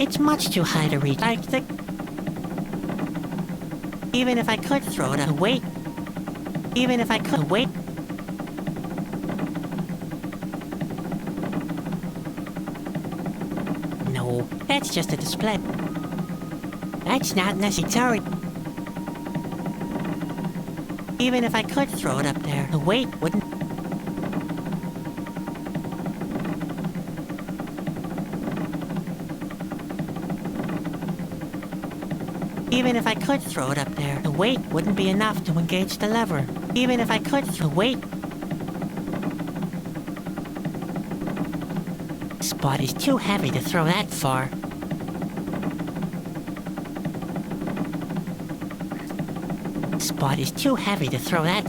It's much too high to reach. Like the... Even if I could throw it away. Even if I could wait. No, that's just a display. That's not necessary. Even if I could throw it up there, the weight wouldn't... Even if I could throw it up there, the weight wouldn't be enough to engage the lever. Even if I could throw weight... Spot is too heavy to throw that far. Spot is too heavy to throw that.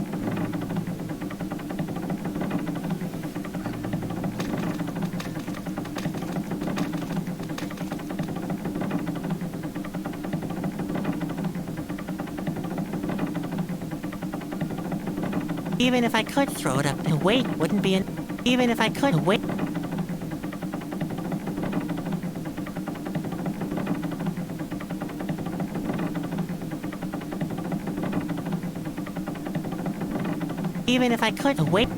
Even if I could throw it up, the weight wouldn't be an... Even if I could wait... Even if I could wait...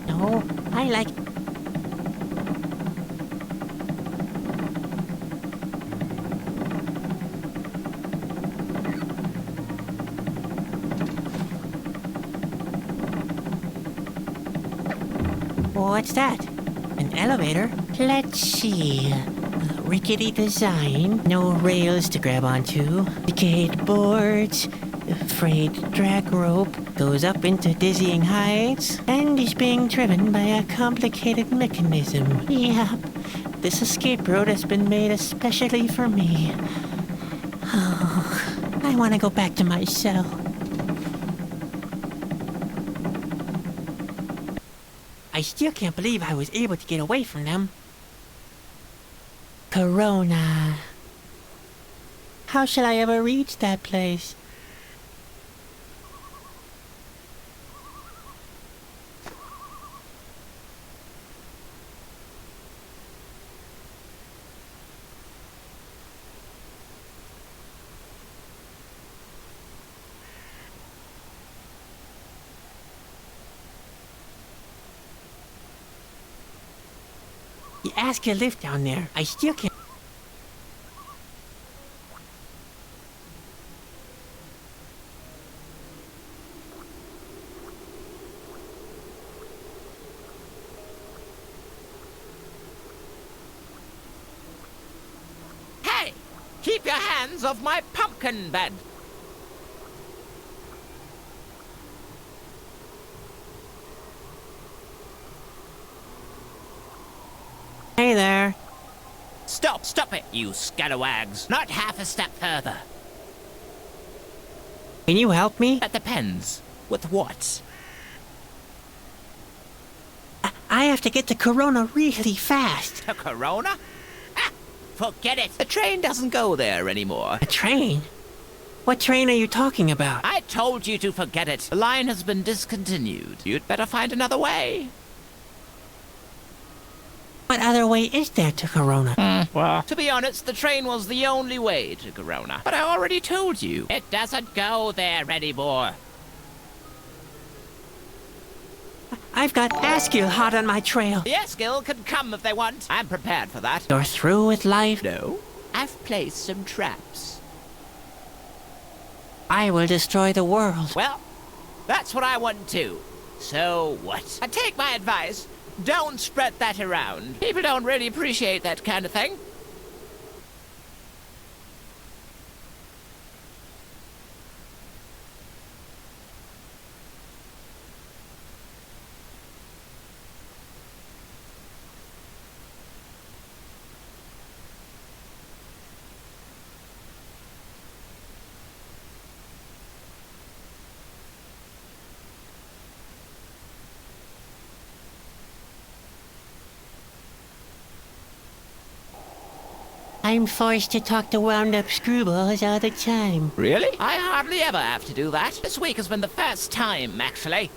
No, I like... What's that? An elevator? Let's see. Rickety design, no rails to grab onto, decayed boards, frayed drag rope, goes up into dizzying heights, and is being driven by a complicated mechanism. Yep, this escape road has been made especially for me. Oh, I want to go back to my cell. I still can't believe I was able to get away from them. Corona. How shall I ever reach that place? You ask your lift down there. I still can't. Keep your hands off my pumpkin bed. Hey there. Stop it, you scalawags. Not half a step further. Can you help me? That depends. With what? I have to get to Corona really fast. To Corona? Ah, forget it. The train doesn't go there anymore. A train? What train are you talking about? I told you to forget it. The line has been discontinued. You'd better find another way. What other way is there to Corona? Well, to be honest, the train was the only way to Corona. But I already told you. It doesn't go there anymore. I've got Askill hot on my trail. The Eskil can come if they want. I'm prepared for that. You're through with life? No, I've placed some traps. I will destroy the world. Well, that's what I want too. So what? And take my advice. Don't spread that around. People don't really appreciate that kind of thing. I'm forced to talk to wound-up screwballs all the time. Really? I hardly ever have to do that. This week has been the first time, actually.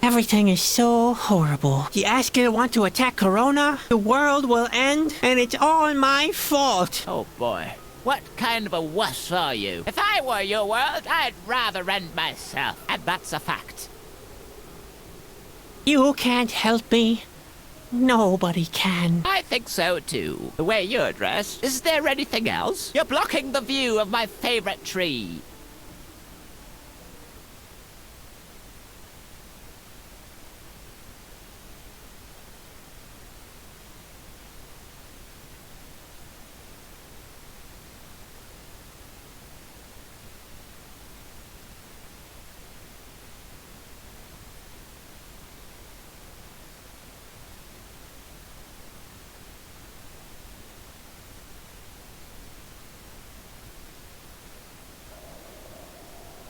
Everything is so horrible. The Askill want to attack Corona, the world will end, and it's all my fault. Oh boy. What kind of a wuss are you? If I were your world, I'd rather end myself. And that's a fact. You can't help me. Nobody can. I think so too. The way you're dressed. Is there anything else? You're blocking the view of my favorite tree.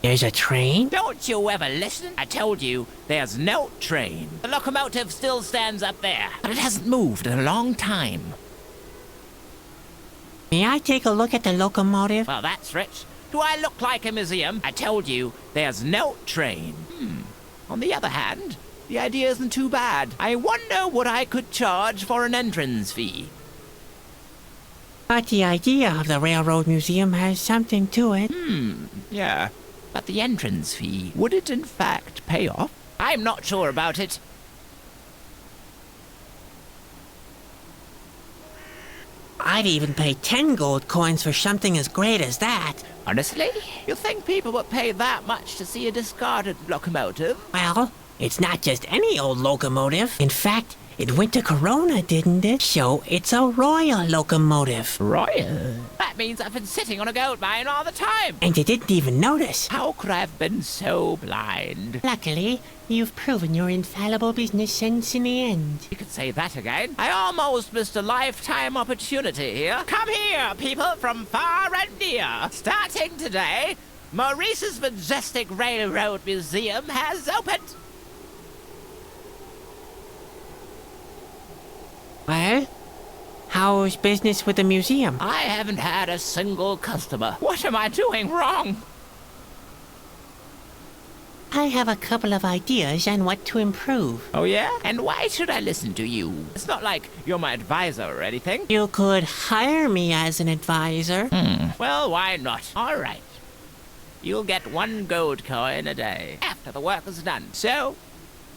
There's a train? Don't you ever listen? I told you, there's no train. The locomotive still stands up there, but it hasn't moved in a long time. May I take a look at the locomotive? Well, that's rich. Do I look like a museum? I told you, there's no train. On the other hand, the idea isn't too bad. I wonder what I could charge for an entrance fee. But the idea of the Railroad Museum has something to it. Yeah. But the entrance fee, would it in fact pay off? I'm not sure about it. I'd even pay 10 gold coins for something as great as that. Honestly? You think people would pay that much to see a discarded locomotive? Well, it's not just any old locomotive. In fact, it went to Corona, didn't it? So it's a royal locomotive. Royal? That means I've been sitting on a gold mine all the time. And you didn't even notice. How could I have been so blind? Luckily, you've proven your infallible business sense in the end. You could say that again. I almost missed a lifetime opportunity here. Come here, people from far and near. Starting today, Maurice's Majestic Railroad Museum has opened. Well, how's business with the museum? I haven't had a single customer. What am I doing wrong? I have a couple of ideas on what to improve. Oh, yeah? And why should I listen to you? It's not like you're my advisor or anything. You could hire me as an advisor. Well, why not? All right. You'll get 1 gold coin a day after the work is done. So,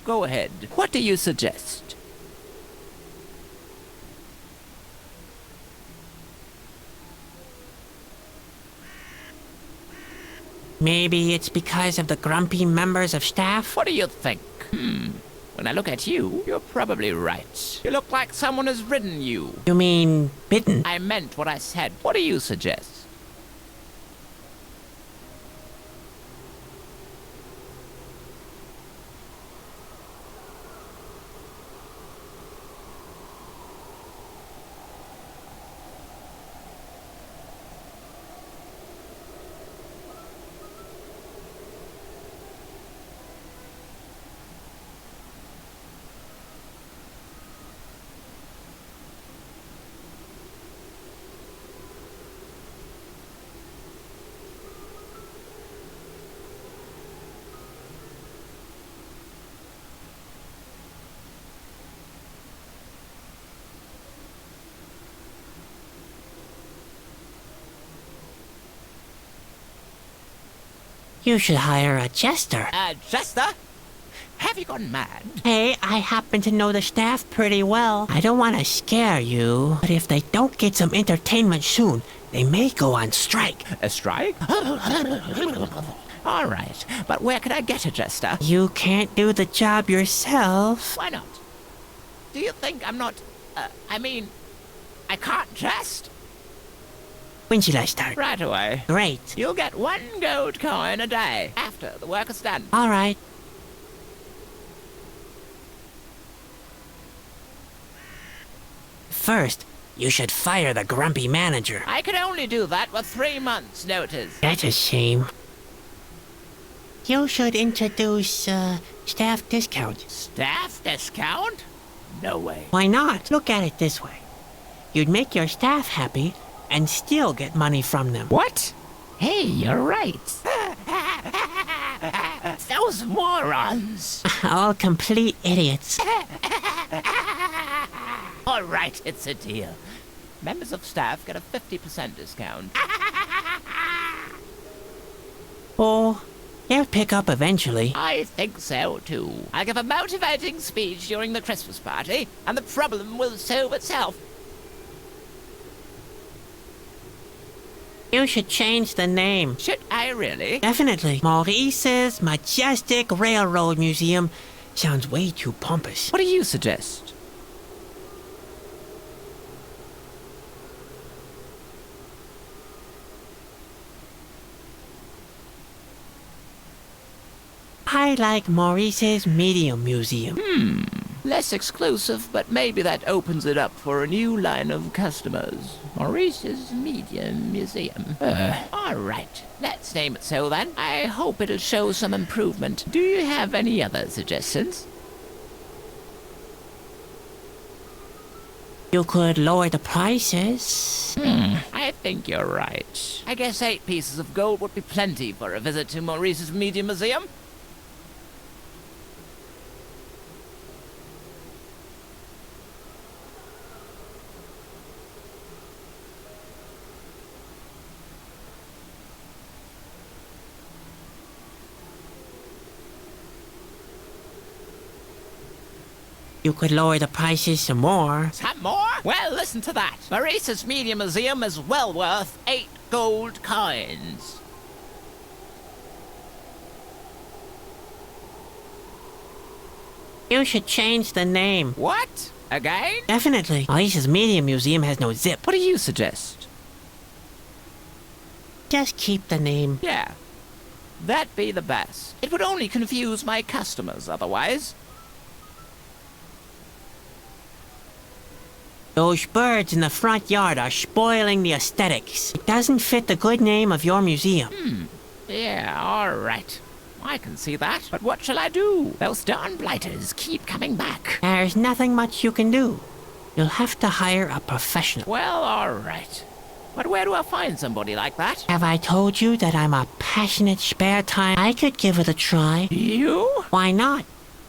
go ahead. What do you suggest? Maybe it's because of the grumpy members of staff? What do you think? when I look at you, you're probably right. You look like someone has ridden you. You mean bitten? I meant what I said. What do you suggest? You should hire a jester. Jester? Have you gone mad? Hey, I happen to know the staff pretty well. I don't want to scare you, but if they don't get some entertainment soon, they may go on strike. A strike? All right, but where can I get a jester? You can't do the job yourself. Why not? Do you think I'm not... I can't jest? When should I start? Right away. Great. You'll get 1 gold coin a day after the work is done. All right. First, you should fire the grumpy manager. I can only do that with 3 months' notice. That's a shame. You should introduce, staff discount. Staff discount? No way. Why not? Look at it this way. You'd make your staff happy and still get money from them. What? Hey, you're right. Those morons. All complete idiots. All right, it's a deal. Members of staff get a 50% discount. Oh, they'll pick up eventually. I think so, too. I'll give a motivating speech during the Christmas party, and the problem will solve itself. You should change the name. Should I really? Definitely. Maurice's Majestic Railroad Museum sounds way too pompous. What do you suggest? I like Maurice's Medium Museum. Less exclusive, but maybe that opens it up for a new line of customers. Maurice's Medium Museum. All right, let's name it so then. I hope it'll show some improvement. Do you have any other suggestions? You could lower the prices. I think you're right. I guess 8 pieces of gold would be plenty for a visit to Maurice's Medium Museum. You could lower the prices some more. Some more? Well, listen to that. Maurice's Medium Museum is well worth 8 gold coins. You should change the name. What? Again? Definitely. Maurice's Medium Museum has no zip. What do you suggest? Just keep the name. Yeah, that'd be the best. It would only confuse my customers otherwise. Those birds in the front yard are spoiling the aesthetics. It doesn't fit the good name of your museum. Yeah, all right. I can see that. But what shall I do? Those darn blighters keep coming back. There's nothing much you can do. You'll have to hire a professional. Well, all right. But where do I find somebody like that? Have I told you that I'm a passionate spare time? I could give it a try. You? Why not?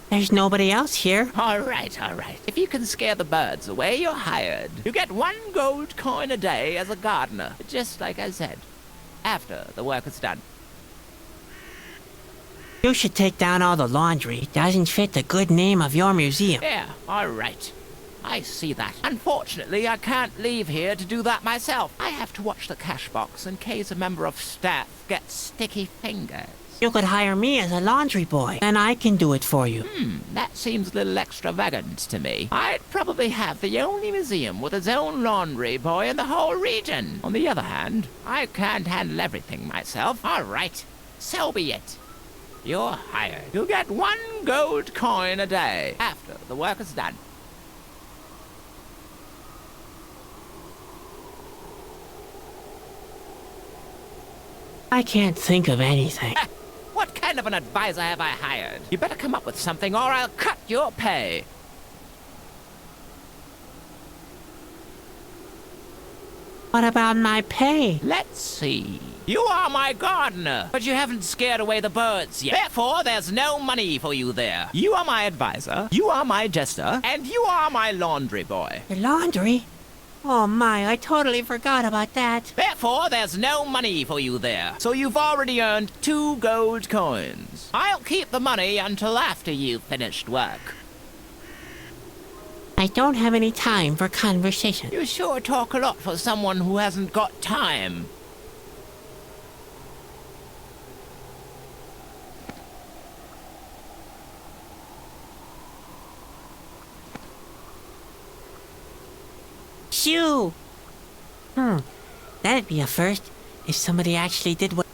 There's nobody else here. All right, all right. If you can scare the birds away, you're hired. You get 1 gold coin a day as a gardener, just like I said, after the work is done. You should take down all the laundry. It doesn't fit the good name of your museum. Yeah, all right. I see that. Unfortunately, I can't leave here to do that myself. I have to watch the cash box in case a member of staff gets sticky fingers. You could hire me as a laundry boy, and I can do it for you. That seems a little extravagant to me. I'd probably have the only museum with its own laundry boy in the whole region. On the other hand, I can't handle everything myself. All right, so be it. You're hired. You'll get 1 gold coin a day after the work is done. I can't think of anything. What kind of an advisor have I hired? You better come up with something or I'll cut your pay. What about my pay? Let's see. You are my gardener, but you haven't scared away the birds yet. Therefore, there's no money for you there. You are my advisor, you are my jester, and you are my laundry boy. The laundry? Oh my, I totally forgot about that. Therefore, there's no money for you there. So you've already earned 2 gold coins. I'll keep the money until after you've finished work. I don't have any time for conversation. You sure talk a lot for someone who hasn't got time. Shoo! That'd be a first if somebody actually did what...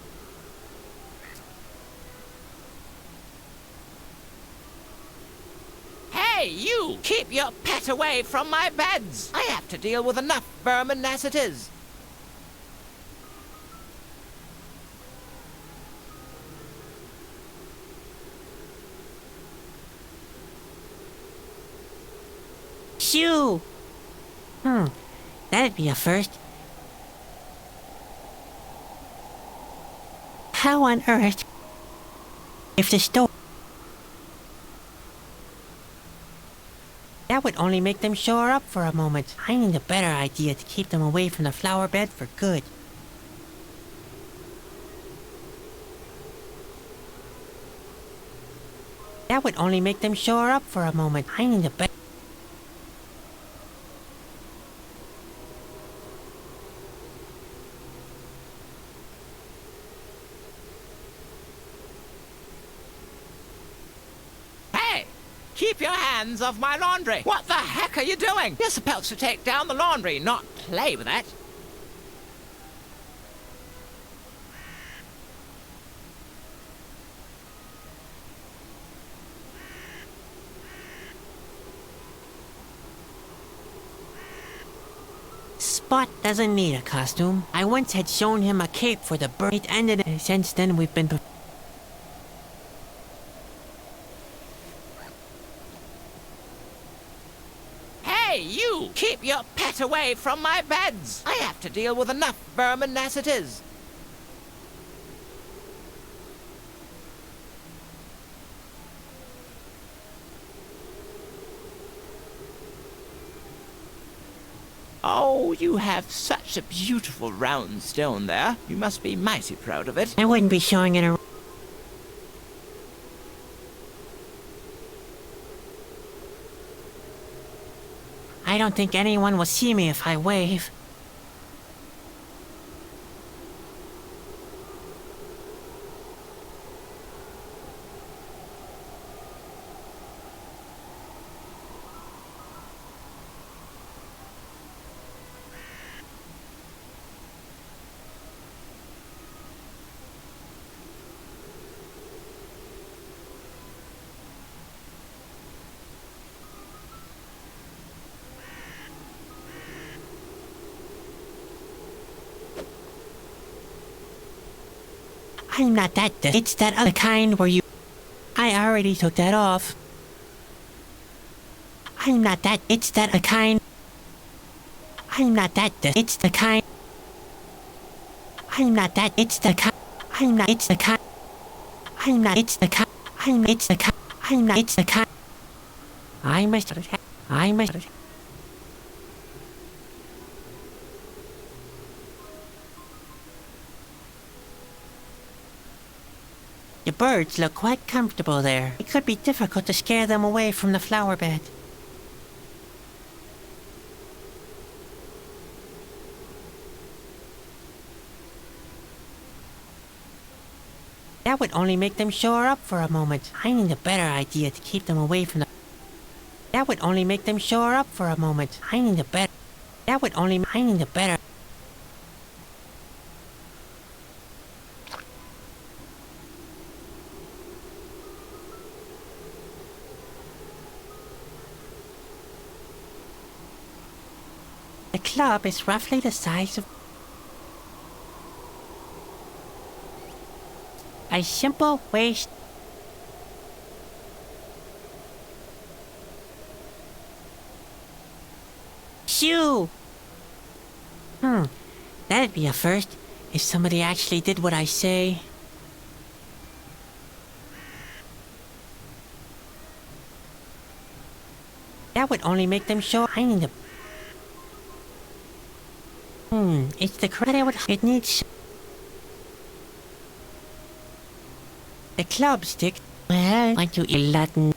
Hey, you! Keep your pet away from my beds! I have to deal with enough vermin as it is. Shoo! That'd be a first. How on earth... If the store... That would only make them shore up for a moment. I need a better idea to keep them away from the flower bed for good. That would only make them shore up for a moment. I need a better... Keep your hands off my laundry! What the heck are you doing? You're supposed to take down the laundry, not play with it. Spot doesn't need a costume. I once had shown him a cape for the bird. It ended. Since then, we've been... Hey, you! Keep your pet away from my beds! I have to deal with enough vermin as it is. Oh, you have such a beautiful round stone there. You must be mighty proud of it. I wouldn't be showing it around. I don't think anyone will see me if I wave. I'm not that It's that other kind where you... I already took that off. I'm not that... It's that other kind... I'm not that It's the kind... I'm not that... It's the kind... I'm not... It's the kind... I'm not... It's the kind... I'm... It's the kind... I'm not... It's the kind... I must... The birds look quite comfortable there. It could be difficult to scare them away from the flower bed. That would only make them shore up for a moment. I need a better idea to keep them away from the... That would only make them shore up for a moment. I need a better... That would only... I need a better... The club is roughly the size of... a simple waist... shoe! That'd be a first, if somebody actually did what I say. That would only make them show... I need a... it's the credit I would... It needs... The club stick... Well, want to eat Latin...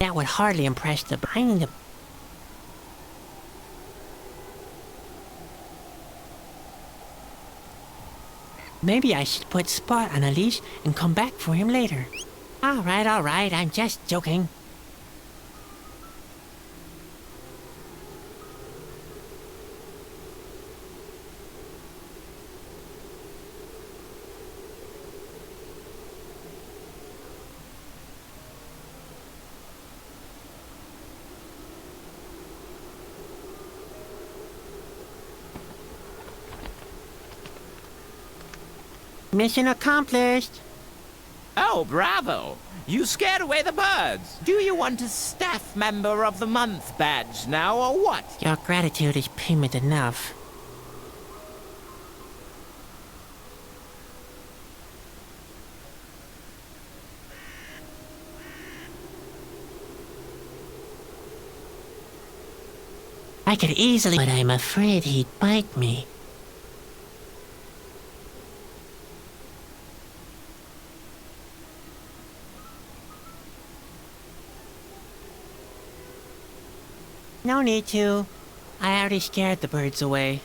That would hardly impress the... I need a... Maybe I should put Spot on a leash and come back for him later. Alright, I'm just joking. Mission accomplished. Oh, bravo! You scared away the birds. Do you want a Staff Member of the Month badge now, or what? Your gratitude is payment enough. I could easily... But I'm afraid he'd bite me. No need to. I already scared the birds away.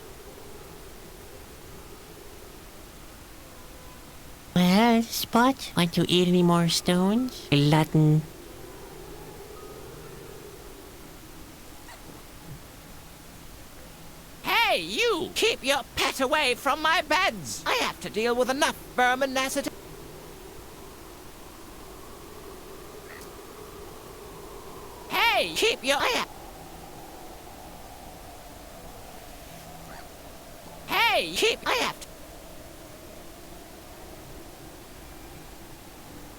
Well, Spot, want to eat any more stones? Latin. Hey, you! Keep your pet away from my beds! I have to deal with enough vermin as it... Hey, keep your... Hey, keep... I have to...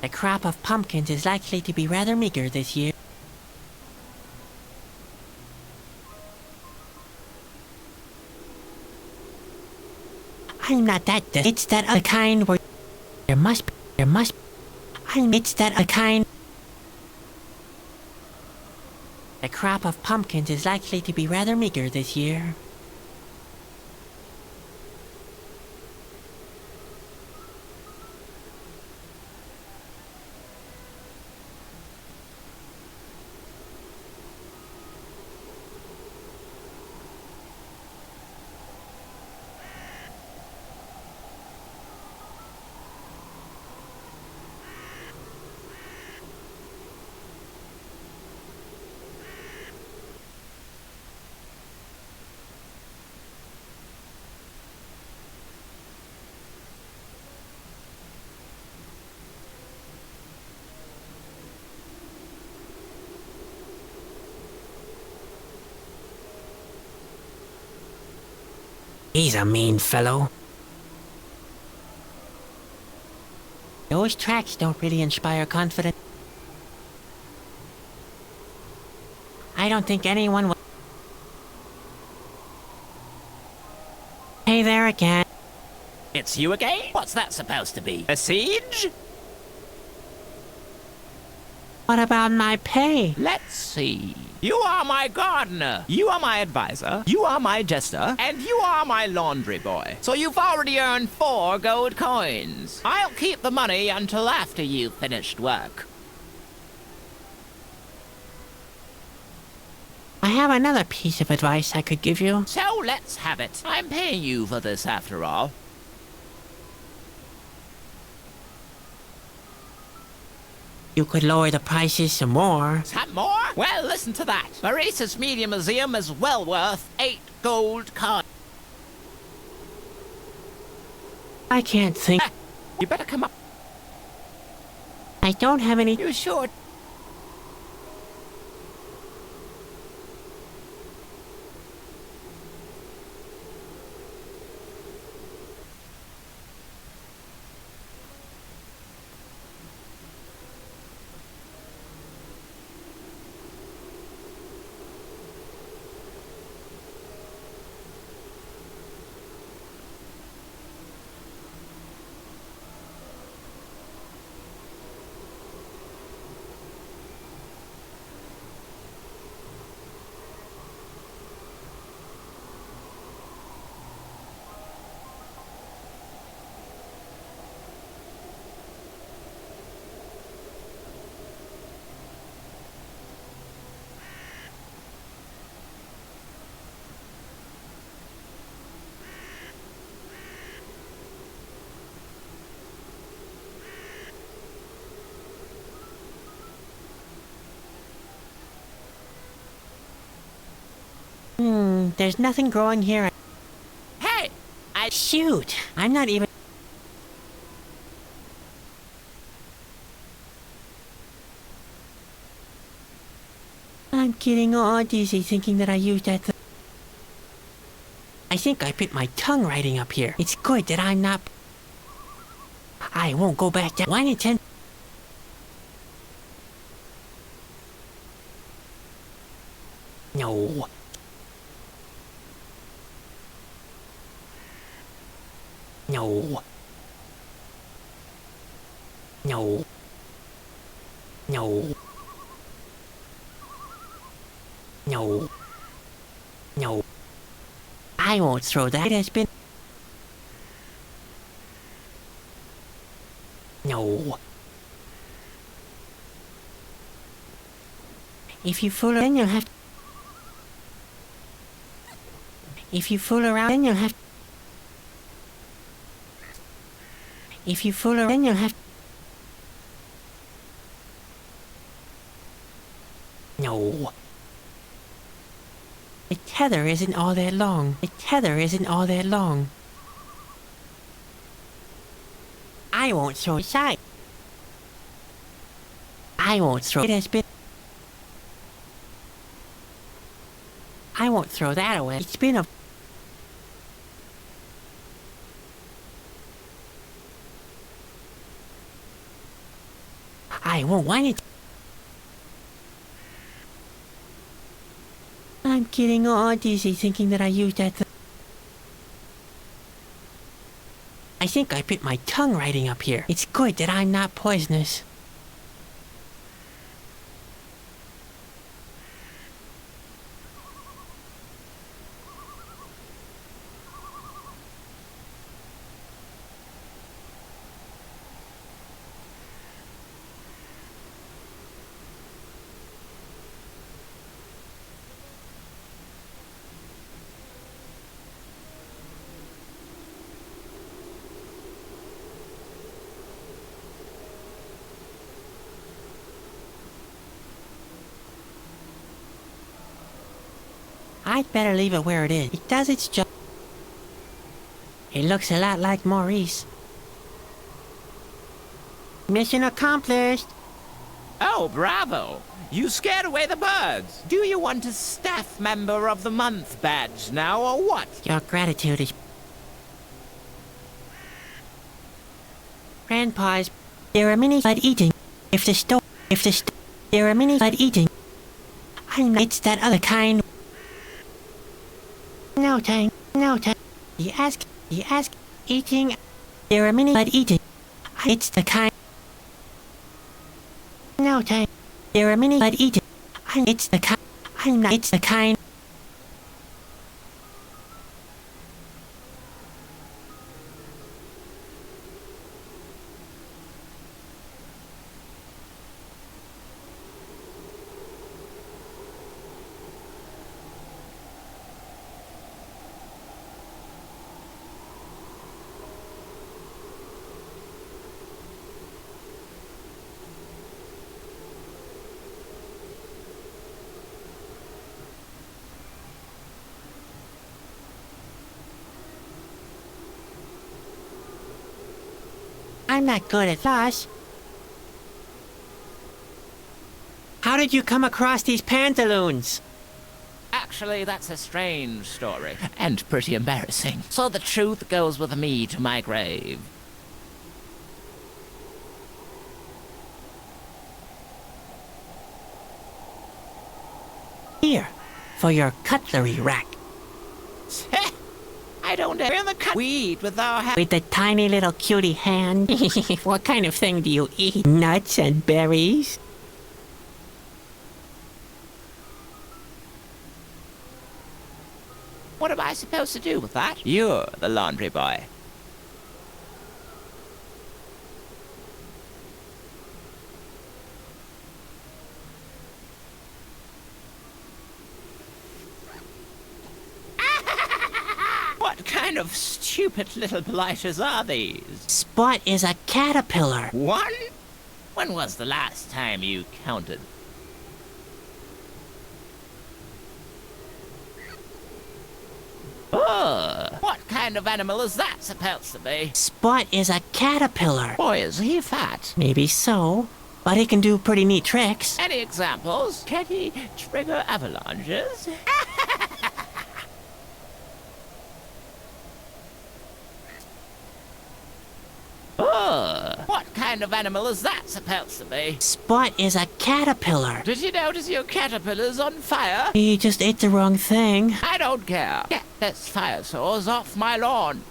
The crop of pumpkins is likely to be rather meager this year. I'm not that... It's that other kind where... There must... It's that other kind... The crop of pumpkins is likely to be rather meager this year. He's a mean fellow. Those tracks don't really inspire confidence. I don't think anyone will... Hey there again. It's you again? What's that supposed to be? A siege? What about my pay? Let's see. You are my gardener, you are my advisor, you are my jester, and you are my laundry boy. So you've already earned 4 gold coins. I'll keep the money until after you've finished work. I have another piece of advice I could give you. So let's have it. I'm paying you for this after all. You could lower the prices some more. Some more? Well, listen to that. Maurice's Media Museum is well worth 8 gold coins. I can't think. You better come up. I don't have any. You sure? There's nothing growing here. Hey! Shoot! I'm not even. I'm getting all dizzy thinking that I used that. I think I bit my tongue writing up here. It's good that I'm not. I won't go back down. 1 in 10. No. No. No. No. No. No. I won't throw that. It has been. No. If you fool around, then you'll have. If you fool around, then you'll have. If you fool around, then you'll have. No. The tether isn't all that long. The tether isn't all that long. I won't throw it aside. I won't throw it. Has been. I won't throw that away. It's been a. I won't want it. I'm getting all dizzy thinking that I used that. I think I bit my tongue writing up here. It's good that I'm not poisonous. I'd better leave it where it is. It does its job. It looks a lot like Maurice. Mission accomplished. Oh, bravo! You scared away the birds. Do you want a Staff Member of the Month badge now, or what? Your gratitude is. Grandpa's. There are many but eating. If the there are many but eating. I'm not. It's that other kind. No time. No time. He asked. Eating. There are many but eating. It's the kind. No time. There are many but eating. It's the kind. I'm not. It's the kind. I'm not good at flush. How did you come across these pantaloons? Actually, that's a strange story. And pretty embarrassing. So the truth goes with me to my grave. Here, for your cutlery rack. I don't dare in the weed with our With the tiny little cutie hand. What kind of thing do you eat? Nuts and berries? What am I supposed to do with that? You're the laundry boy. What kind of stupid little blighters are these? Spot is a caterpillar. One? When was the last time you counted? What kind of animal is that supposed to be? Spot is a caterpillar. Boy, is he fat. Maybe so, but he can do pretty neat tricks. Any examples? Can he trigger avalanches? What kind of animal is that supposed to be? Spot is a caterpillar. Did you notice your caterpillar's on fire? He just ate the wrong thing. I don't care. Get this fire source off my lawn.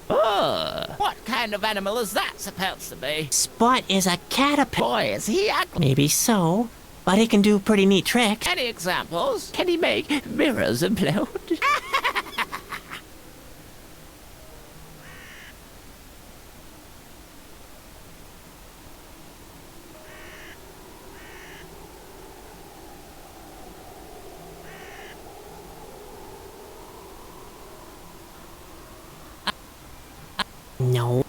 What kind of animal is that supposed to be? Spot is a caterpillar. Boy, is he ugly. Maybe so, but he can do pretty neat tricks. Any examples? Can he make mirrors implode? No.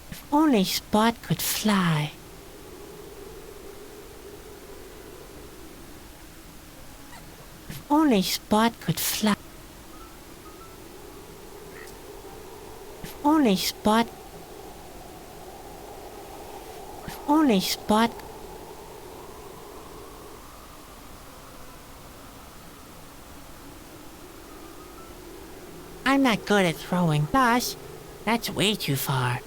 If only Spot could fly. If only Spot could fly. Only Spot. Only Spot. I'm not good at throwing. Plus, that's way too far.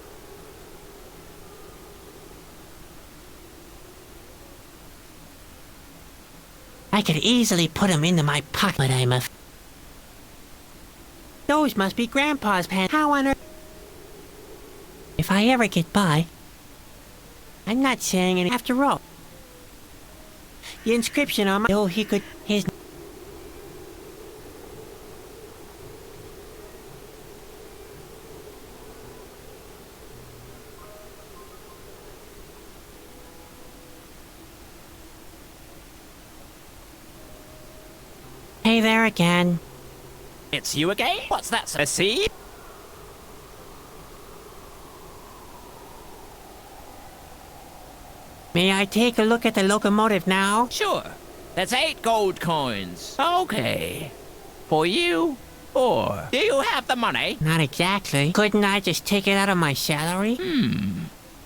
I could easily put him into my pocket, but I'm a... Those must be Grandpa's pants. How on earth... If I ever get by, I'm not saying any after all. The inscription on my... Oh, he could... His... Hey there again. It's you again? What's that, a seed? May I take a look at the locomotive now? Sure. That's 8 gold coins. Okay. For you, or do you have the money? Not exactly. Couldn't I just take it out of my salary?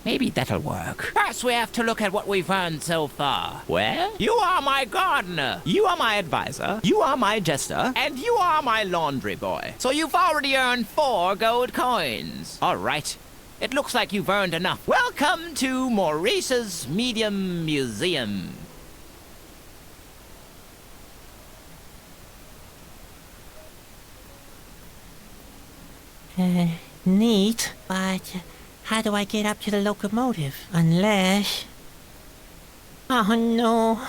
Maybe that'll work. First, we have to look at what we've earned so far. Well, you are my gardener. You are my advisor. You are my jester. And you are my laundry boy. So you've already earned 4 gold coins. All right. It looks like you've earned enough. Welcome to Maurice's Medium Museum. Neat, but how do I get up to the locomotive? Unless... Oh no,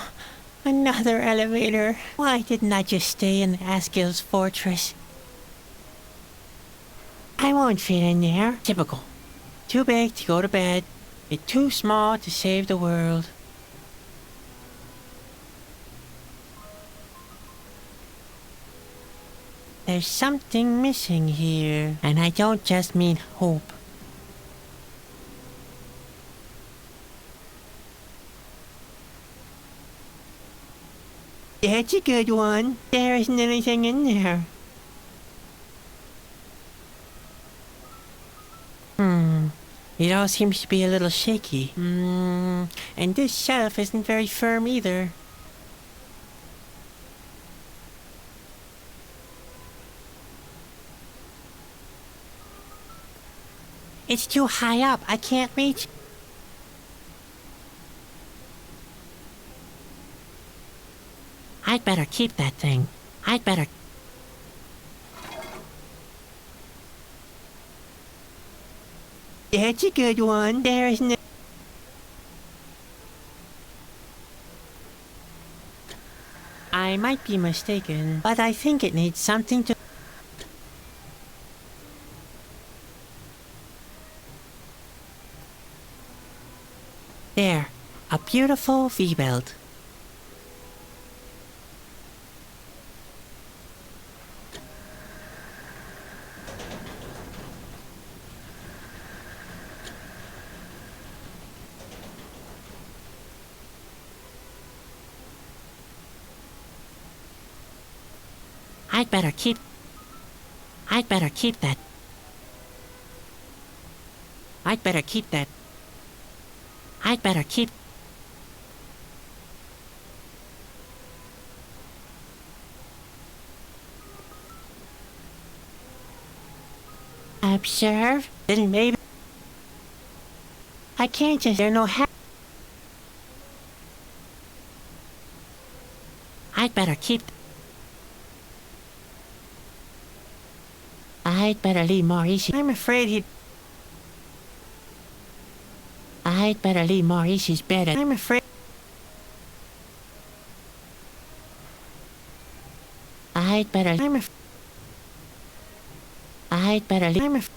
another elevator. Why didn't I just stay in Askill's fortress? I won't fit in there. Typical. Too big to go to bed, yet too small to save the world. there's something missing here. And I don't just mean hope. That's a good one. There isn't anything in there. It all seems to be a little shaky. And this shelf isn't very firm either. It's too high up. I can't reach. I'd better keep that thing. I'd better... That's a good one. There is no... I might be mistaken, but I think it needs something to... There. A beautiful V-belt. I'd better keep that. I'd better keep that. I'd better keep... Observe? Then maybe... I can't just... There no ha... I'd better keep... I'd better leave Maurice. I'm afraid he'd... I'd better leave Maurice's bed. I'm afraid... I'd better... I'd better leave...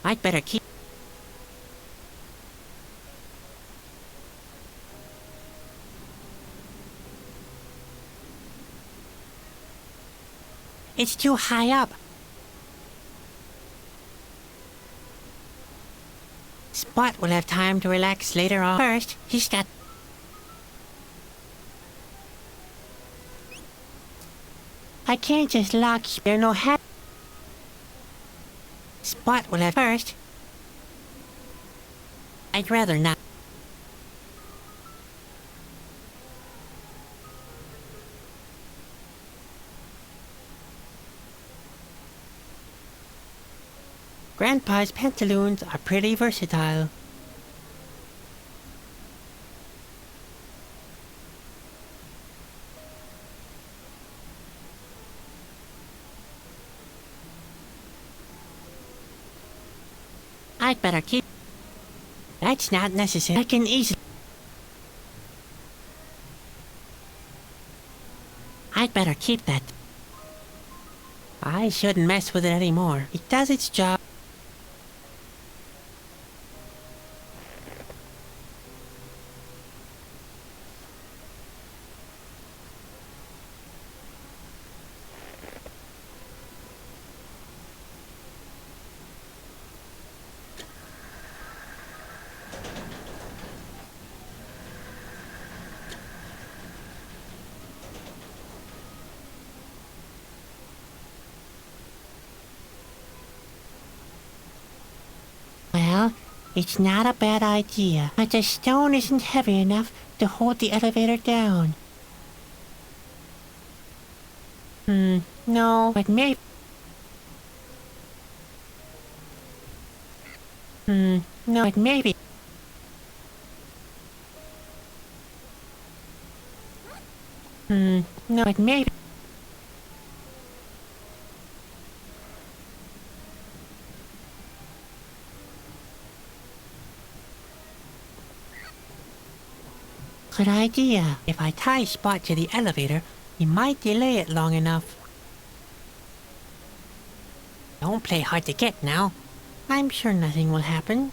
I'd better keep... It's too high up. Spot will have time to relax later on. First, he's got... I can't just lock... There no hat... Spot will have... First... I'd rather not... Grandpa's pantaloons are pretty versatile. I'd better keep... That's not necessary. I can easily... I'd better keep that. I shouldn't mess with it anymore. It does its job. Well, it's not a bad idea, but the stone isn't heavy enough to hold the elevator down. No, but maybe... no, but maybe... no, but maybe... Good idea. If I tie Spot to the elevator, he might delay it long enough. Don't play hard to get now. I'm sure nothing will happen.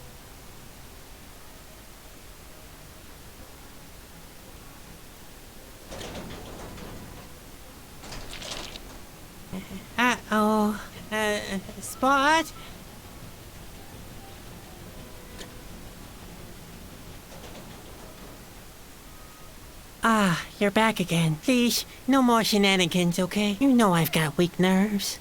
Uh-oh. Spot? Ah, you're back again. Please, no more shenanigans, okay? You know I've got weak nerves.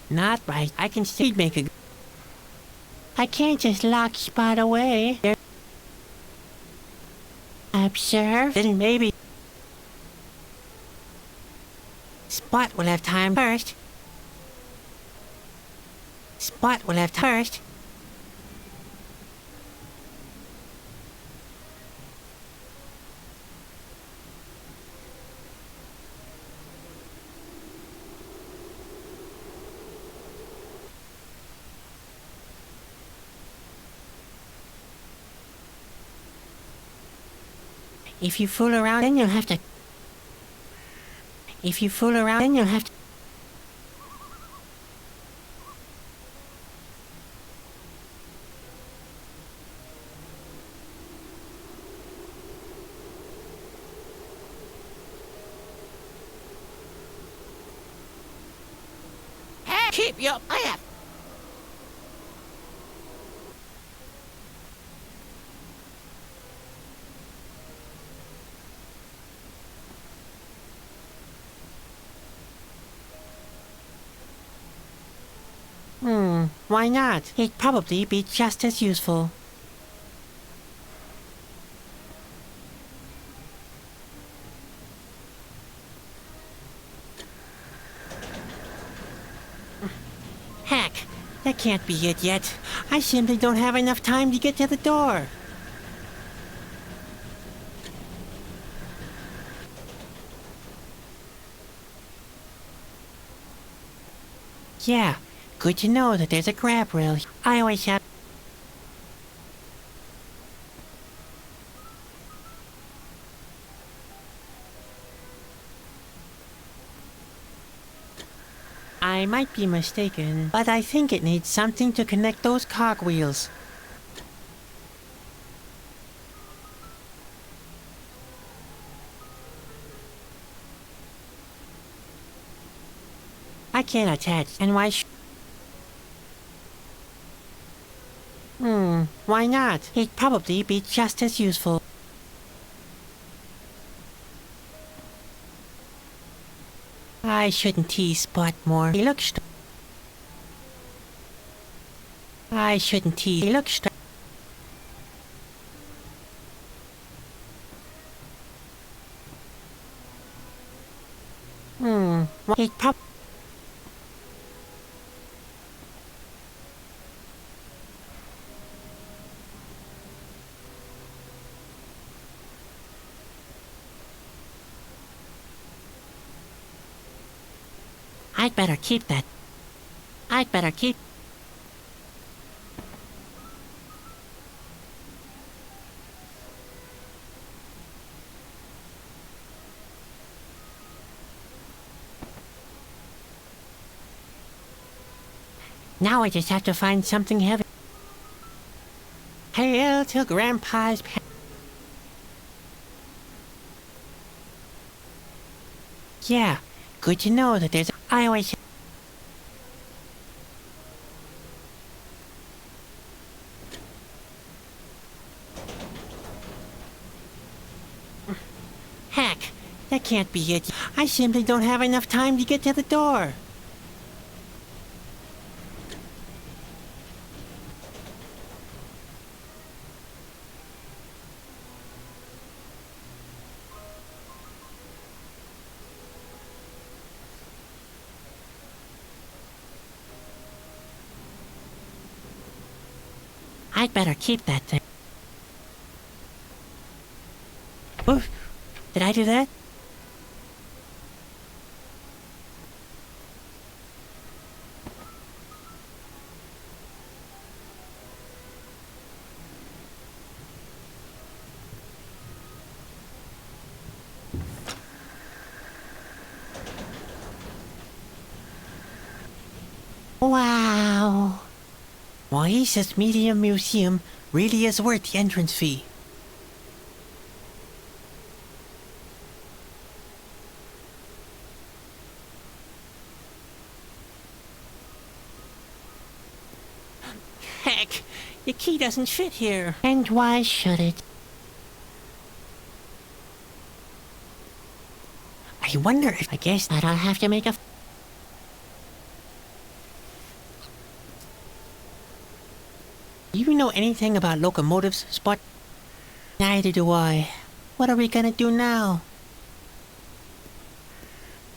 Not right. I can still make a... I can't just lock Spot away. Observe, then maybe... Spot will have time first. Spot will have time first. If you fool around, then you'll have to... If you fool around, then you'll have to... Hey, keep your eye. Why not? It'd probably be just as useful. Heck, that can't be it yet. I simply don't have enough time to get to the door. Yeah, good to know that there's a grab rail. I always have... I might be mistaken, but I think it needs something to connect those cogwheels. I can't attach, and why not? It'd probably be just as useful. I shouldn't tease Spot more. He looks I shouldn't tease. He looks He'd probably... I'd better keep that. I'd better keep... Now I just have to find something heavy. Hail to Grandpa's... Yeah, good to know that there's... I always... Heck, that can't be it. I simply don't have enough time to get to the door. I'd better keep that thing. Oof. Did I do that? Wow. Moises Media Museum really is worth the entrance fee. Heck, your key doesn't fit here. And why should it? I wonder if... I guess I don't have to make a... Do you know anything about locomotives, Spot? Neither do I. What are we gonna do now?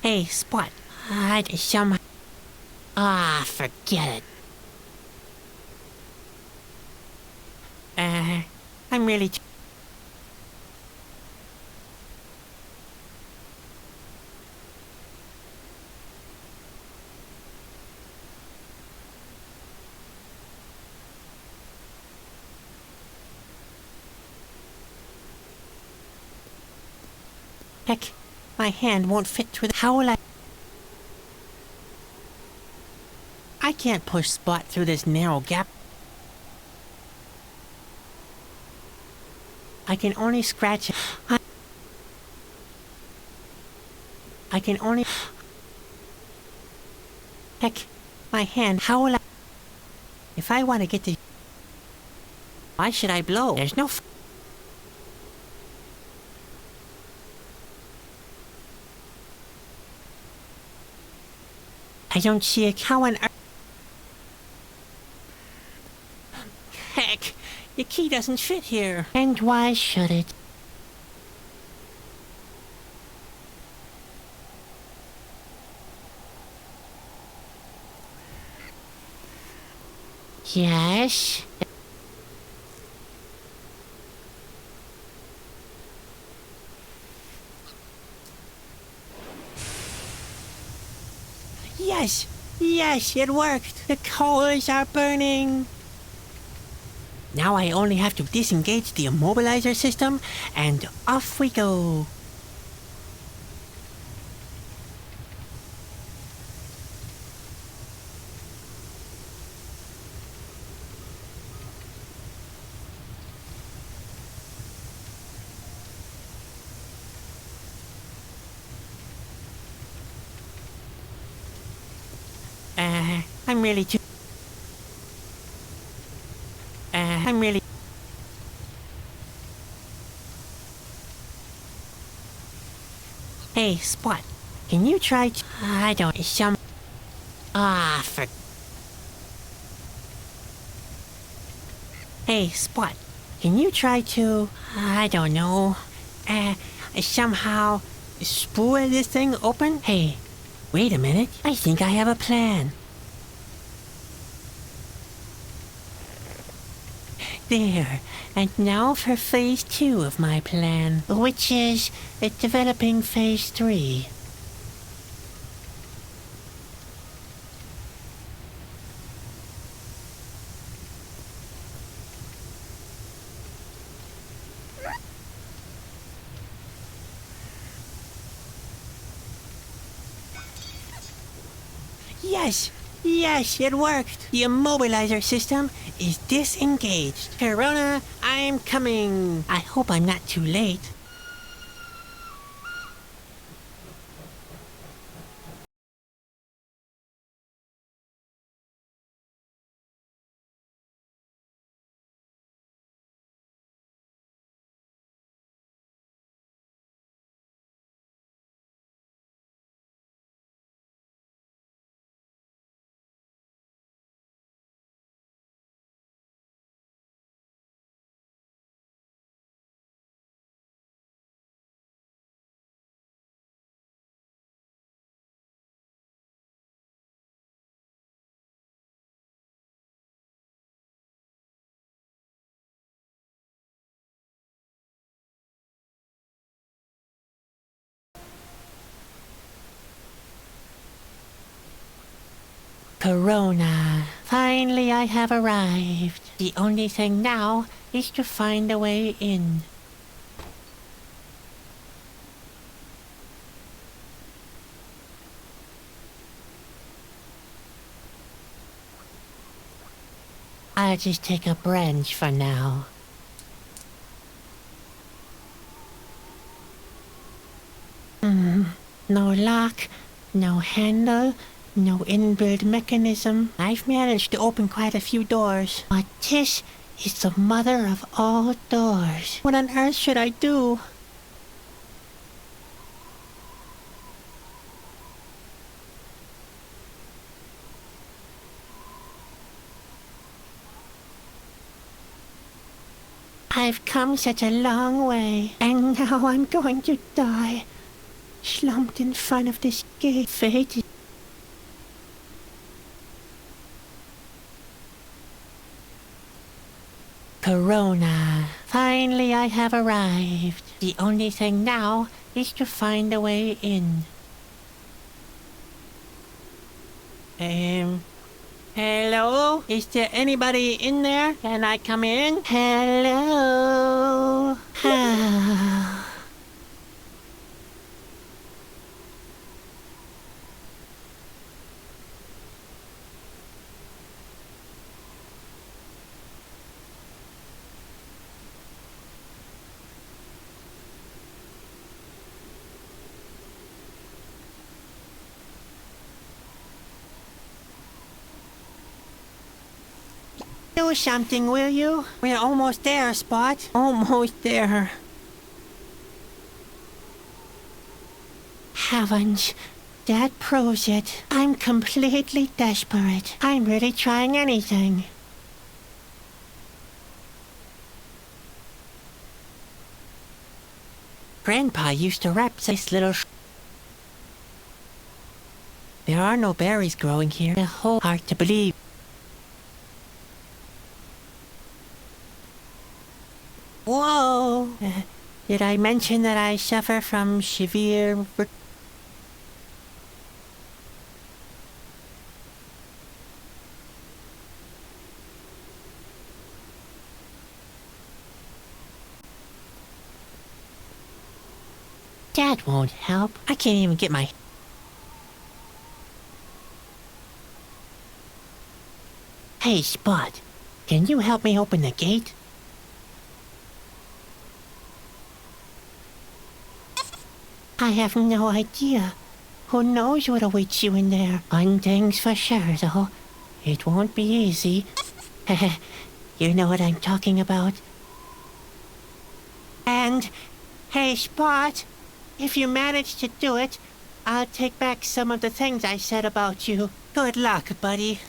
Hey, Spot. Forget it. I'm really... Heck, my hand won't fit through the... How will I... I can't push Spot through this narrow gap. I can only scratch it. I can only... Heck, my hand, how will I... If I want to get to... Why should I blow? There's no... I don't see a cow on earth. Heck, your key doesn't fit here. And why should it? Yes? Yes! Yes, it worked! The coals are burning! Now I only have to disengage the immobilizer system, and off we go! I'm really too... I'm really... Hey, Spot, can you try to... I don't... Some... for... Hey, Spot, can you try to... I don't know... somehow... spool this thing open? Hey, wait a minute, I think I have a plan. There, and now for phase 2 of my plan, which is developing phase 3. Yes! Yes, it worked! The immobilizer system is disengaged. Corona, I'm coming! I hope I'm not too late. Corona. Finally I have arrived. The only thing now is to find a way in. I'll just take a branch for now. No lock, no handle, no inbuilt mechanism. I've managed to open quite a few doors, but this is the mother of all doors. What on earth should I do? I've come such a long way, and now I'm going to die. Slumped in front of this gate. Fate is... Corona. Finally I have arrived. The only thing now is to find a way in. Hello? Is there anybody in there? Can I come in? Hello? Do something, will you? We're almost there, Spot. Almost there. Heavens, that proves it. I'm completely desperate. I'm really trying anything. Grandpa used to wrap this little There are no berries growing here. It's hard to believe. Whoa! Did I mention that I suffer from severe... That won't help. I can't even get my... Hey, Spot. Can you help me open the gate? I have no idea. Who knows what awaits you in there? One thing's for sure, though. It won't be easy. You know what I'm talking about. And, hey, Spot, if you manage to do it, I'll take back some of the things I said about you. Good luck, buddy.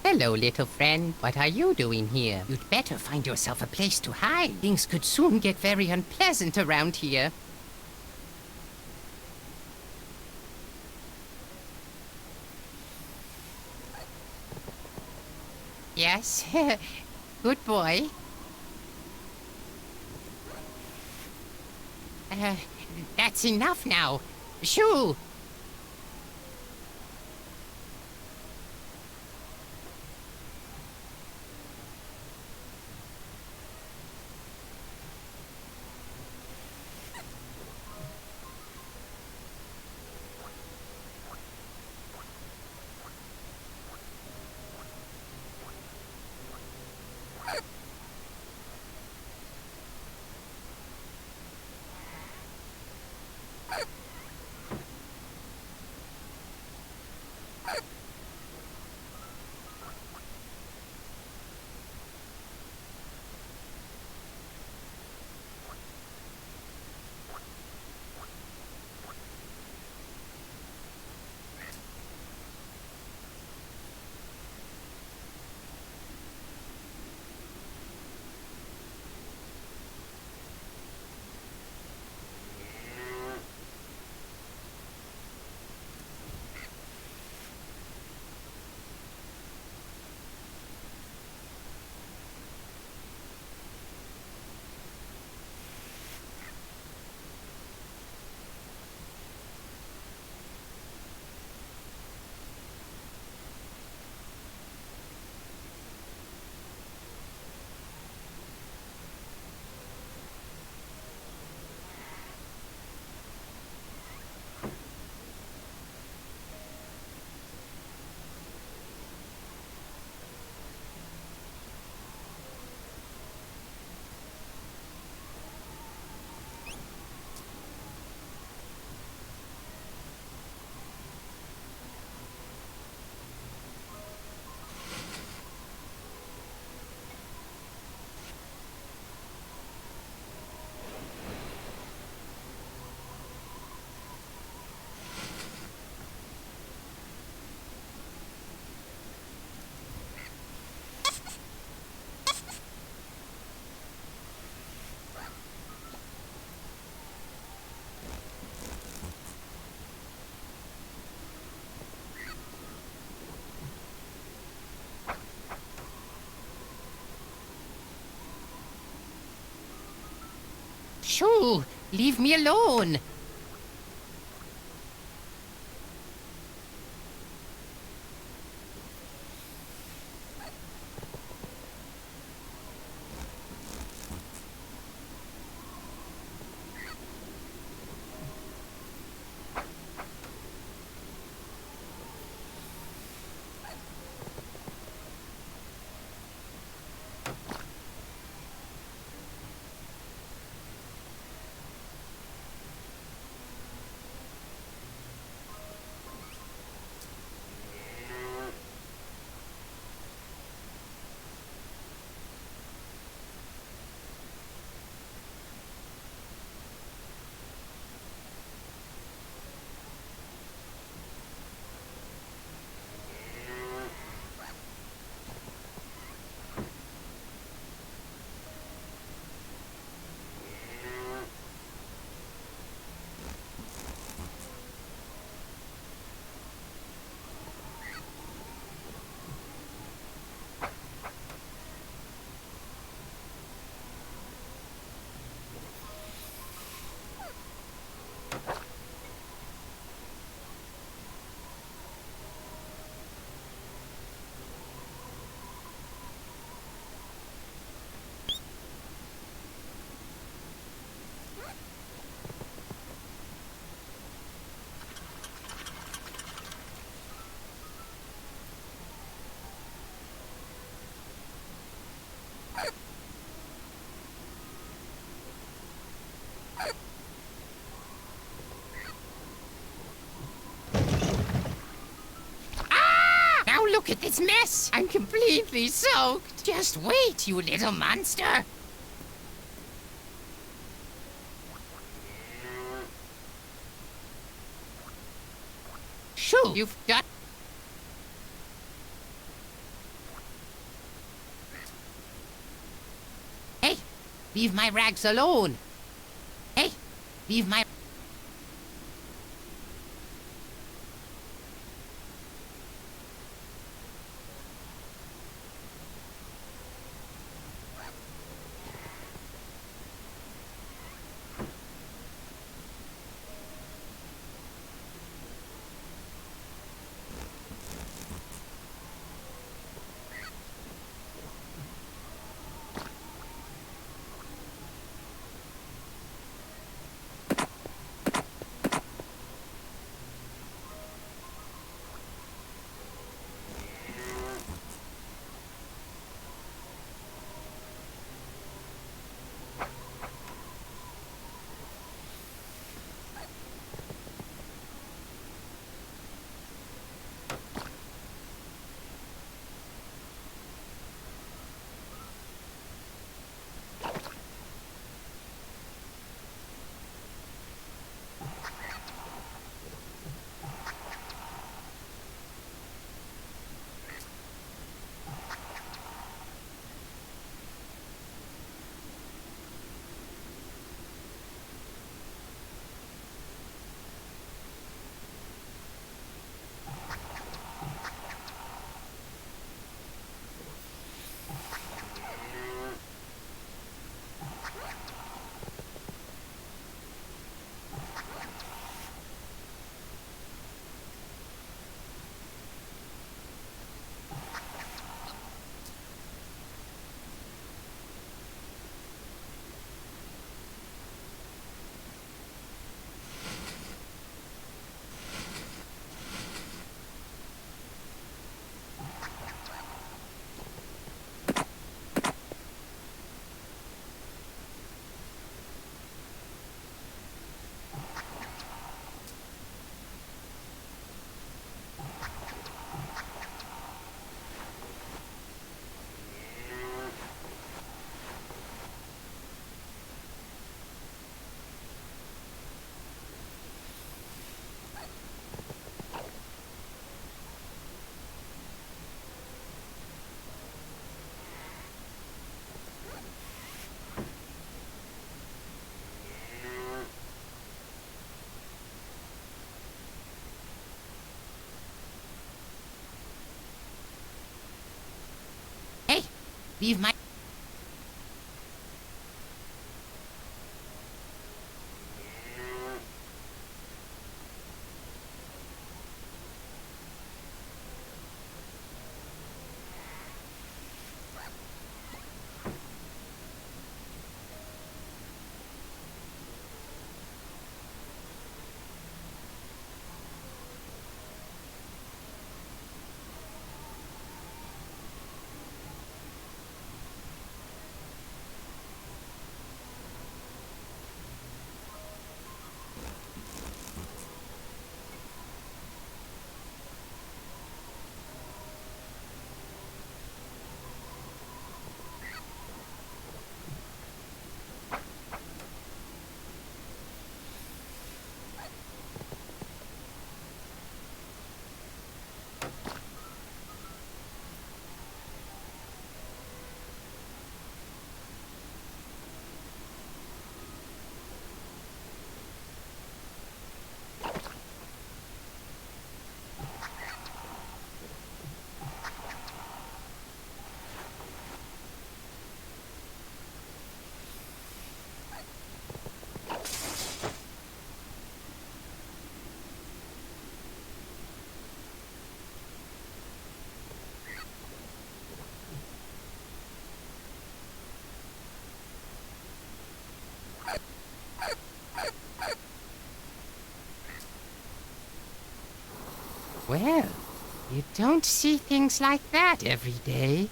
Hello, little friend. What are you doing here? You'd better find yourself a place to hide. Things could soon get very unpleasant around here. Yes? Good boy. That's enough now. Shoo! Shoo! Leave me alone! Now look at this mess! I'm completely soaked! Just wait, you little monster! Shoo! You've got... Hey! Leave my rags alone! Hey! Leave my... Leave my... Well, you don't see things like that every day.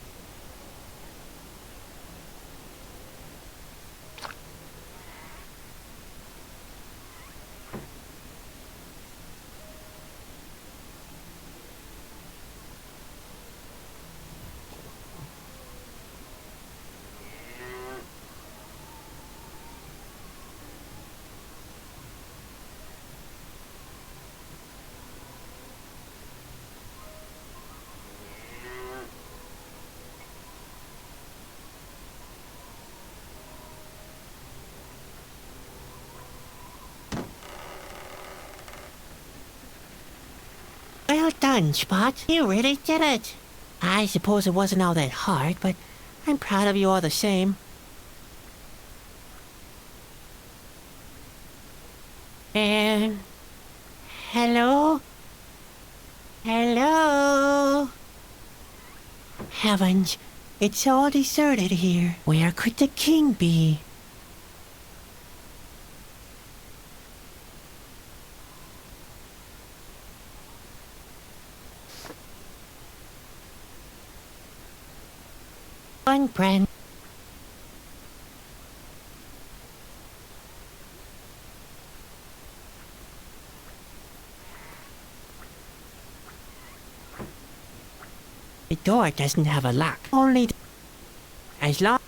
Well done, Spot. You really did it. I suppose it wasn't all that hard, but I'm proud of you all the same. And... hello? Hello? Heavens, it's all deserted here. Where could the king be? One friend. The door doesn't have a lock. Only as long...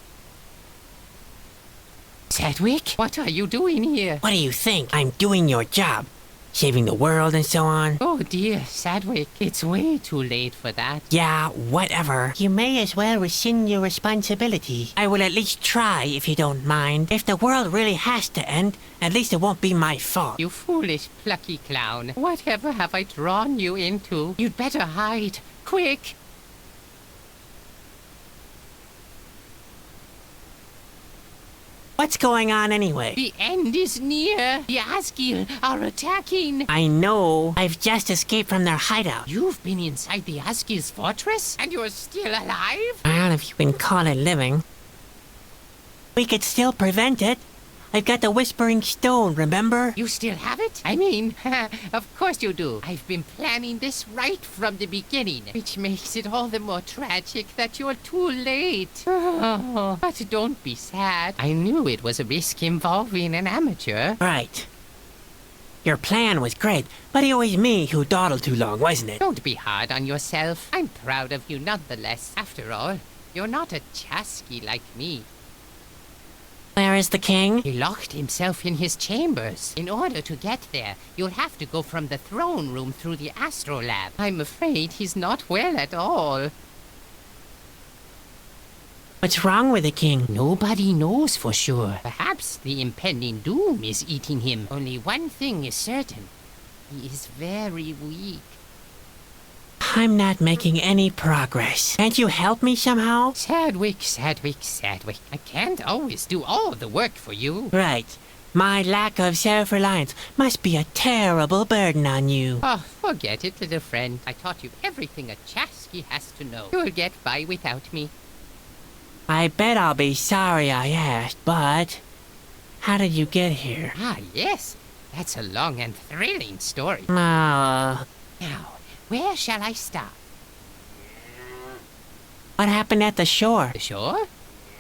Sedgwick, what are you doing here? What do you think? I'm doing your job. Saving the world and so on. Oh dear, Sedgwick, it's way too late for that. Yeah, whatever. You may as well rescind your responsibility. I will at least try, if you don't mind. If the world really has to end, at least it won't be my fault. You foolish, plucky clown. Whatever have I drawn you into? You'd better hide. Quick! What's going on anyway? The end is near. The Asgil are attacking. I know. I've just escaped from their hideout. You've been inside the Asgil's fortress? And you're still alive? Well, if you can call it living. We could still prevent it. I've got the Whispering Stone, remember? You still have it? I mean, of course you do. I've been planning this right from the beginning, which makes it all the more tragic that you're too late. Oh, but don't be sad. I knew it was a risk involving an amateur. Right. Your plan was great, but it was me who dawdled too long, wasn't it? Don't be hard on yourself. I'm proud of you nonetheless. After all, you're not a chasky like me. Where is the king? He locked himself in his chambers. In order to get there, you'll have to go from the throne room through the astrolab. I'm afraid he's not well at all. What's wrong with the king? Nobody knows for sure. Perhaps the impending doom is eating him. Only one thing is certain. He is very weak. I'm not making any progress. Can't you help me somehow? Sedgwick. I can't always do all the work for you. Right. My lack of self-reliance must be a terrible burden on you. Oh, forget it, little friend. I taught you everything a chasky has to know. You'll get by without me. I bet I'll be sorry I asked, but... how did you get here? Ah, yes. That's a long and thrilling story. Now, where shall I start? what happened at the shore? The shore?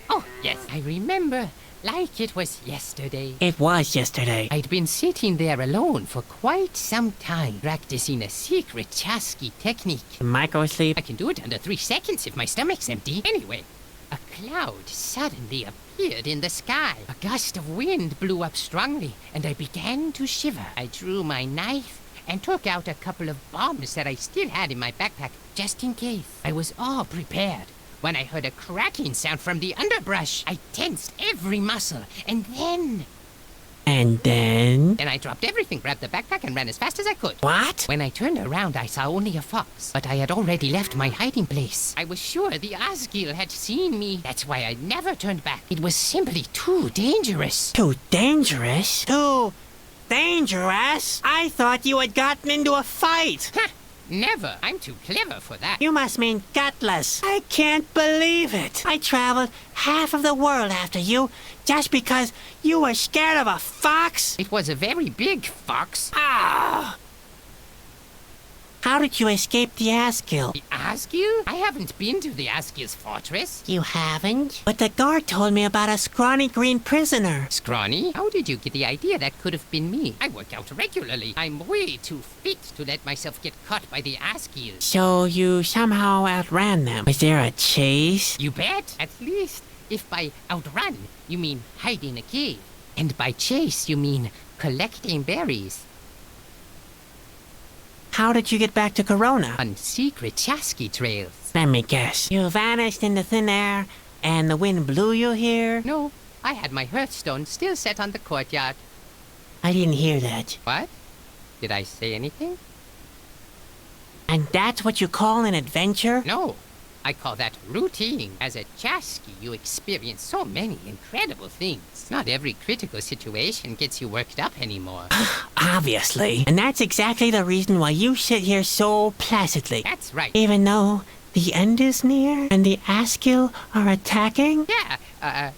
Oh, yes, I remember. Like it was yesterday. It was yesterday. I'd been sitting there alone for quite some time, practicing a secret chasky technique. Microsleep? I can do it under 3 seconds if my stomach's empty. Anyway, a cloud suddenly appeared in the sky. A gust of wind blew up strongly, and I began to shiver. I drew my knife and took out a couple of bombs that I still had in my backpack, just in case. I was all prepared when I heard a cracking sound from the underbrush. I tensed every muscle, and then... And then? Then I dropped everything, grabbed the backpack, and ran as fast as I could. What? When I turned around, I saw only a fox, but I had already left my hiding place. I was sure the Asgil had seen me. That's why I never turned back. It was simply too dangerous. Too dangerous? Too dangerous? I thought you had gotten into a fight. Ha! Never. I'm too clever for that. You must mean gutless. I can't believe it. I traveled half of the world after you just because you were scared of a fox? It was a very big fox. Ah! How did you escape the Asgill? The Asgill? I haven't been to the Asgill's fortress. You haven't? But the guard told me about a scrawny green prisoner. Scrawny? How did you get the idea that could have been me? I work out regularly. I'm way too fit to let myself get caught by the Asgill. So you somehow outran them. Was there a chase? You bet. At least, if by outrun, you mean hide in a cave. And by chase, you mean collecting berries. How did you get back to Corona? On secret Chasky trails. Let me guess. You vanished into thin air, and the wind blew you here? No, I had my hearthstone still set on the courtyard. I didn't hear that. What? Did I say anything? And that's what you call an adventure? No, I call that routine. As a Chasky, you experience so many incredible things. Not every critical situation gets you worked up anymore. Obviously. And that's exactly the reason why you sit here so placidly. That's right. Even though the end is near and the Asgill are attacking? Yeah,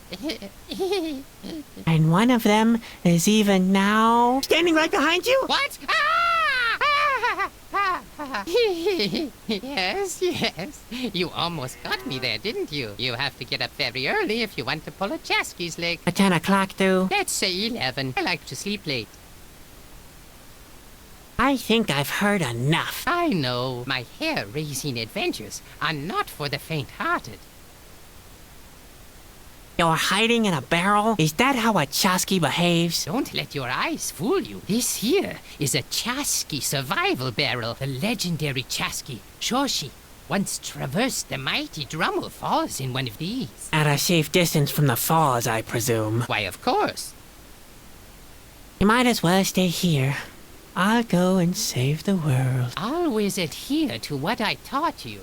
And one of them is even now standing right behind you? What? Yes, yes. You almost got me there, didn't you? You have to get up very early if you want to pull a Chasky's leg. At 10 o'clock, do? Let's say 11. I like to sleep late. I think I've heard enough. I know. My hair-raising adventures are not for the faint-hearted. You're hiding in a barrel? Is that how a Chasky behaves? Don't let your eyes fool you. This here is a Chasky survival barrel. The legendary Chasky, Shoshi, once traversed the mighty Drummel Falls in one of these. At a safe distance from the falls, I presume. Why, of course. You might as well stay here. I'll go and save the world. Always adhere to what I taught you.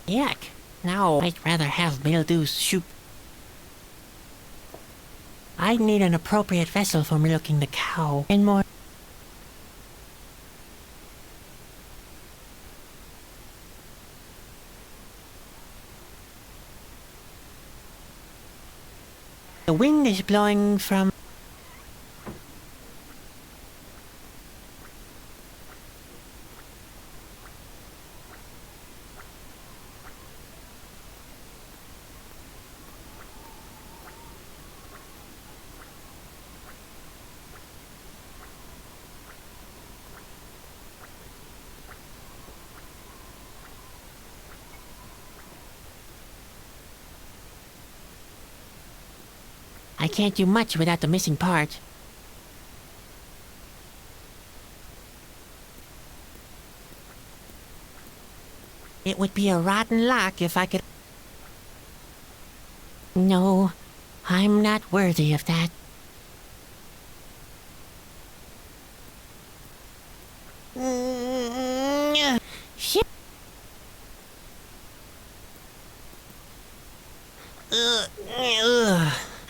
Yuck. No, I'd rather have mildew soup. I'd need an appropriate vessel for milking the cow. And more. The wind is blowing from... I can't do much without the missing part. It would be a rotten lock if I could... No, I'm not worthy of that. Shit.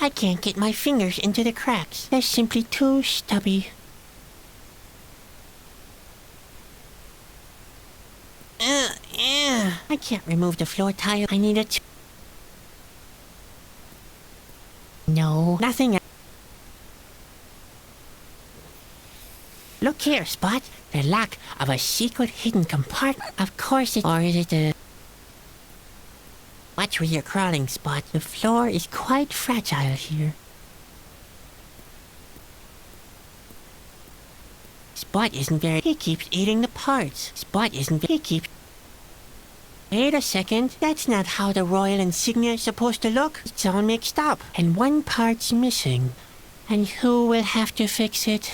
I can't get my fingers into the cracks. They're simply too stubby. I can't remove the floor tile. I need it. No, nothing. Look here, Spot. The lock of a secret hidden compartment. Of course it... Or is it a... Watch where you're crawling, Spot. The floor is quite fragile here. Spot isn't very... He keeps eating the parts. Spot isn't very... He keeps... Wait a second. That's not how the royal insignia is supposed to look. It's all mixed up. And one part's missing. And who will have to fix it?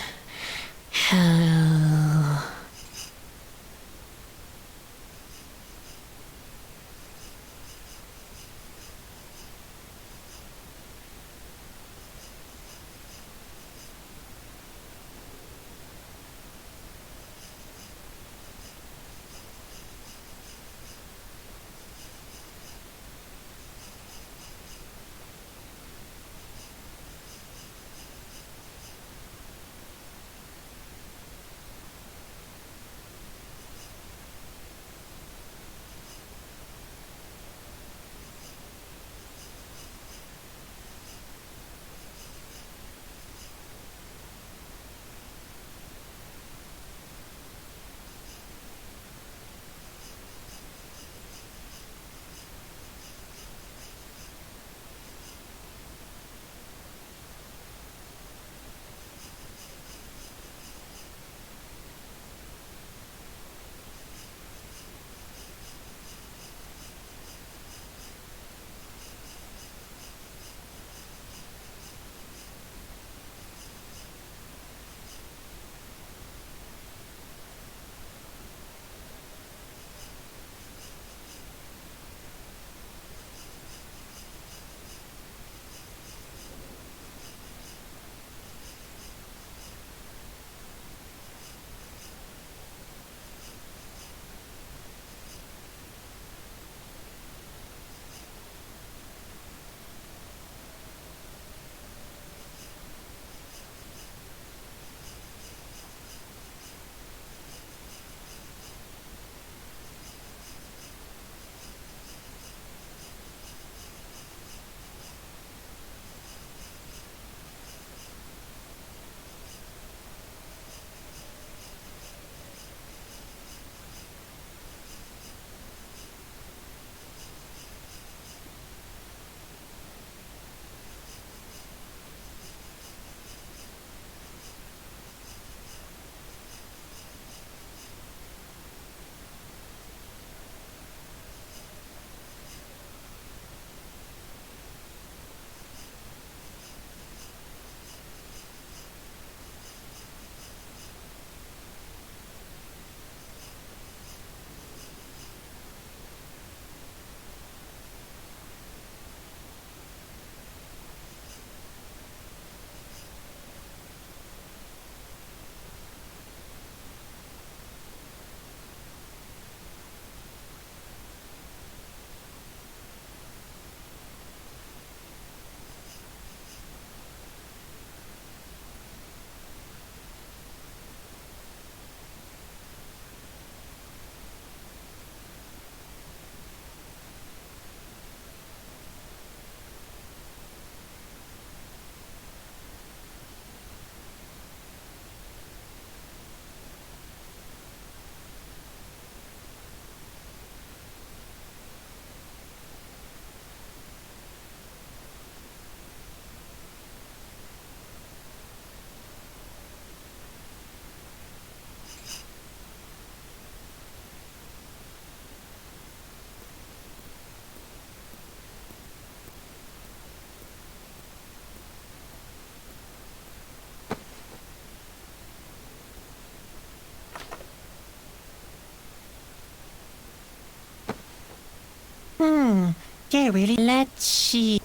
They're really... Let's see.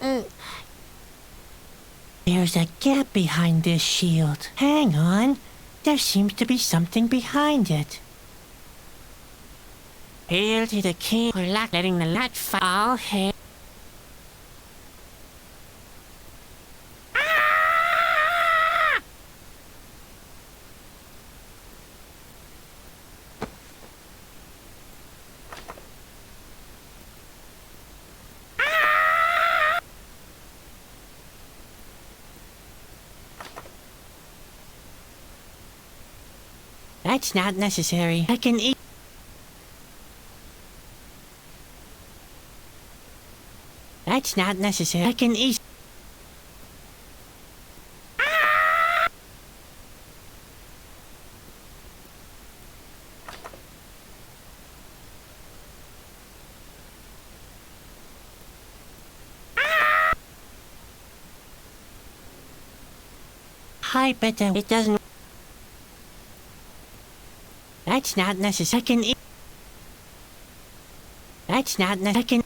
There's a gap behind this shield. Hang on. There seems to be something behind it. Hail to the king for letting the lad fall. Hail. That's not necessary. I can eat. That's not necessary. I can eat. I bet that it doesn't. That's not necessary. I can eat. That's not necessary. I can.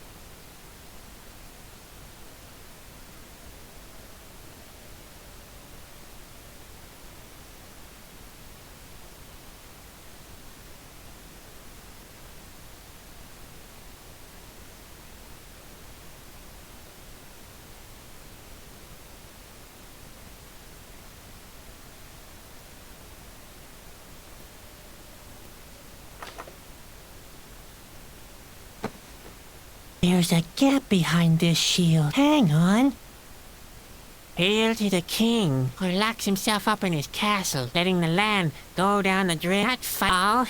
There's a gap behind this shield. Hang on. Hail to the king, who locks himself up in his castle, letting the land go down the drain. Not fall.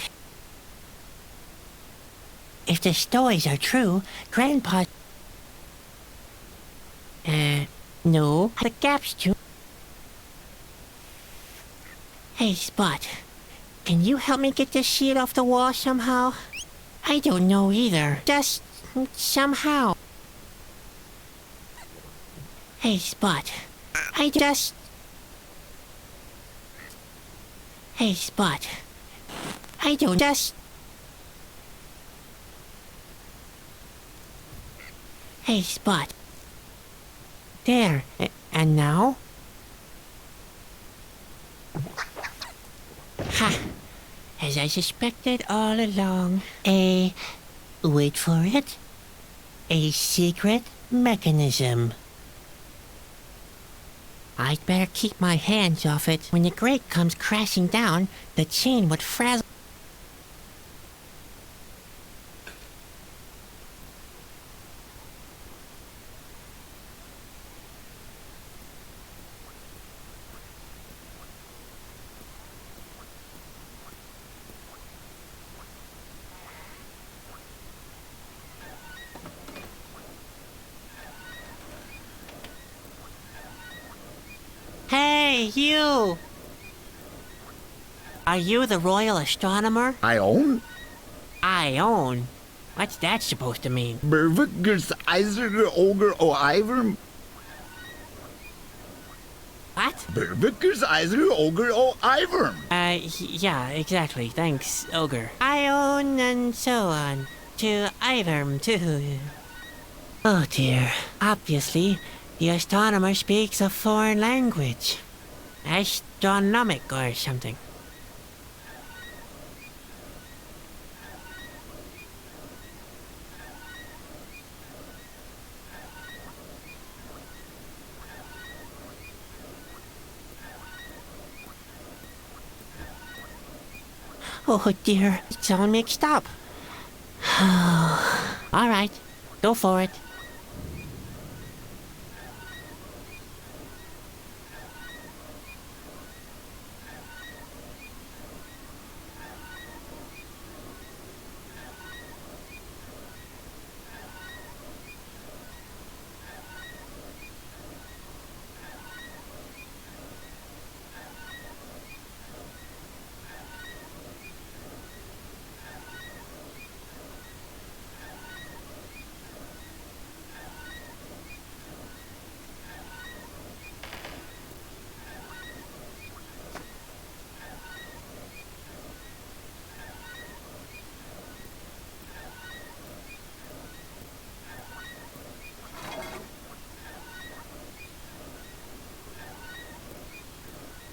If the stories are true, Grandpa... no. The gap's too... Hey, Spot. Can you help me get this shield off the wall somehow? I don't know either. Just... somehow. Hey, Spot. I just... Hey, Spot. I don't just... Hey, Spot. There. And now? Ha! As I suspected all along. Wait for it. A secret mechanism. I'd better keep my hands off it. When the grate comes crashing down, the chain would frazzle. Hey, you! Are you the royal astronomer? I own I own? What's that supposed to mean? Bervikers Eiser Ogre O Iver. What? Bervikers Eiser Ogre O Iver. Yeah, exactly. Thanks, Ogre. I own and so on. To Iverm, too. Oh dear. Obviously, the astronomer speaks a foreign language. Astronomic or something. Oh dear, it's all mixed up. Alright, go for it.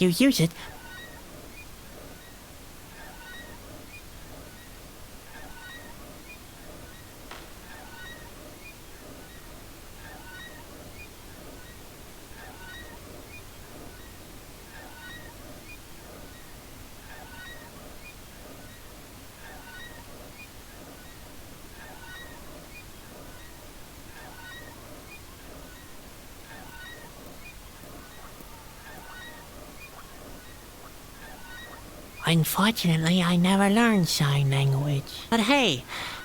you use it. Unfortunately, I never learned sign language. But hey,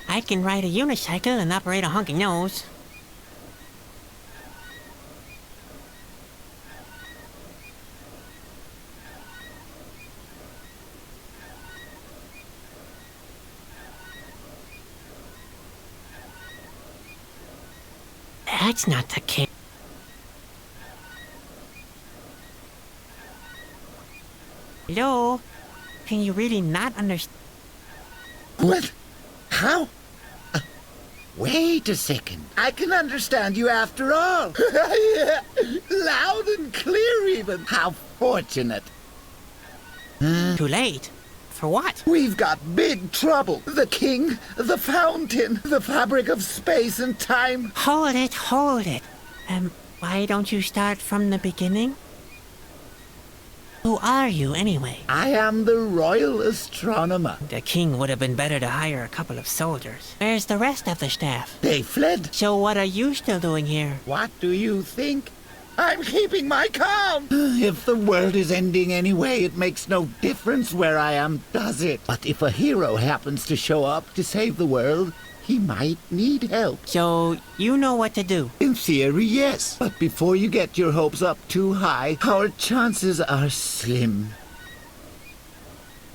I can ride a unicycle and operate a honky nose. That's not the case. Hello? Can you really not understand? What? How? Wait a second. I can understand you after all. Loud and clear even. How fortunate. Too late. For what? We've got big trouble. The king, the fountain, the fabric of space and time. Hold it, hold it. Why don't you start from the beginning? Who are you, anyway? I am the royal astronomer. The king would have been better to hire a couple of soldiers. Where's the rest of the staff? They fled. So what are you still doing here? What do you think? I'm keeping my calm. If the world is ending anyway, it makes no difference where I am, does it? But if a hero happens to show up to save the world, he might need help. So you know what to do? In theory, yes. But before you get your hopes up too high, our chances are slim.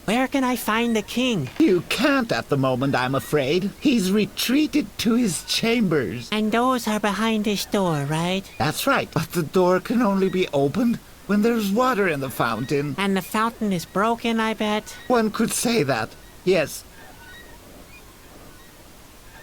Where can I find the king? You can't at the moment, I'm afraid. He's retreated to his chambers. And those are behind this door, right? That's right. But the door can only be opened when there's water in the fountain. And the fountain is broken, I bet? One could say that, yes.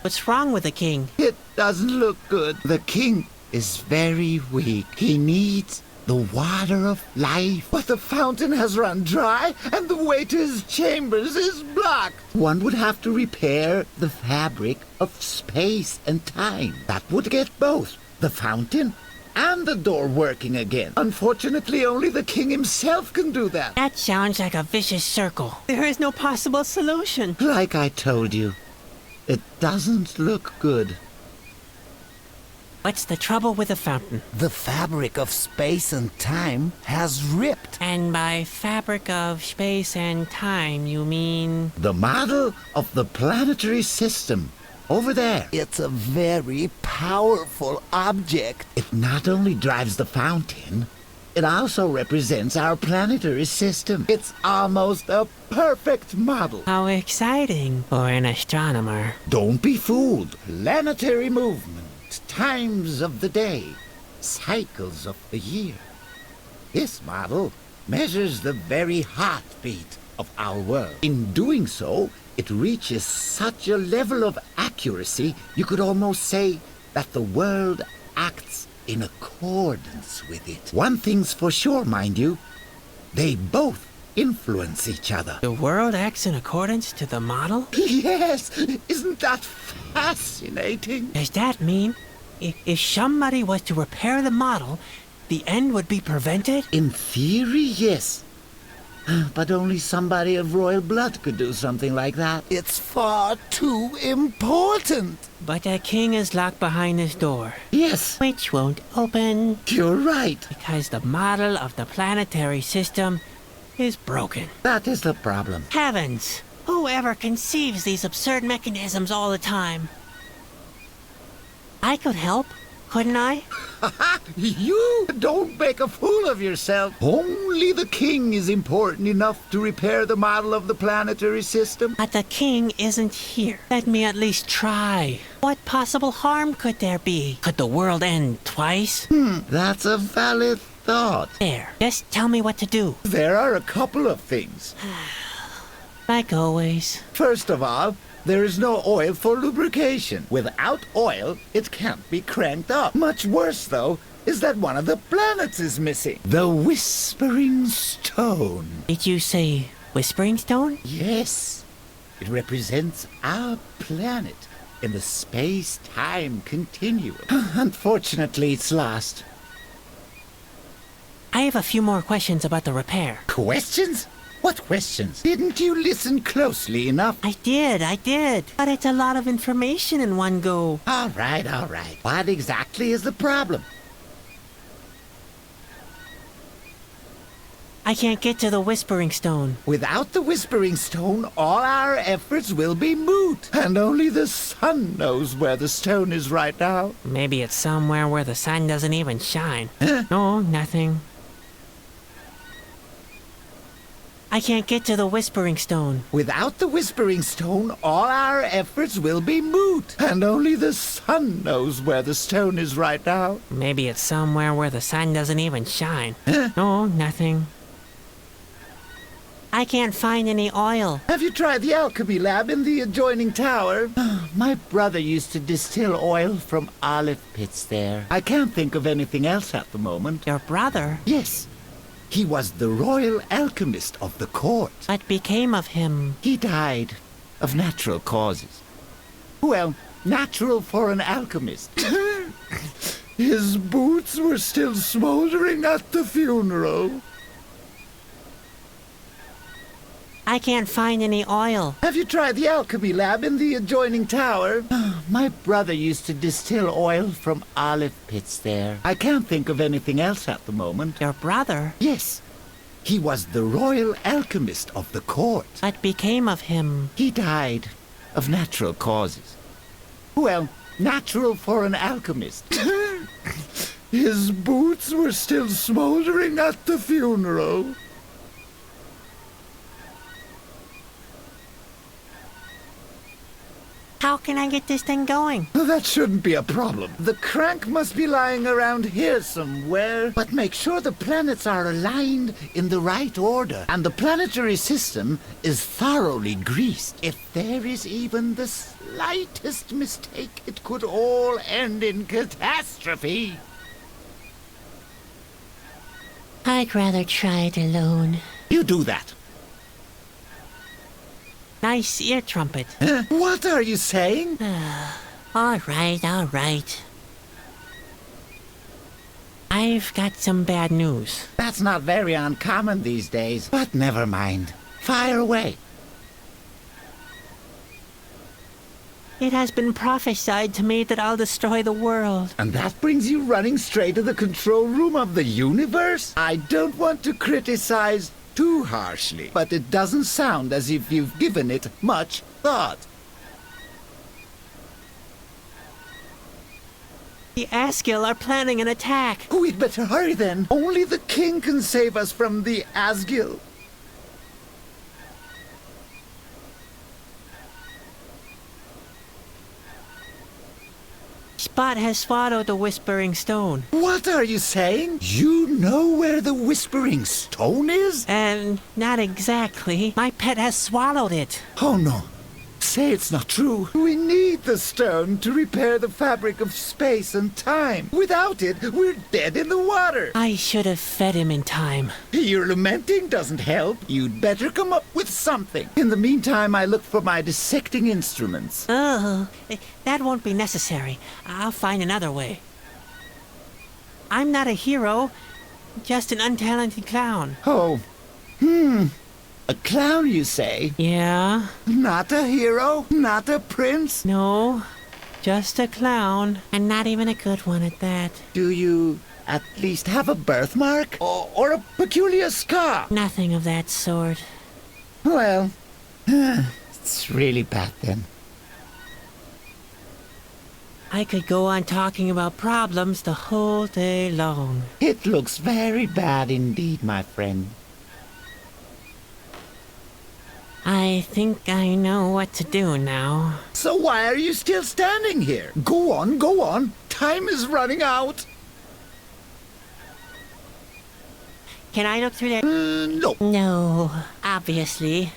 What's wrong with the king? It doesn't look good. The king is very weak. He needs the water of life. But the fountain has run dry, and the way to his chambers is blocked. One would have to repair the fabric of space and time. That would get both the fountain and the door working again. Unfortunately, only the king himself can do that. That sounds like a vicious circle. There is no possible solution. Like I told you, it doesn't look good. What's the trouble with the fountain? The fabric of space and time has ripped. And by fabric of space and time, you mean? The model of the planetary system, over there. It's a very powerful object. It not only drives the fountain, it also represents our planetary system. It's almost a perfect model. How exciting for an astronomer. Don't be fooled. Planetary movement, times of the day, cycles of the year. This model measures the very heartbeat of our world. In doing so, it reaches such a level of accuracy, you could almost say that the world acts in accordance with it. One thing's for sure, mind you, they both influence each other. The world acts in accordance to the model? Yes, isn't that fascinating? Does that mean if somebody was to repair the model, the end would be prevented? In theory, yes. But only somebody of royal blood could do something like that. It's far too important. But the king is locked behind his door, Yes, which won't open you're right. because the model of the planetary system is broken. That is the problem. Heavens! Whoever conceives these absurd mechanisms all the time? I could help, couldn't I? You don't make a fool of yourself. Only the king is important enough to repair the model of the planetary system. But the king isn't here. Let me at least try. What possible harm could there be? Could the world end twice? That's a valid thought. There. Just tell me what to do. There are a couple of things. like always. First of all, there is no oil for lubrication. Without oil, it can't be cranked up. Much worse, though, is that one of the planets is missing. The Whispering Stone. Did you say Whispering Stone? Yes. It represents our planet in the space-time continuum. Unfortunately, it's lost. I have a few more questions about the repair. Questions? What questions? Didn't you listen closely enough? I did. But it's a lot of information in one go. All right. What exactly is the problem? I can't get to the Whispering Stone. Without the Whispering Stone, all our efforts will be moot. And only the sun knows where the stone is right now. Maybe it's somewhere where the sun doesn't even shine. Huh? No, nothing. I can't get to the Whispering Stone. Without the Whispering Stone, all our efforts will be moot. And only the sun knows where the stone is right now. Maybe it's somewhere where the sun doesn't even shine. Huh? No, nothing. I can't find any oil. Have you tried the alchemy lab in the adjoining tower? My brother used to distill oil from olive pits there. I can't think of anything else at the moment. Your brother? Yes. He was the royal alchemist of the court. What became of him? He died of natural causes. Well, natural for an alchemist. His boots were still smoldering at the funeral. I can't find any oil. Have you tried the alchemy lab in the adjoining tower? My brother used to distill oil from olive pits there. I can't think of anything else at the moment. Your brother? Yes. He was the royal alchemist of the court. What became of him? He died of natural causes. Well, natural for an alchemist. His boots were still smoldering at the funeral. How can I get this thing going? That shouldn't be a problem. The crank must be lying around here somewhere. But make sure the planets are aligned in the right order. And the planetary system is thoroughly greased. If there is even the slightest mistake, it could all end in catastrophe. I'd rather try it alone. You do that. Nice ear trumpet. Huh? What are you saying? All right. I've got some bad news. That's not very uncommon these days. But never mind. Fire away. It has been prophesied to me that I'll destroy the world. And that brings you running straight to the control room of the universe? I don't want to criticize too harshly, but it doesn't sound as if you've given it much thought. The Asgil are planning an attack. We'd better hurry then. Only the king can save us from the Asgil. Spot has swallowed the Whispering Stone. What are you saying? You know where the Whispering Stone is? And not exactly. My pet has swallowed it. Oh no. Say it's not true. We need the stone to repair the fabric of space and time. Without it, we're dead in the water. I should have fed him in time. Your lamenting doesn't help. You'd better come up with something. In the meantime, I look for my dissecting instruments. Oh, that won't be necessary. I'll find another way. I'm not a hero, just an untalented clown. Oh, a clown, you say? Yeah? Not a hero? Not a prince? No, just a clown. And not even a good one at that. Do you at least have a birthmark? Or a peculiar scar? Nothing of that sort. Well, it's really bad then. I could go on talking about problems the whole day long. It looks very bad indeed, my friend. I think I know what to do now. So why are you still standing here? Go on. Time is running out. Can I look through that? No. No, obviously.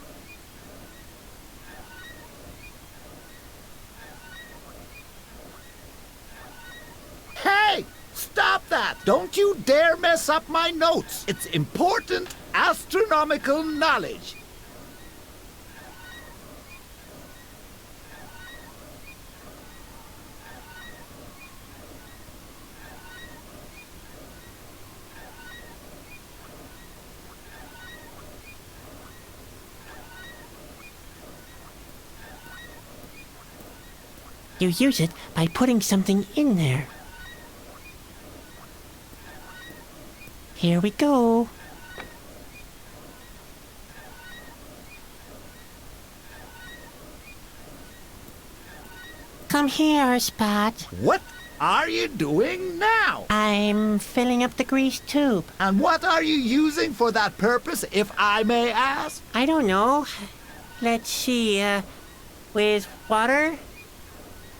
Stop that! Don't you dare mess up my notes! It's important astronomical knowledge. You use it by putting something in there. Here we go. Come here, Spot. What are you doing now? I'm filling up the grease tube. And what are you using for that purpose, if I may ask? I don't know. Let's see, with water?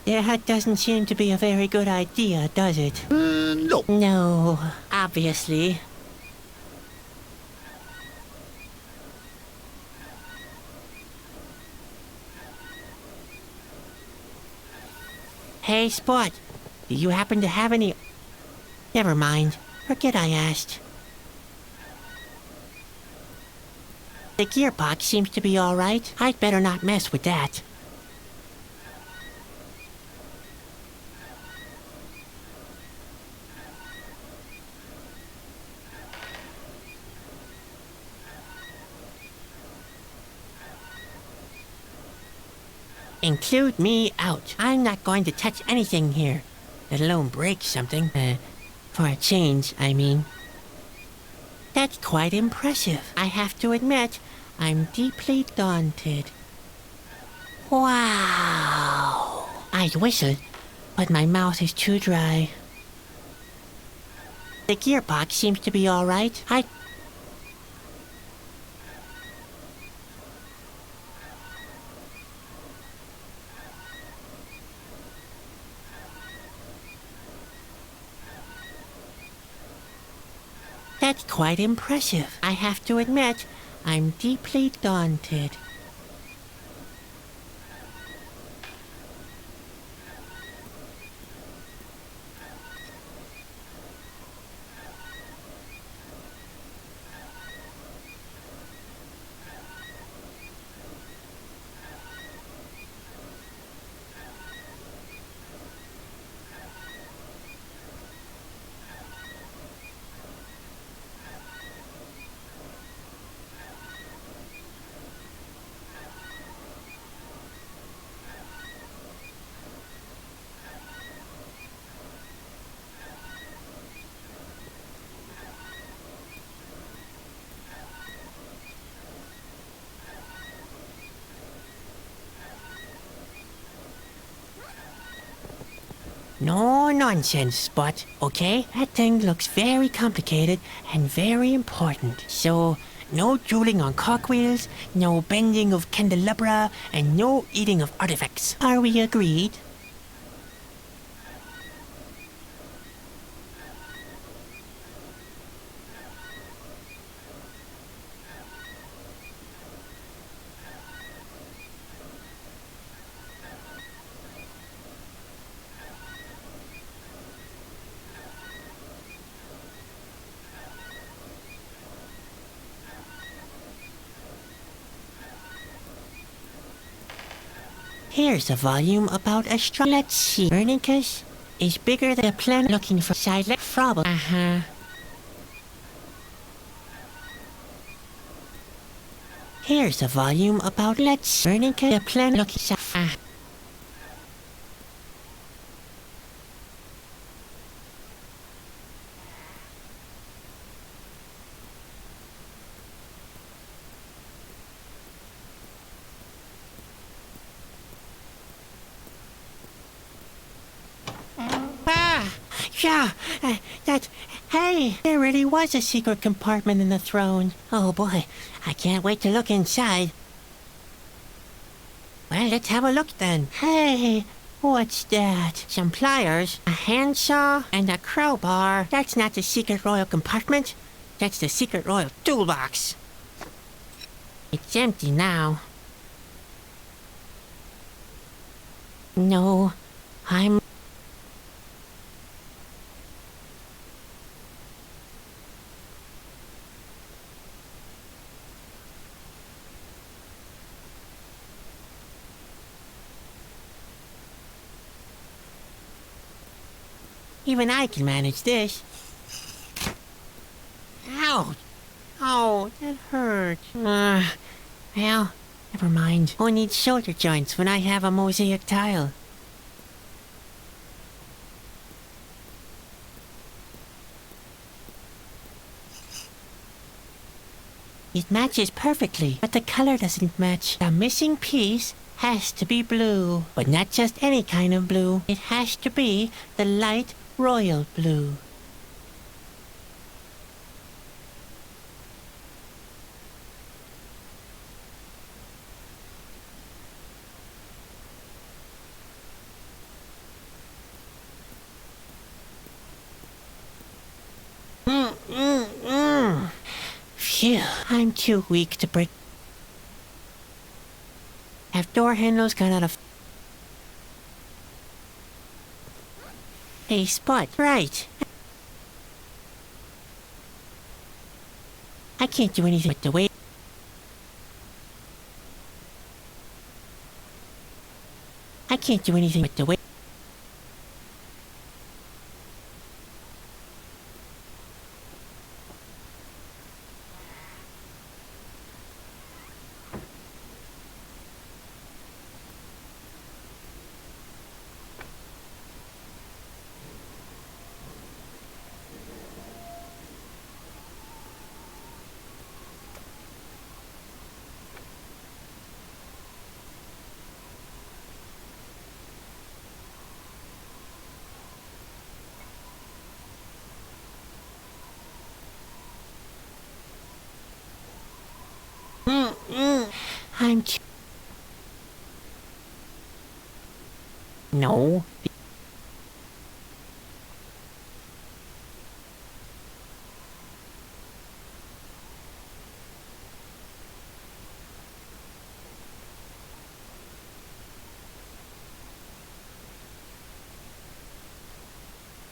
Yeah, that doesn't seem to be a very good idea, does it? No. No, obviously. Hey, Spot, do you happen to have any... Never mind. Forget I asked. The gearbox seems to be all right. I'd better not mess with that. Include me out. I'm not going to touch anything here, let alone break something. For a change, I mean. That's quite impressive. I have to admit, I'm deeply daunted. Wow. I'd whistle, but my mouth is too dry. The gearbox seems to be all right. That's quite impressive. I have to admit, I'm deeply daunted. No nonsense, Spot, okay? That thing looks very complicated and very important. So, no drooling on cogwheels, no bending of candelabra, and no eating of artifacts. Are we agreed? Here's a volume about astronomy. Let's see. Vernicus is bigger than a planet looking for silent frobble. Uh-huh. Here's a volume about Vernicus, a planet looking Yeah, hey, there really was a secret compartment in the throne. Oh boy, I can't wait to look inside. Well, let's have a look then. Hey, what's that? Some pliers, a handsaw, and a crowbar. That's not the secret royal compartment. That's the secret royal toolbox. It's empty now. No, I'm... Even I can manage this. Ow! Oh, that hurt. Well, never mind. Who needs shoulder joints when I have a mosaic tile? It matches perfectly, but the color doesn't match. The missing piece has to be blue. But not just any kind of blue. It has to be the light royal blue. Phew, I'm too weak to break. Have door handles gone out of... Hey, Spot, right. I can't do anything with the weight. I can't do anything with the weight. I'm too... No.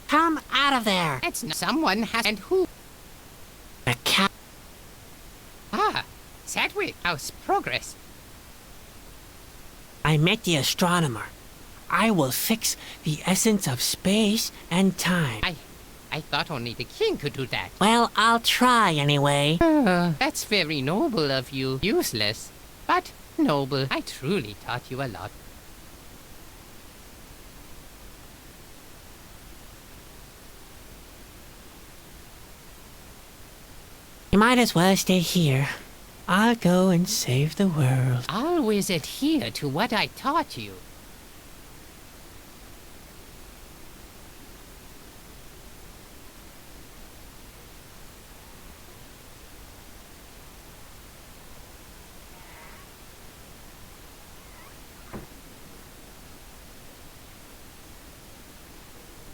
Come out of there! Someone has... And who? A cat. Ah, Sadwick. How's progress? I met the astronomer. I will fix the essence of space and time. I thought only the king could do that. Well, I'll try anyway. That's very noble of you. Useless, but noble. I truly taught you a lot. You might as well stay here. I'll go and save the world. Always adhere to what I taught you.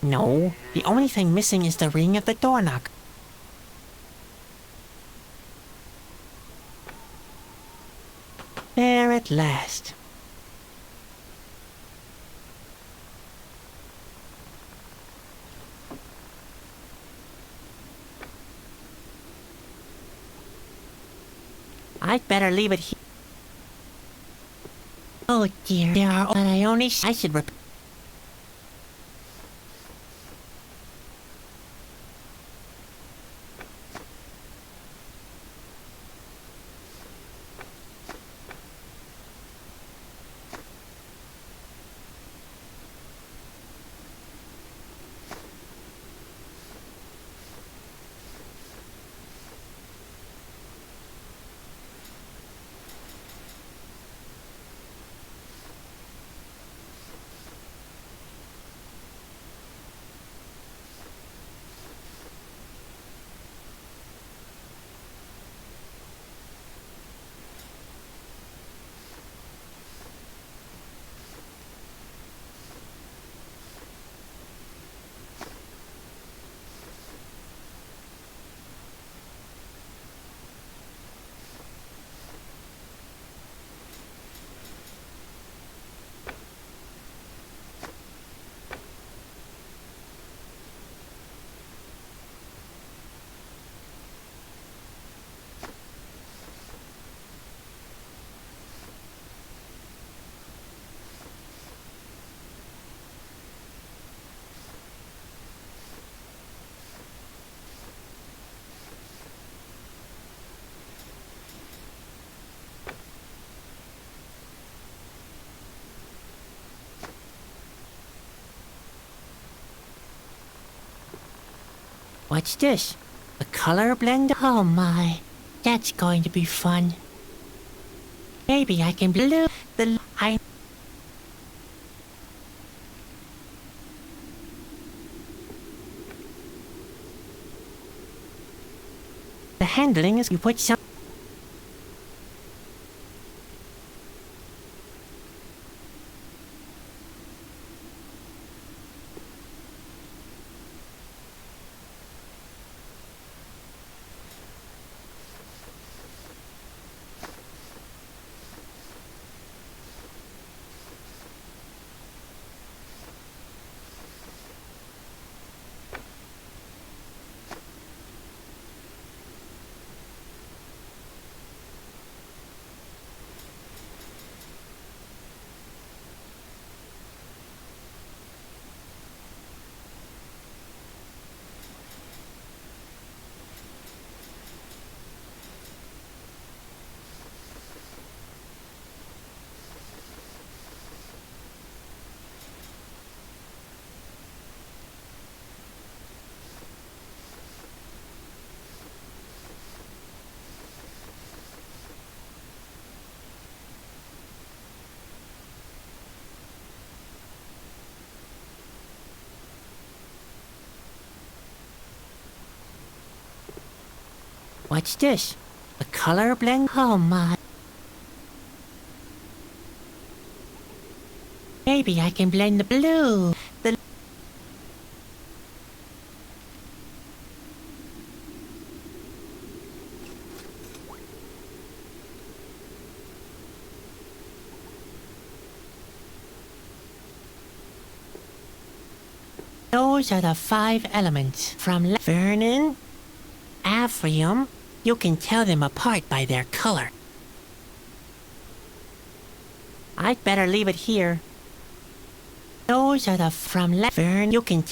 No, the only thing missing is the ring of the doorknocker. There at last. I'd better leave it here. Oh dear, there are... But I should repair... What's this? A color blend? Oh my, that's going to be fun. Maybe I can blue the I. The handling is you put some. What's this? A color blend? Oh my. Maybe I can blend the blue. The Those are the 5 elements from Vernon, Aphrium. You can tell them apart by their color. I'd better leave it here. Those are the from Vernon. You can.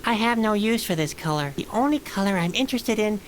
I have no use for this color. The only color I'm interested in.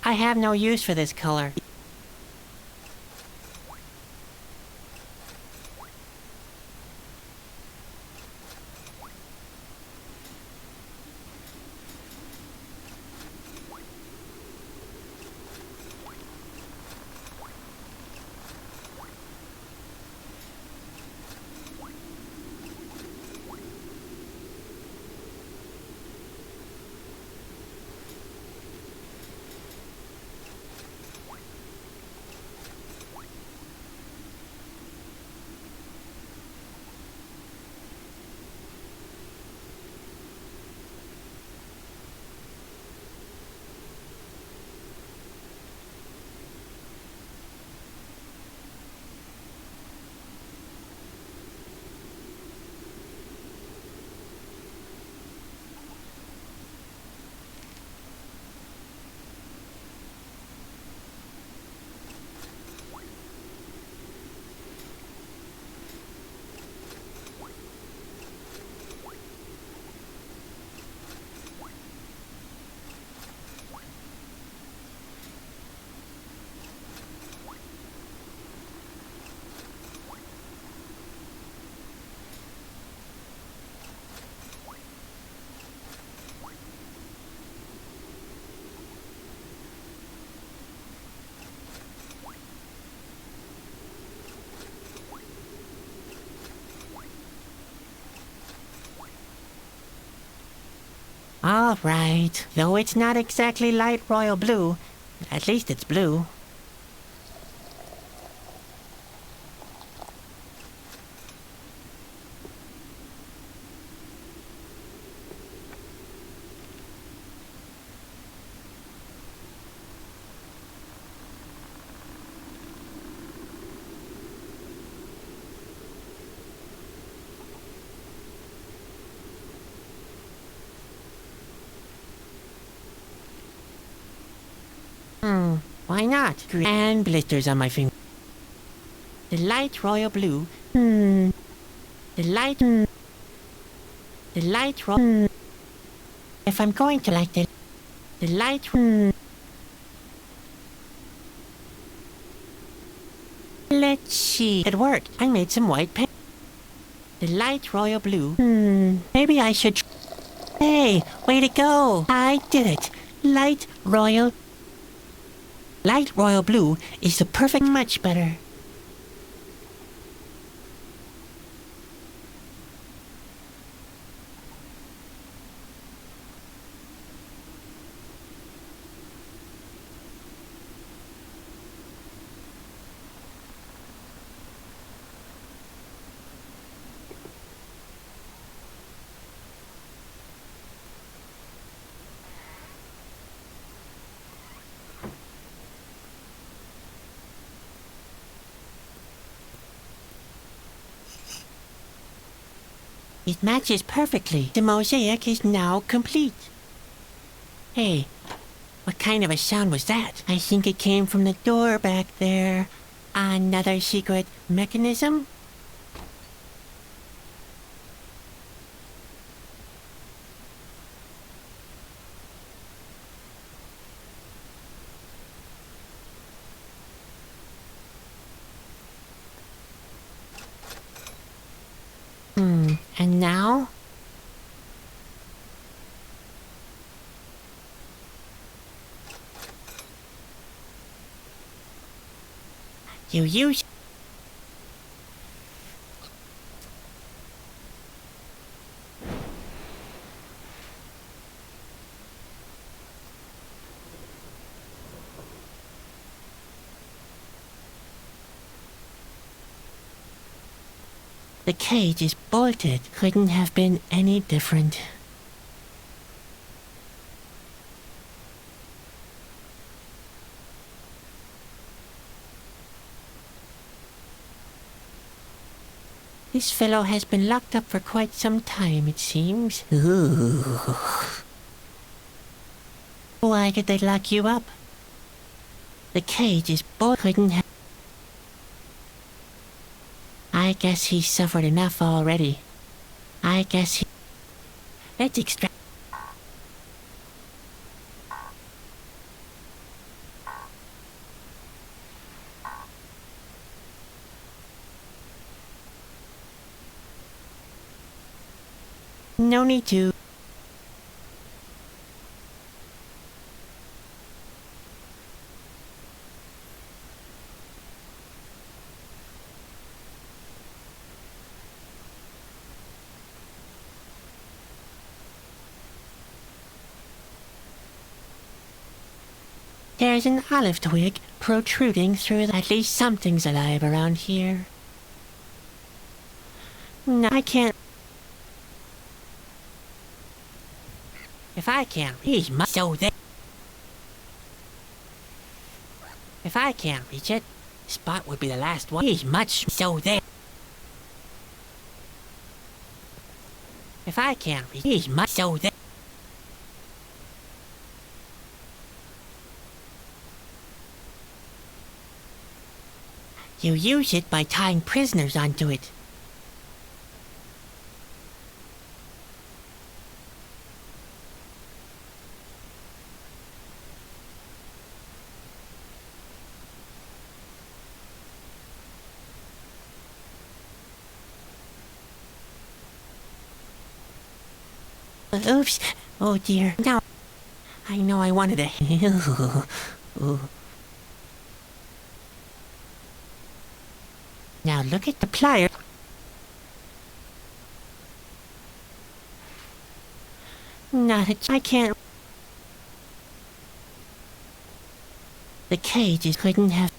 I have no use for this color. All right. Though it's not exactly light royal blue, at least it's blue. Why not? And blisters on my finger. The light royal blue. The light. The light royal. If I'm going to like the light. Let's see. It worked. I made some white paint. The light royal blue. Maybe I should. Hey, way to go! I did it. Light royal blue is the perfect, much better. It matches perfectly. The mosaic is now complete. Hey, what kind of a sound was that? I think it came from the door back there. Another secret mechanism? And now? You use... The cage is bolted. Couldn't have been any different. This fellow has been locked up for quite some time, it seems. Ooh. Why did they lock you up? The cage is bolted. Couldn't have... I guess he's suffered enough already. I guess he... Let's extract... No need to. There's an olive twig protruding through the... At least something's alive around here. No, I can't... If I can't reach my... So there... If I can't reach it, Spot would be the last one. He's much... So there... If I can't reach... He's much... So there... You use it by tying prisoners onto it. Oops. Oh dear. Now, I know I wanted to... Now look at the plier. No. not I can't. The cages couldn't have.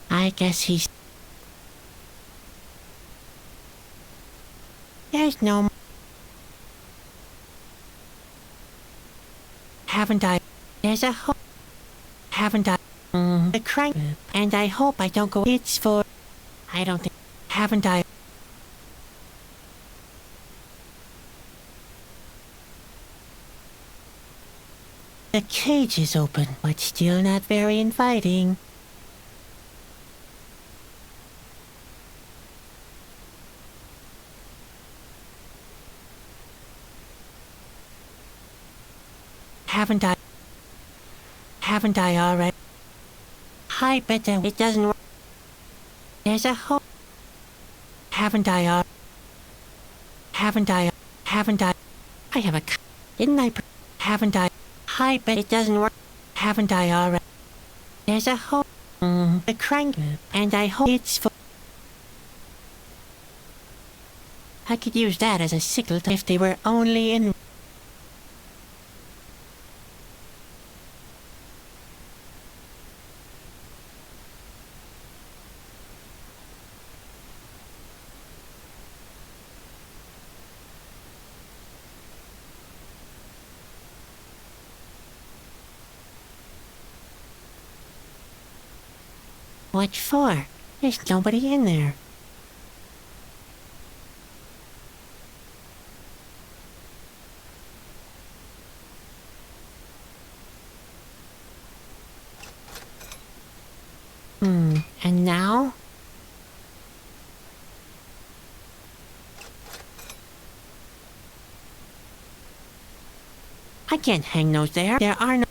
I guess he's. There's no. Haven't I? There's a hope. Haven't I? The crank. And I hope I don't go. It's for. I don't think. Haven't I? The cage is open, but still not very inviting. Haven't I? Haven't I already? I bet that it doesn't work. There's a hope. Haven't I Haven't I? Haven't I? I have a. Didn't I? Haven't I? I bet it doesn't work. Haven't I already? There's a hope. The crank. And I hope it's for. I could use that as a sickle if they were only in. What for? There's nobody in there. And now? I can't hang those there. There are no.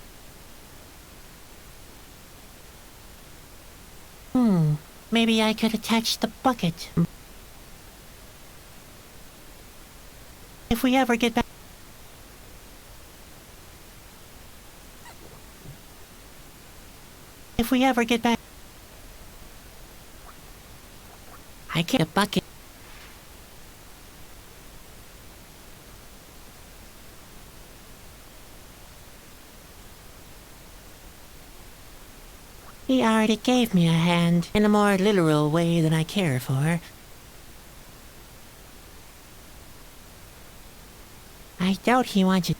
Maybe I could attach the bucket. If we ever get back. If we ever get back. I get a bucket. He already gave me a hand in a more literal way than I care for. I doubt he wants it.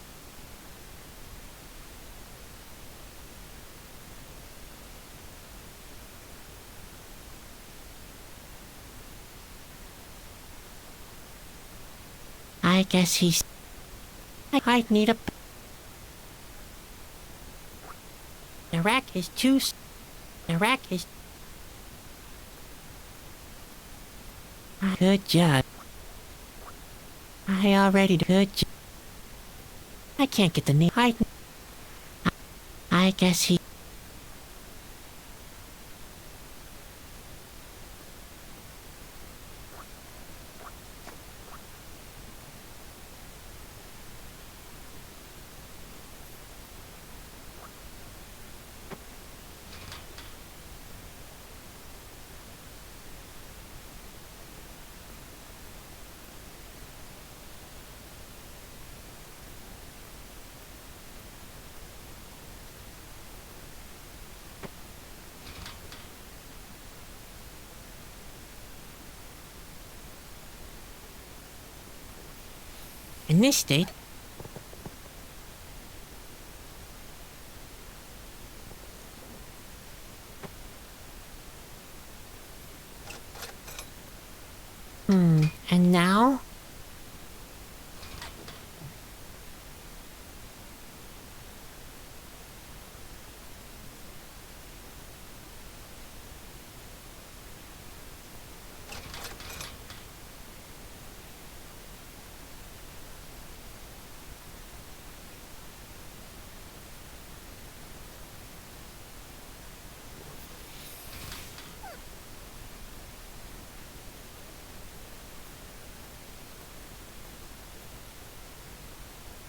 I guess he's. I'd need a. The rack is too. The rack is. Good job. I already good job. I can't get the knee. I guess he. In this state. And now?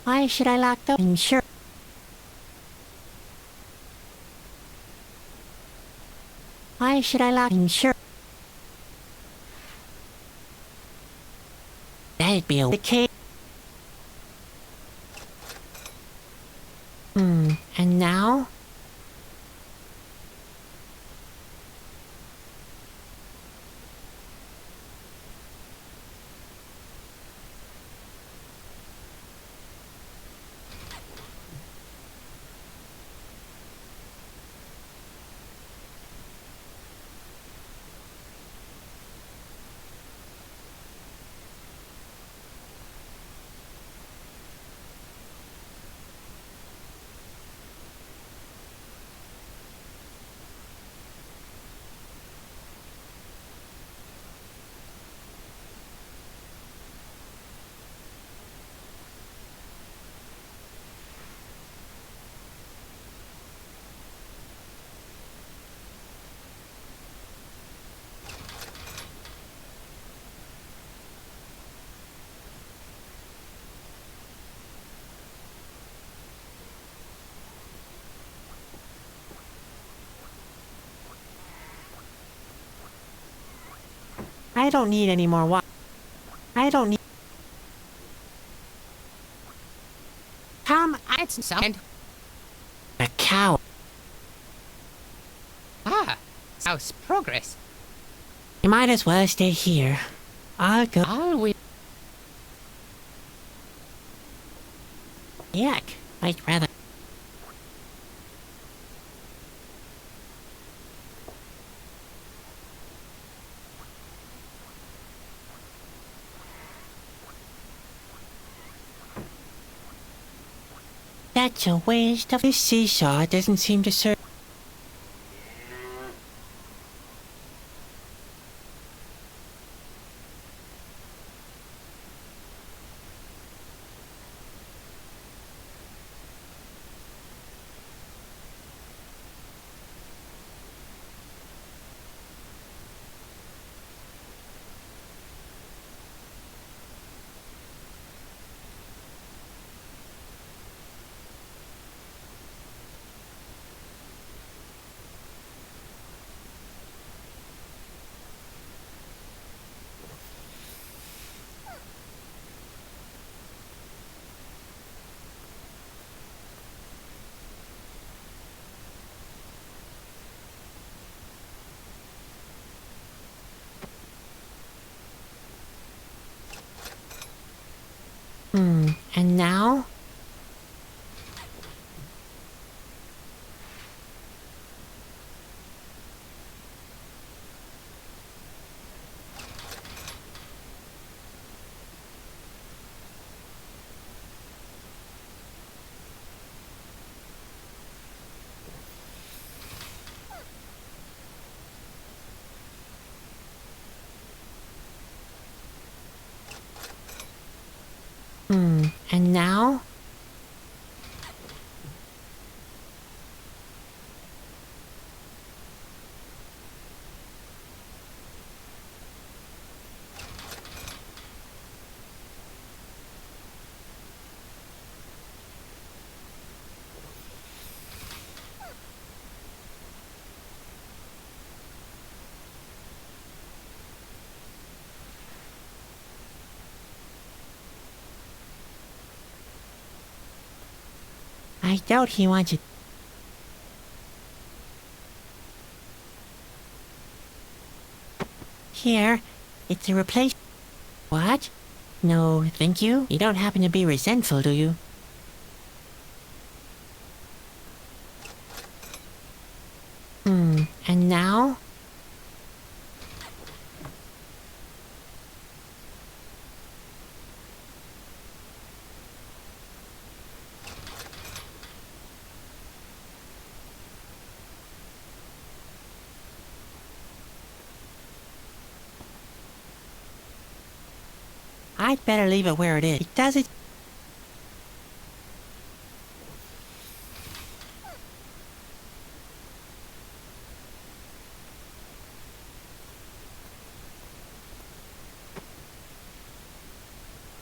Why should I lock the? I'm sure. Why should I lock? I'm sure. That'd be a cave. now? I don't need any more water. I don't need... Come, it's sound. A cow. Ah, how's progress? You might as well stay here. I'll go... All we... Yuck. I'd rather... That's a waste of... This seesaw doesn't seem to serve... And now? And now? I doubt he wants it. Here, it's a replace... What? No, thank you. You don't happen to be resentful, do you? And now? I'd better leave it where it is. It does it.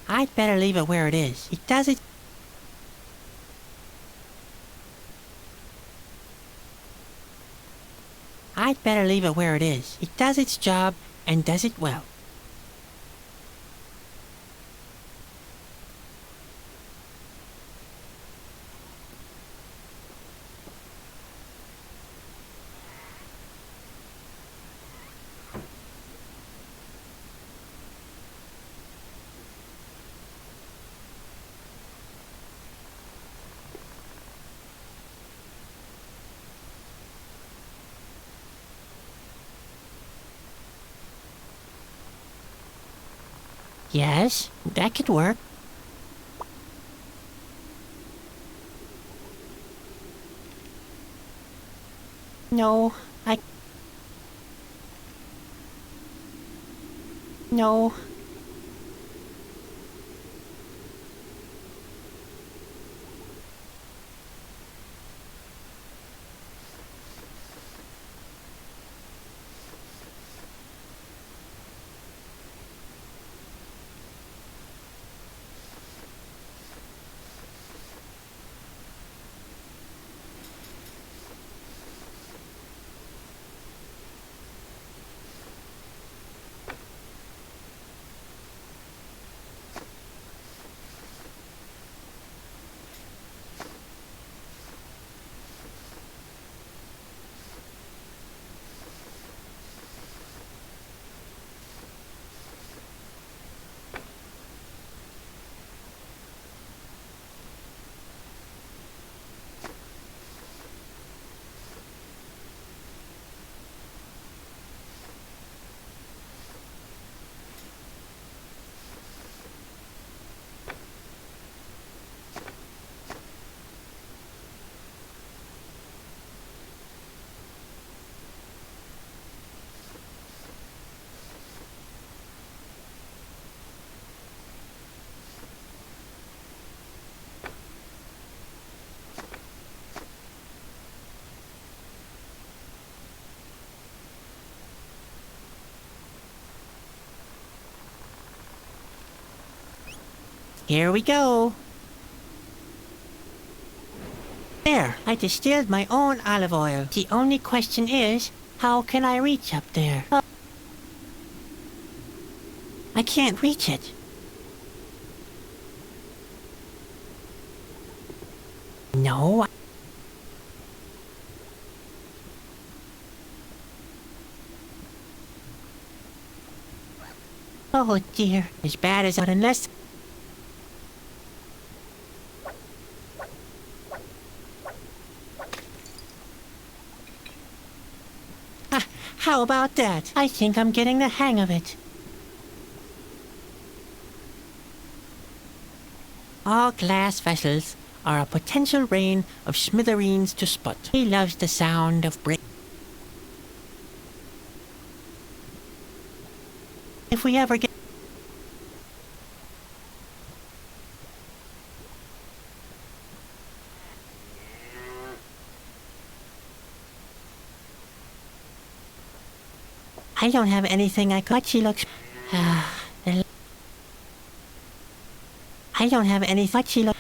I'd better leave it where it is. It does it. I'd better leave it where it is. It does its job and does it well. Yes, that could work. No, No. Here we go. There, I distilled my own olive oil. The only question is, how can I reach up there? I can't reach it. No. Oh dear, as bad as that unless... How about that? I think I'm getting the hang of it. All glass vessels are a potential rain of smithereens to spot. He loves the sound of break. If we ever get... I don't have anything I could... She looks... I don't have anything... She looks...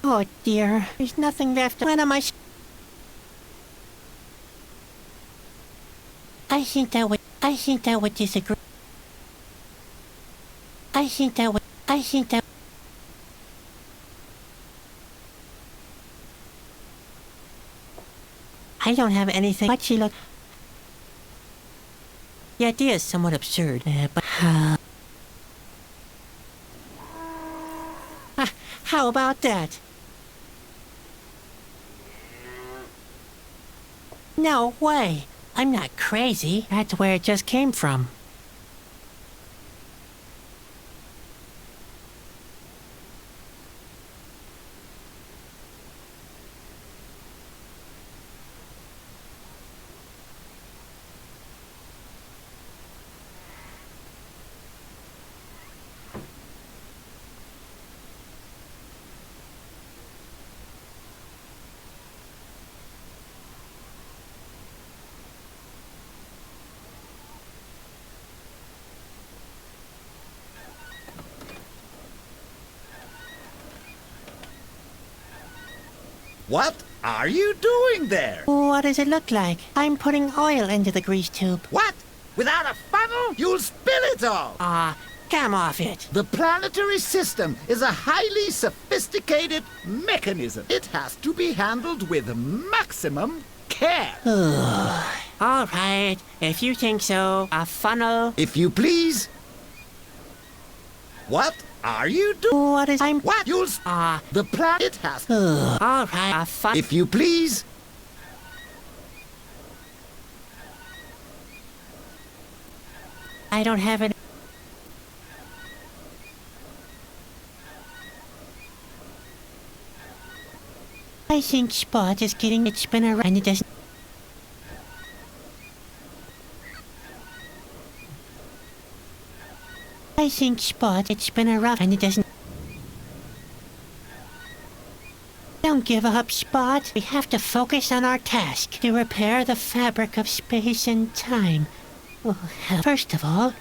Oh dear, there's nothing left. When am I... I think that would disagree. I think that... I don't have anything. But she look... The idea is somewhat absurd, but... How about that? No way! I'm not crazy. That's where it just came from. What are you doing there? What does it look like? I'm putting oil into the grease tube. What? Without a funnel? You'll spill it all! Come off it. The planetary system is a highly sophisticated mechanism. It has to be handled with maximum care. All right, if you think so, a funnel... If you please. What are you doing? What is... I'm... What? You'll... The planet has... All right, a funnel... If you please. I don't have it. I think Spot is getting it spin around and it doesn't. I think Spot it's been around and it doesn't. Don't give up, Spot. We have to focus on our task to repair the fabric of space and time. Oh, hell. First of all,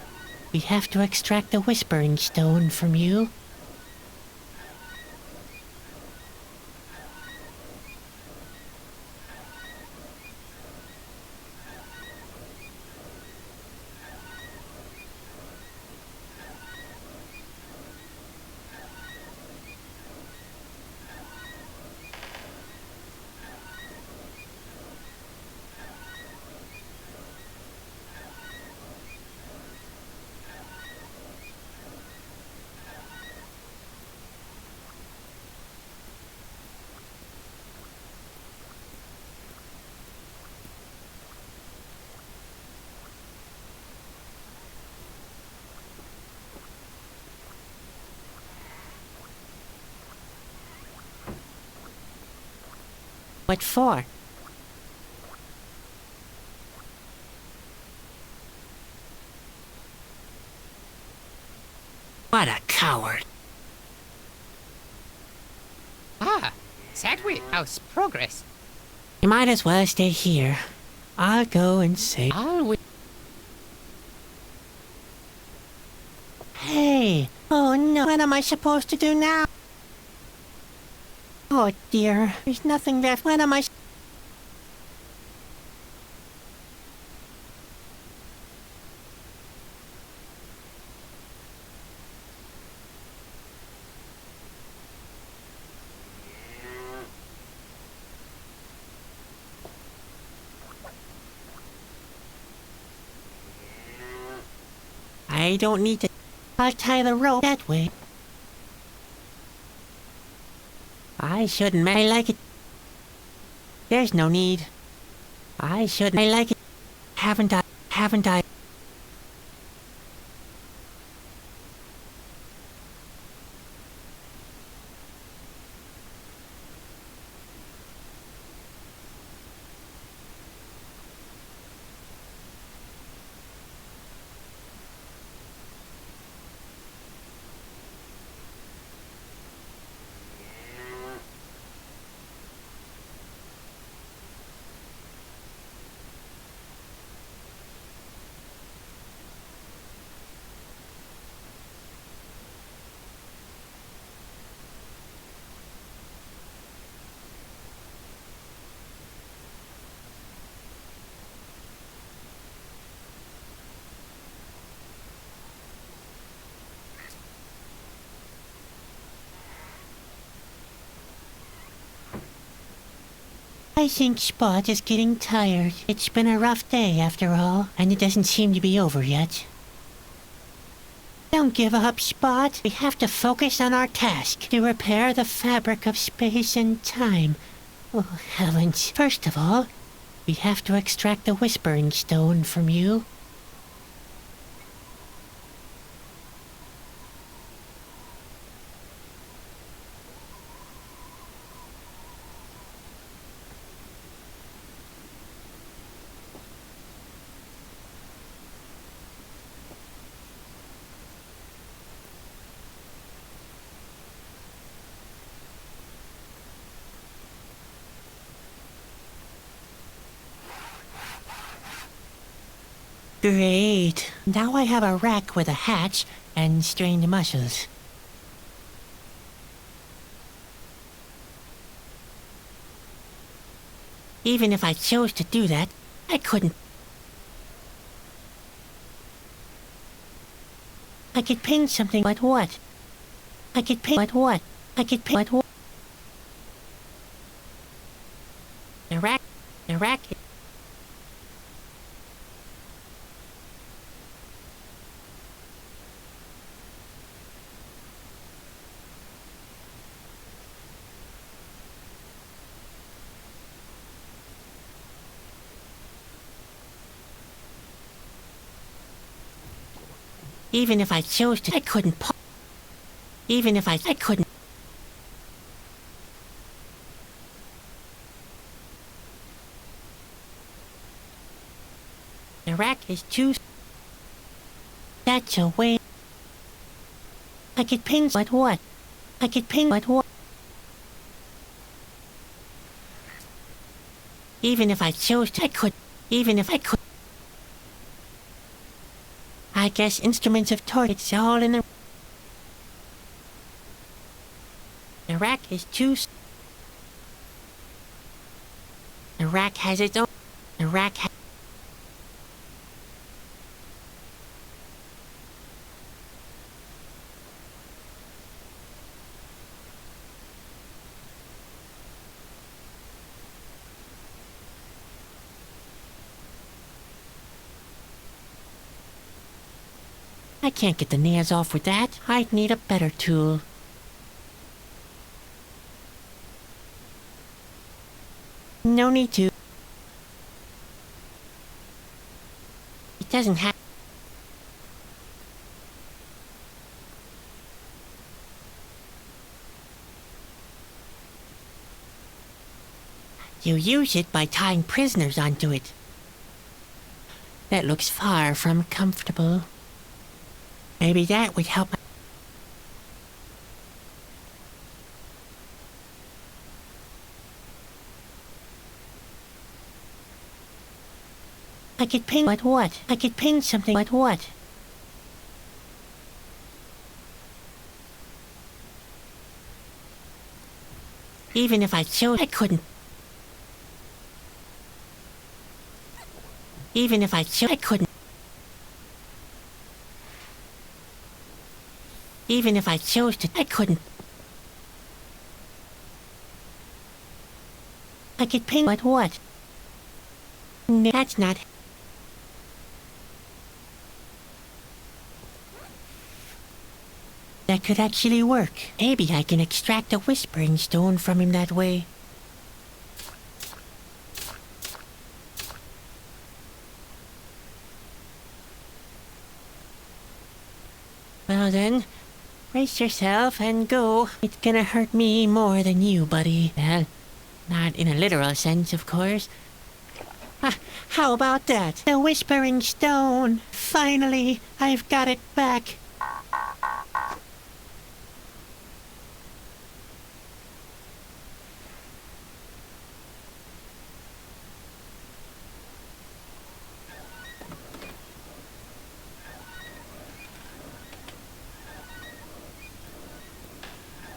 we have to extract the Whispering Stone from you. What for? What a coward. Ah, Sadway, how's progress? You might as well stay here. I'll go and say. I'll wait. Hey! Oh no, what am I supposed to do now? Oh dear, there's nothing left. What am I? I don't need to. I'll tie the rope that way. I shouldn't. I like it. There's no need. I shouldn't. I like it. Haven't I? Haven't I? I think Spot is getting tired. It's been a rough day after all, and it doesn't seem to be over yet. Don't give up, Spot. We have to focus on our task to repair the fabric of space and time. Oh, heavens. First of all, we have to extract the Whispering Stone from you. Great. Now I have a rack with a hatch and strained muscles. Even if I chose to do that, I couldn't. I could pin something, but what? I could pin, but what? I could pin, but what? The rack. Even if I chose to, I couldn't. Even if I couldn't. The rack is too. That's a way. I could pin, but what? I could pin, but what? Even if I chose to, I could. Even if I could. I guess instruments of torture, it's all in the. The rack is too. The rack has its own. The rack has. I can't get the nails off with that. I'd need a better tool. No need to. It doesn't have. You use it by tying prisoners onto it. That looks far from comfortable. Maybe that would help. I could pin, but what? I could pin something, but what? Even if I chose, I couldn't. Even if I chose, I couldn't. Even if I chose to, I couldn't. I could pin, but what? That's not. That could actually work. Maybe I can extract a whispering stone from him that way. Well then, brace yourself and go. It's gonna hurt me more than you, buddy. Well, not in a literal sense, of course. How about that? The Whispering Stone. Finally, I've got it back.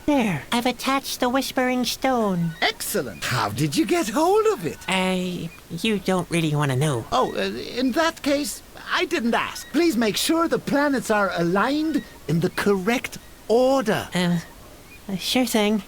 There, I've attached the Whispering Stone. Excellent. How did you get hold of it? You don't really want to know. Oh, in that case, I didn't ask. Please make sure the planets are aligned in the correct order. Sure thing.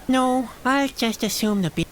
No, I'll just assume the be.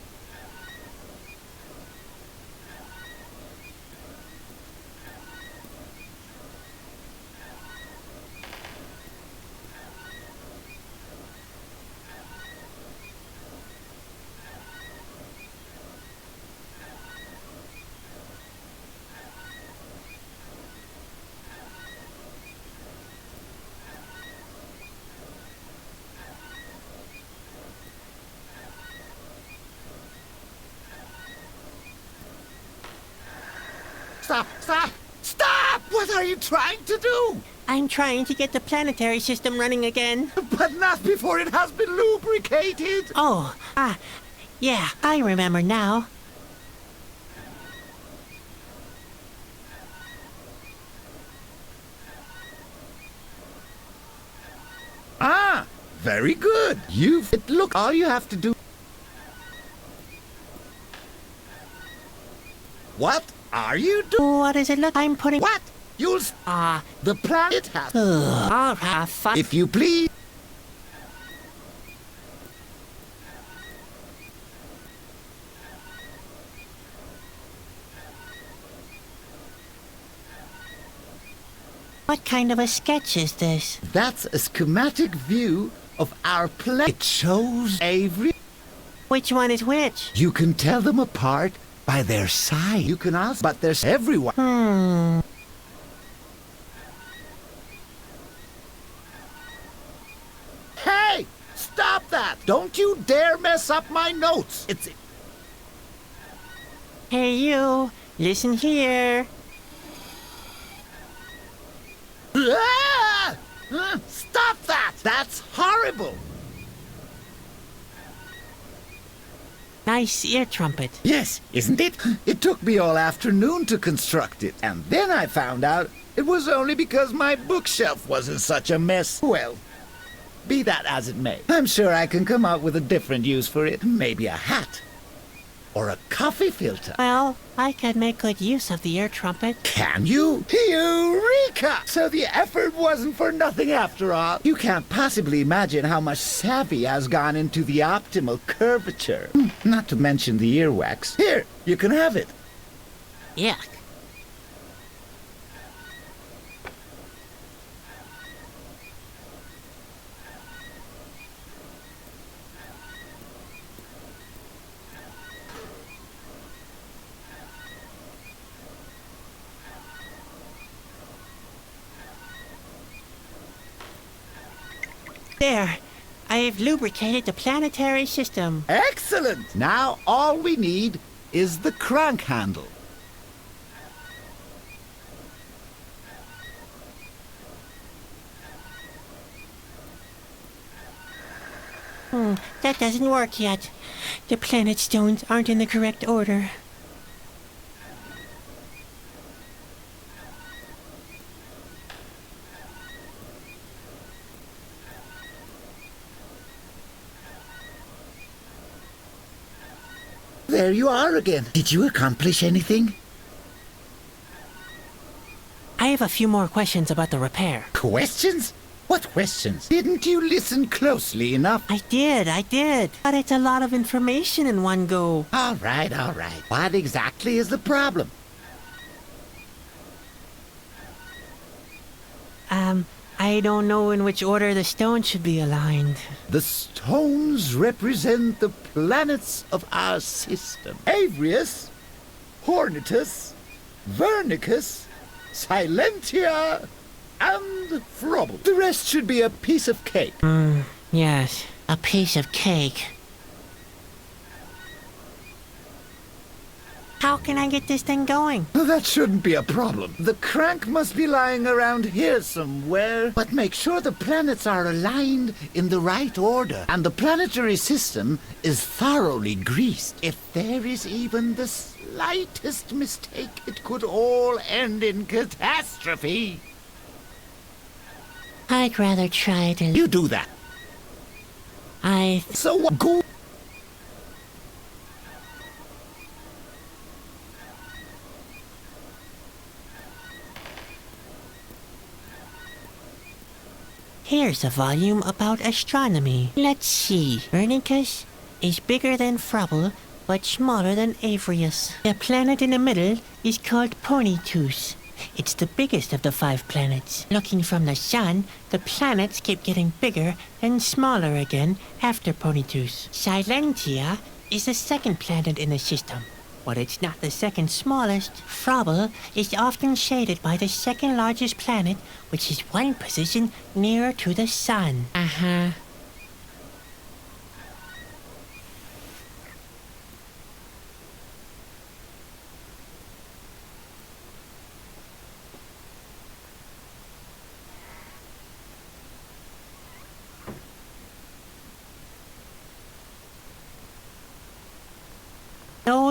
Stop! Stop! Stop! What are you trying to do? I'm trying to get the planetary system running again. But not before it has been lubricated. Oh, yeah, I remember now. Ah, very good. Look, all you have to do. What are you doing? What does it look? I'm putting. What? The planet has. All right, fine. If you please. What kind of a sketch is this? That's a schematic view of our planet. It shows Avery. Which one is which? You can tell them apart by their size. You can ask, but there's everyone. Hey! Stop that! Don't you dare mess up my notes! Hey, you. Listen here. Ah! Stop that! That's horrible! Nice ear trumpet. Yes, isn't it? It took me all afternoon to construct it. And then I found out it was only because my bookshelf was in such a mess. Well, be that as it may, I'm sure I can come up with a different use for it. Maybe a hat. Or a coffee filter. Well, I could make good use of the ear trumpet. Can you? Eureka! So the effort wasn't for nothing after all. You can't possibly imagine how much savvy has gone into the optimal curvature. Not to mention the earwax. Here, you can have it. Yuck. There. I've lubricated the planetary system. Excellent! Now all we need is the crank handle. That doesn't work yet. The planet stones aren't in the correct order. There you are again. Did you accomplish anything? I have a few more questions about the repair. Questions? What questions? Didn't you listen closely enough? I did. But it's a lot of information in one go. All right. What exactly is the problem? I don't know in which order the stones should be aligned. The stones represent the planets of our system. Avrius, Hornitus, Vernicus, Silentia, and Frobble. The rest should be a piece of cake. Yes, a piece of cake. How can I get this thing going? That shouldn't be a problem. The crank must be lying around here somewhere. But make sure the planets are aligned in the right order. And the planetary system is thoroughly greased. If there is even the slightest mistake, it could all end in catastrophe. I'd rather try to... You do that. So what? Go. Here's a volume about astronomy. Let's see. Vernicus is bigger than Frobble, but smaller than Avrius. The planet in the middle is called Ponytus. It's the biggest of the 5 planets. Looking from the sun, the planets keep getting bigger and smaller again after Ponytus. Silentia is the second planet in the system, but it's not the second smallest. Frobble is often shaded by the second largest planet, which is one position nearer to the sun.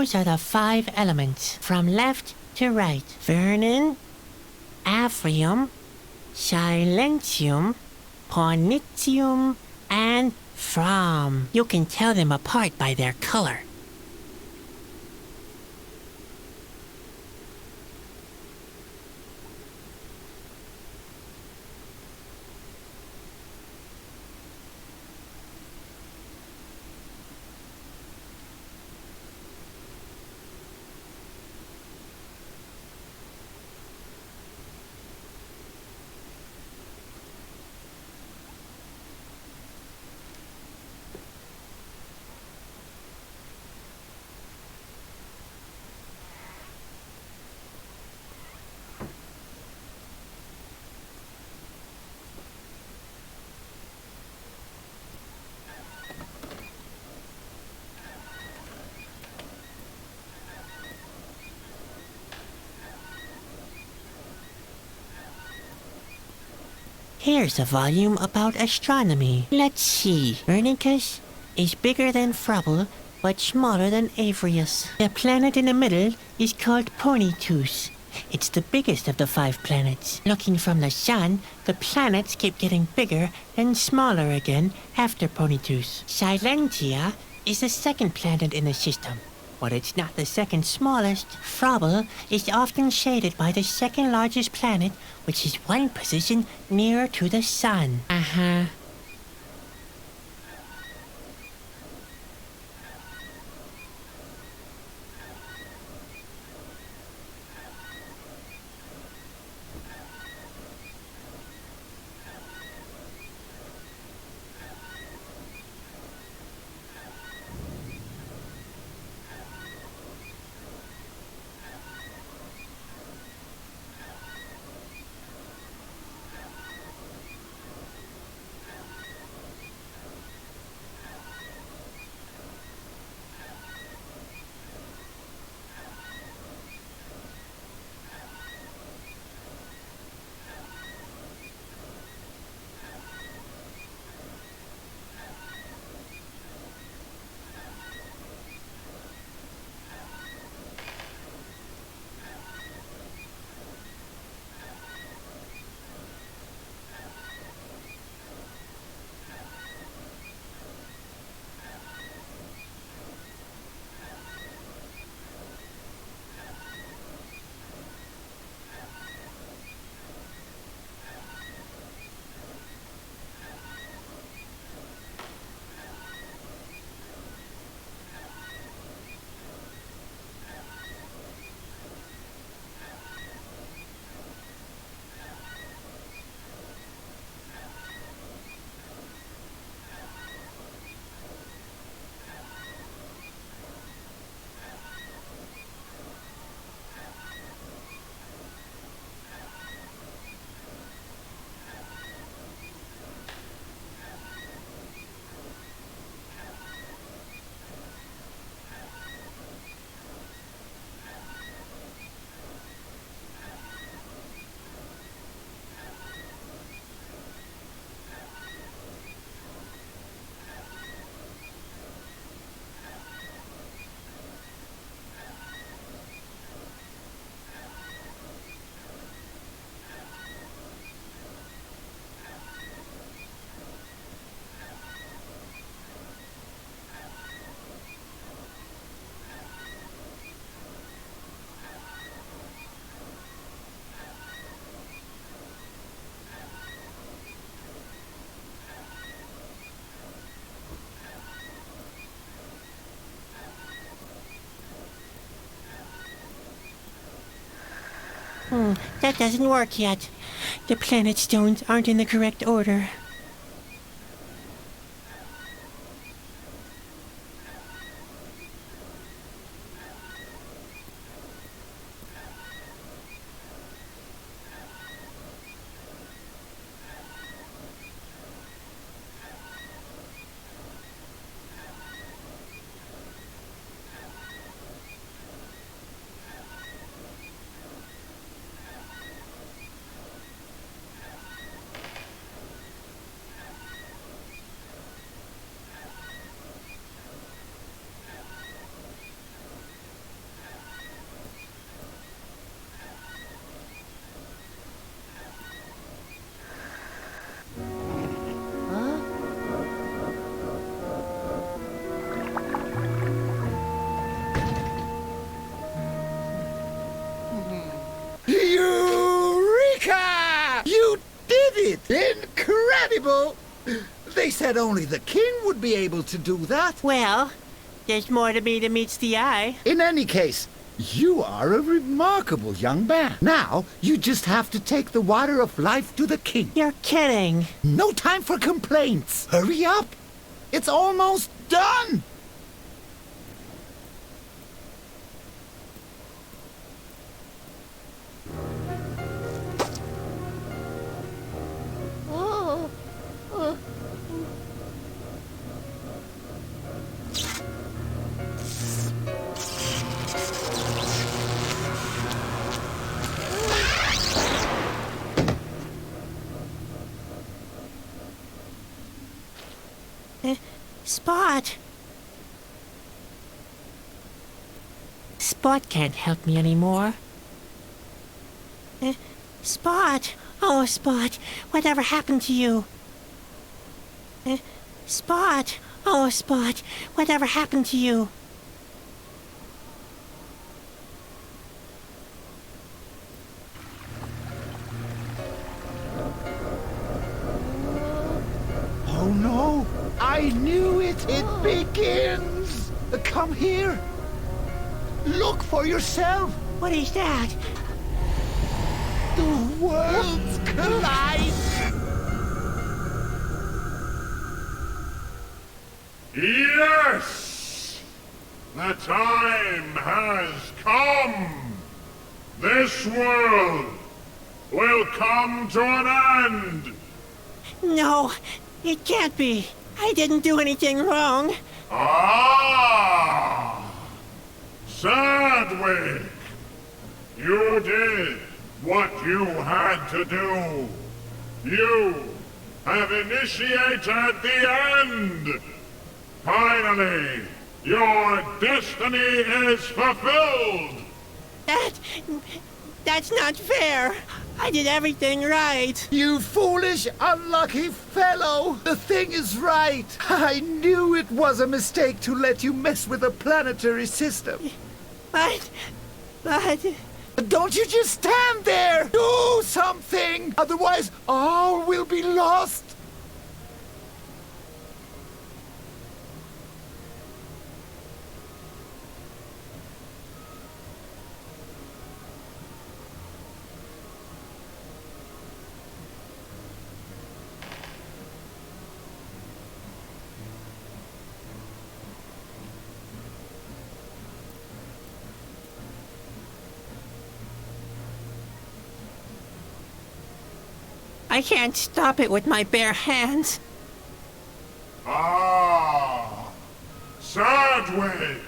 Those are the 5 elements, from left to right. Vernon, Aphrium, Silentium, Pornitium, and From. You can tell them apart by their color. Here's a volume about astronomy. Let's see. Vernicus is bigger than Frubble, but smaller than Avrius. The planet in the middle is called Ponytus. It's the biggest of the 5 planets. Looking from the sun, the planets keep getting bigger and smaller again after Ponytus. Silentia is the second planet in the system, but it's not the second smallest. Frubble is often shaded by the second largest planet, which is 1 position nearer to the sun. Uh-huh. That doesn't work yet. The planet stones aren't in the correct order. incredible! They said only the king would be able to do that. Well, there's more to me than meets the eye. In any case, you are a remarkable young man. Now, you just have to take the water of life to the king. You're kidding. No time for complaints. Hurry up. It's almost done. Spot. Spot can't help me anymore. Spot. Oh, Spot. Whatever happened to you? Spot. Oh, Spot. Whatever happened to you? Oh no! I knew it! It begins! Come here! Look for yourself! What is that? The worlds collide! Yes! The time has come! This world will come to an end! No, it can't be. I didn't do anything wrong. Ah! Sadwig! You did what you had to do. You have initiated the end! Finally, your destiny is fulfilled! That's not fair. I did everything right. You foolish, unlucky fellow! The thing is right! I knew it was a mistake to let you mess with the planetary system. But... Don't you just stand there! Do something! Otherwise, all will be lost! I can't stop it with my bare hands. Ah! Sadwig!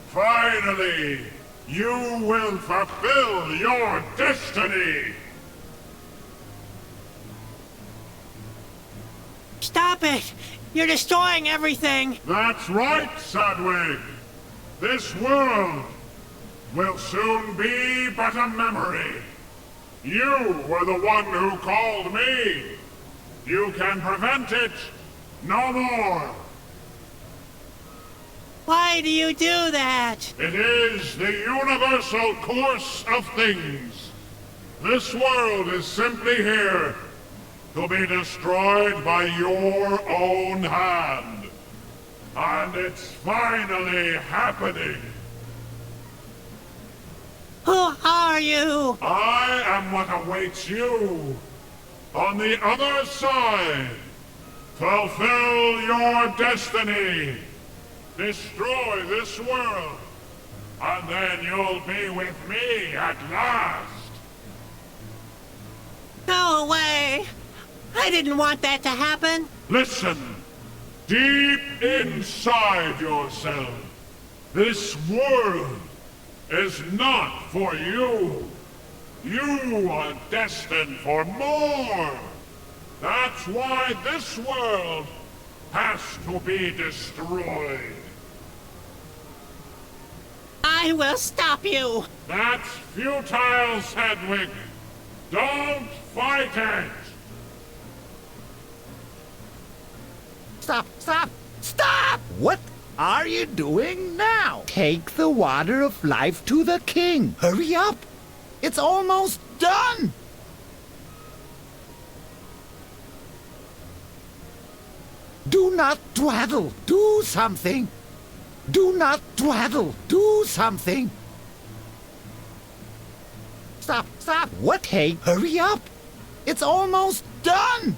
Finally, you will fulfill your destiny! Stop it! You're destroying everything! That's right, Sadwig! This world will soon be but a memory. You were the one who called me. You can prevent it no more. Why do you do that? It is the universal course of things. This world is simply here to be destroyed by your own hand. And it's finally happening. Who are you? I am what awaits you on the other side. Fulfill your destiny. Destroy this world, and then you'll be with me at last. No way! I didn't want that to happen. Listen, deep inside yourself, this world is not for you. You are destined for more. That's why this world has to be destroyed. I will stop you. That's futile, Sedgwick. Don't fight it. Stop! Stop! Stop! What are you doing now? Take the water of life to the king. Hurry up! It's almost done! Do not dwaddle. Do something. Do not dwaddle. Do something. Stop, stop. What? Hey, hurry up. It's almost done.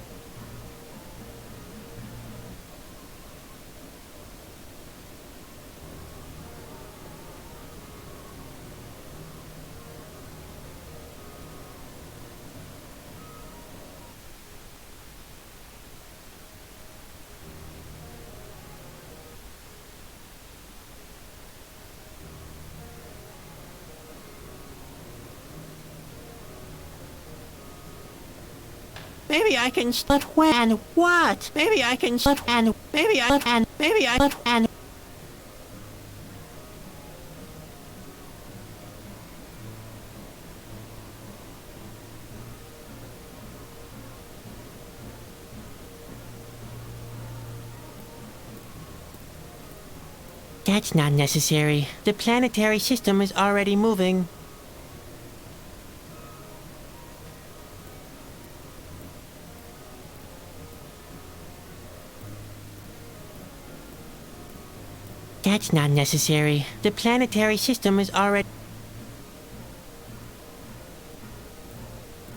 Maybe I can split when what? Maybe I can split and maybe I split and That's not necessary. The planetary system is already moving. That's not necessary. The planetary system is already...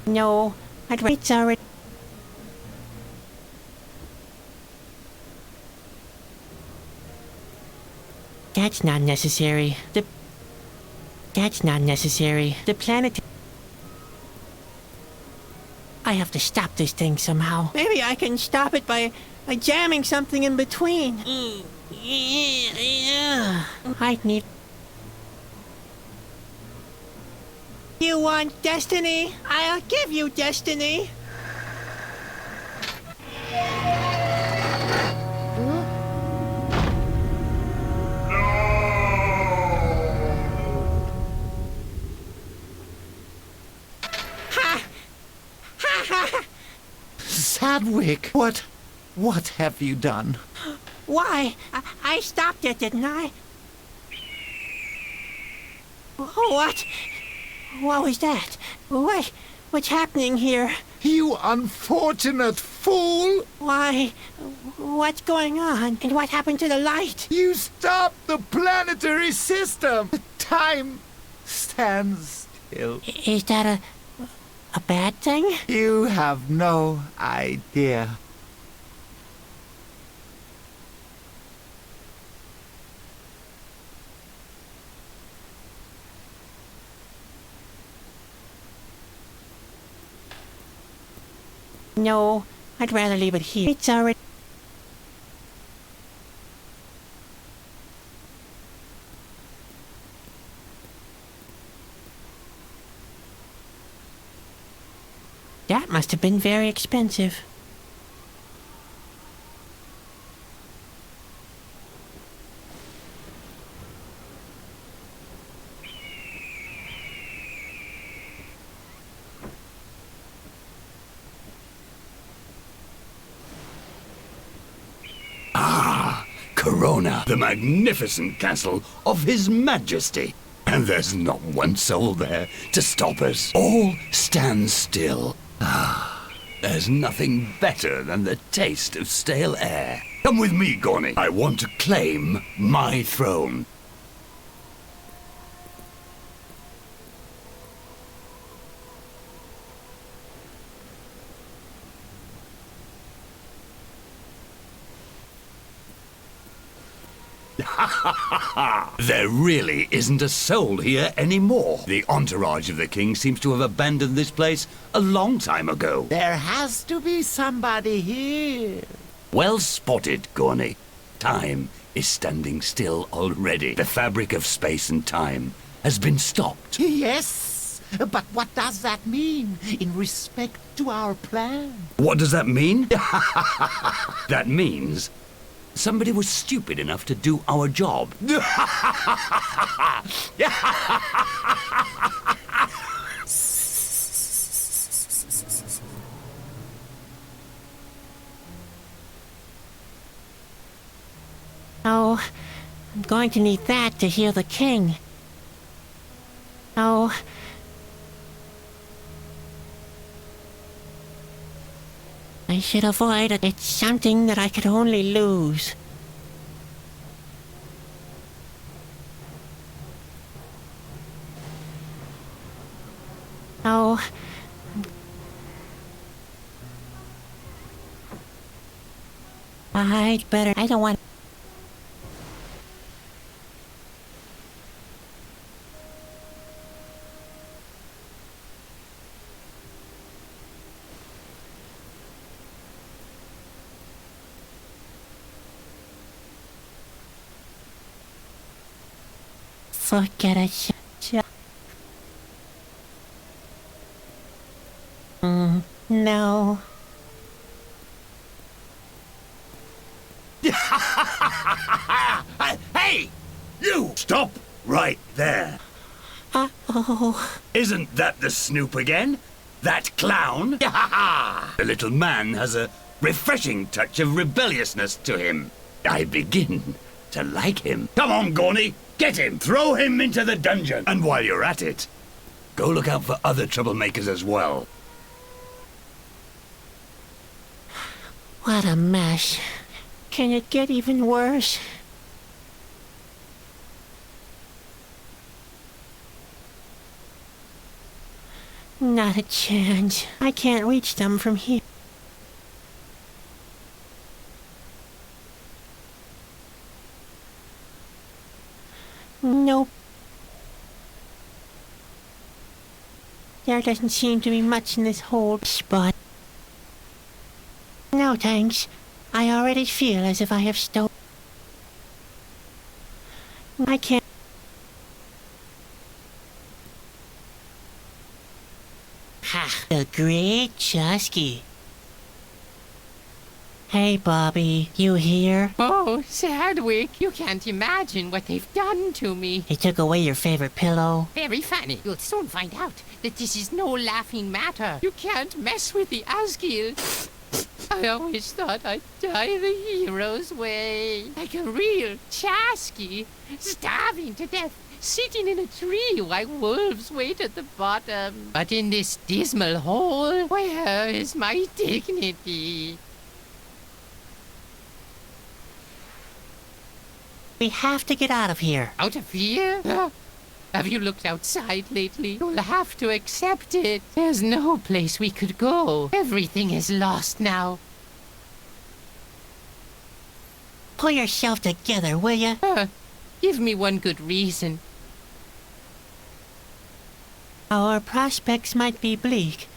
No, it's already... That's not necessary. That's not necessary. The planet... I have to stop this thing somehow. Maybe I can stop it by jamming something in between. I need... You want destiny? I'll give you destiny. Sadwick, what have you done? Why? I stopped it, didn't I? What? What was that? What's happening here? You unfortunate fool! Why? What's going on? And what happened to the light? You stopped the planetary system! Time stands still. Is that a bad thing? You have no idea. No, I'd rather leave it here. It's already... That must have been very expensive. Corona, the magnificent castle of His Majesty. And there's not one soul there to stop us. All stand still. There's nothing better than the taste of stale air. Come with me, Gorny. I want to claim my throne. There really isn't a soul here anymore. The entourage of the king seems to have abandoned this place a long time ago. There has to be somebody here. Well spotted, Gorny. Time is standing still already. The fabric of space and time has been stopped. Yes, but what does that mean in respect to our plan? What does that mean? That means somebody was stupid enough to do our job. Oh, I'm going to need that to heal the king. Oh. I should avoid it. It's something that I could only lose. Oh. I'd better. I don't want. Forget it. No. Hey! You! Stop right there. Uh-oh. Isn't that the Snoop again? That clown? The little man has a refreshing touch of rebelliousness to him. I begin to like him. Come on, Gawny, get him. Throw him into the dungeon. And while you're at it, go look out for other troublemakers as well. What a mess. Can it get even worse? Not a chance. I can't reach them from here. Nope. There doesn't seem to be much in this whole spot. No thanks. I already feel as if I have stolen. I can't. Ha! The great Chusky. Hey, Bobby, you here? Oh, Sadwick, you can't imagine what they've done to me. They took away your favorite pillow. Very funny. You'll soon find out that this is no laughing matter. You can't mess with the Asgil. I always thought I'd die the hero's way. Like a real Chasky, starving to death, sitting in a tree while wolves wait at the bottom. But in this dismal hole, where is my dignity? We have to get out of here. Out of here? Have you looked outside lately? You'll have to accept it. There's no place we could go. Everything is lost now. Pull yourself together, will ya? Give me one good reason. Our prospects might be bleak,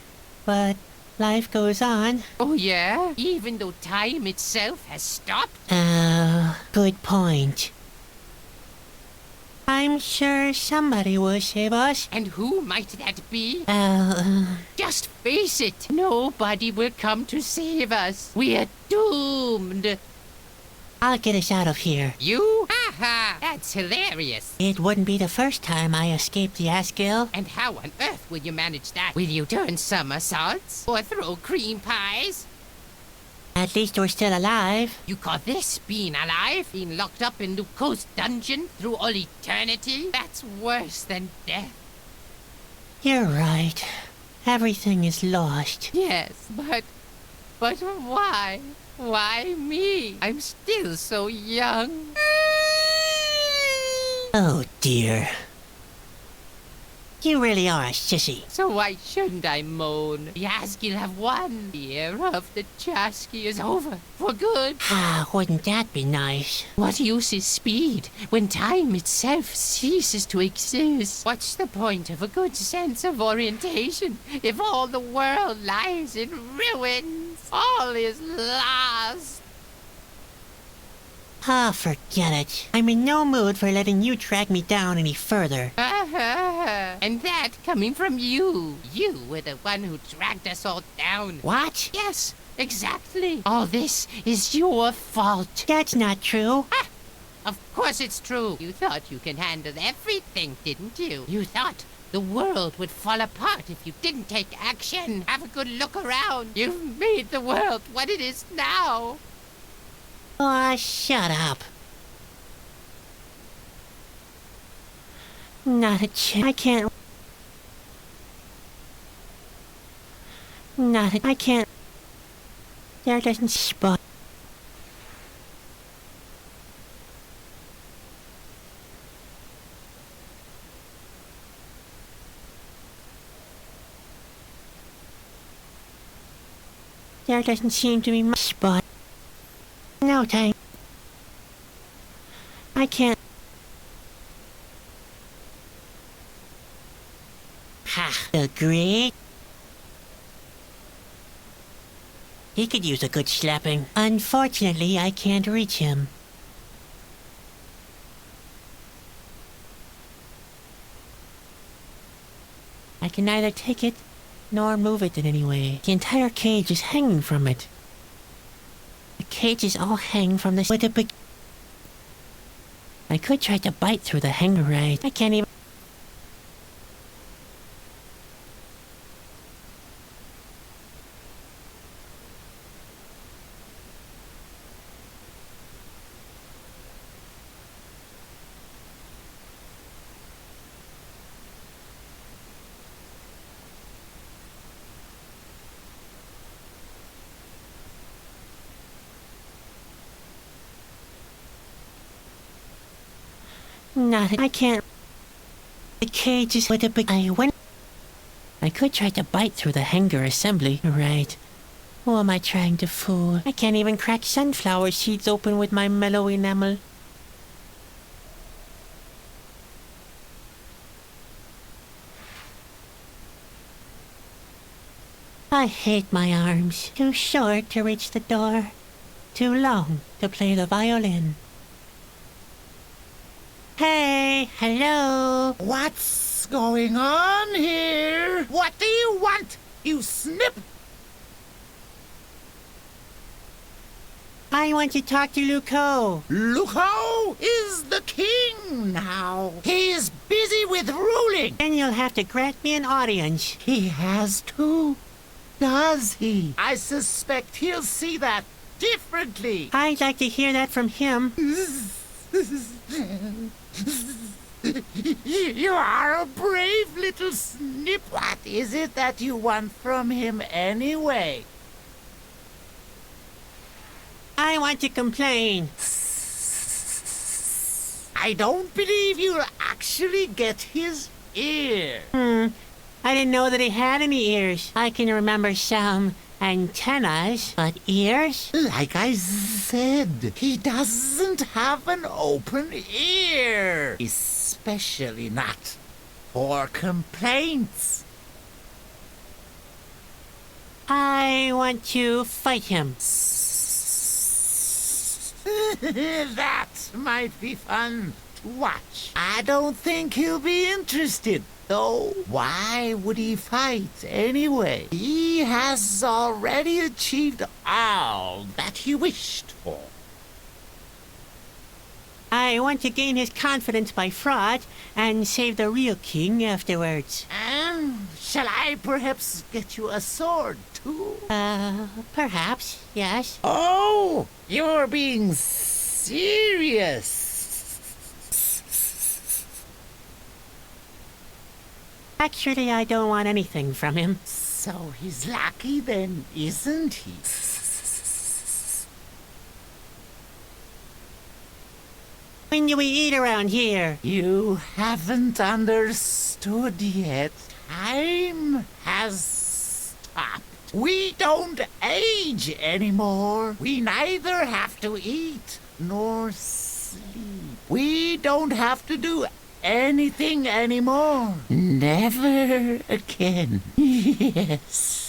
but life goes on. Oh, yeah? Even though time itself has stopped? Good point. I'm sure somebody will save us. And who might that be? Just face it. Nobody will come to save us. We're doomed. I'll get us out of here. You? Ha ha! That's hilarious. It wouldn't be the first time I escaped the Asgill. And how on earth will you manage that? Will you turn somersaults? Or throw cream pies? At least we're still alive. You call this being alive? Being locked up in Luco's dungeon through all eternity? That's worse than death. You're right. Everything is lost. Yes, but why? Why me? I'm still so young. Oh dear. You really are a sissy. So why shouldn't I moan? The Asgil have won. The era of the Chasky is over. For good. Ah, wouldn't that be nice? What use is speed when time itself ceases to exist? What's the point of a good sense of orientation if all the world lies in ruins? All is lost. Ah, forget it. I'm in no mood for letting you drag me down any further. And that coming from you. You were the one who dragged us all down. What? Yes, exactly. All this is your fault. That's not true. Ah, of course it's true. You thought you could handle everything, didn't you? You thought the world would fall apart if you didn't take action. Have a good look around. You've made the world what it is now. Aw, shut up. Not a chance. I can't. I can't. There doesn't Spot. There doesn't seem to be much Spot. No time. I can't. Ha! Agreed. He could use a good slapping. Unfortunately, I can't reach him. I can neither take it nor move it in any way. The entire cage is hanging from it. The cages all hang from the with a big. I could try to bite through the hanger right. I can't even. Nothing. I can't. The cage is with a big. I could try to bite through the hanger assembly. Right. Who am I trying to fool? I can't even crack sunflower seeds open with my mellow enamel. I hate my arms. Too short to reach the door. Too long to play the violin. Hey, hello. What's going on here? What do you want, you snip? I want to talk to Luco. Luco is the king now. He is busy with ruling. Then you'll have to grant me an audience. He has to, does he? I suspect he'll see that differently. I'd like to hear that from him. You are a brave little snip. What is it that you want from him anyway? I want to complain. I don't believe you'll actually get his ear. I didn't know that he had any ears. I can remember some antennas, but ears? Like I said, he doesn't have an open ear. Especially not for complaints. I want to fight him. That might be fun to watch. I don't think he'll be interested, though. Why would he fight anyway? He has already achieved all that he wished for. I want to gain his confidence by fraud and save the real king afterwards. Shall I perhaps get you a sword, too? Perhaps, yes. Oh, you're being serious. Actually, I don't want anything from him. So he's lucky then, isn't he? When do we eat around here? You haven't understood yet. Time has stopped. We don't age anymore. We neither have to eat nor sleep. We don't have to do anything anymore. Never again. Yes.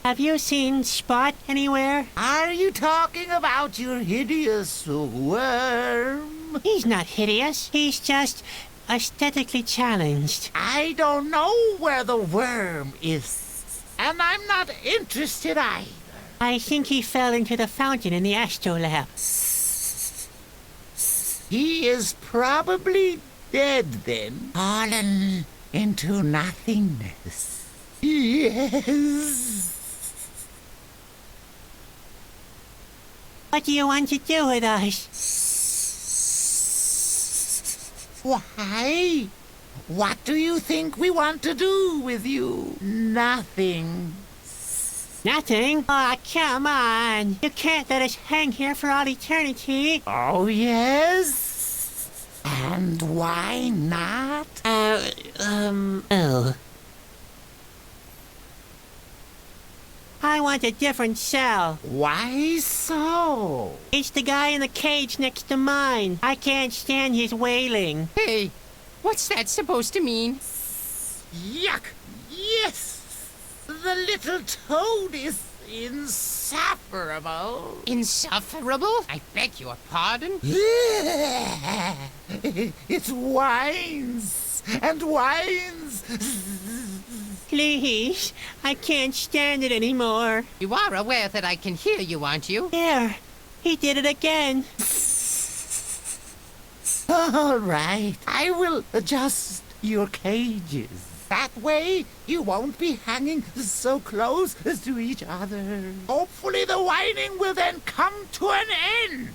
Have you seen Spot anywhere? Are you talking about your hideous worm? He's not hideous. He's just aesthetically challenged. I don't know where the worm is. And I'm not interested either. I think he fell into the fountain in the astrolab. He is probably dead then. Fallen into nothingness. Yes. What do you want to do with us? Why? What do you think we want to do with you? Nothing. Nothing? Aw, come on. You can't let us hang here for all eternity. Oh, yes? And why not? Oh. I want a different cell. Why so? It's the guy in the cage next to mine. I can't stand his wailing. Hey, what's that supposed to mean? Yuck! Yes! The little toad is insufferable. Insufferable? I beg your pardon? It whines and whines. Please, I can't stand it anymore. You are aware that I can hear you, aren't you? There, he did it again. All right, I will adjust your cages. That way, you won't be hanging so close to each other. Hopefully the whining will then come to an end.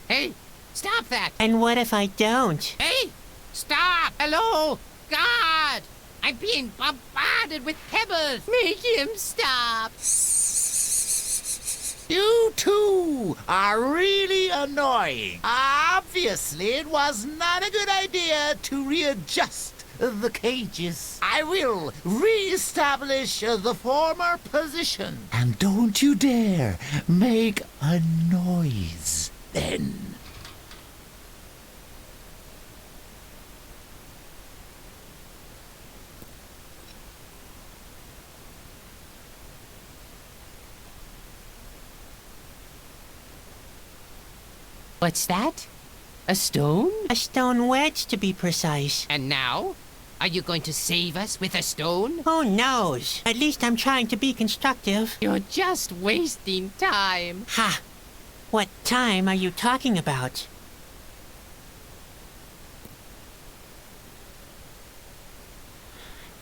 Hey, stop that! And what if I don't? Hey, stop! Hello? God! I'm being bombarded with pebbles! Make him stop! You two are really annoying. Obviously, it was not a good idea to readjust the cages. I will re-establish the former position. And don't you dare make a noise then. What's that? A stone? A stone wedge, to be precise. And now? Are you going to save us with a stone? Who knows? At least I'm trying to be constructive. You're just wasting time. Ha! What time are you talking about?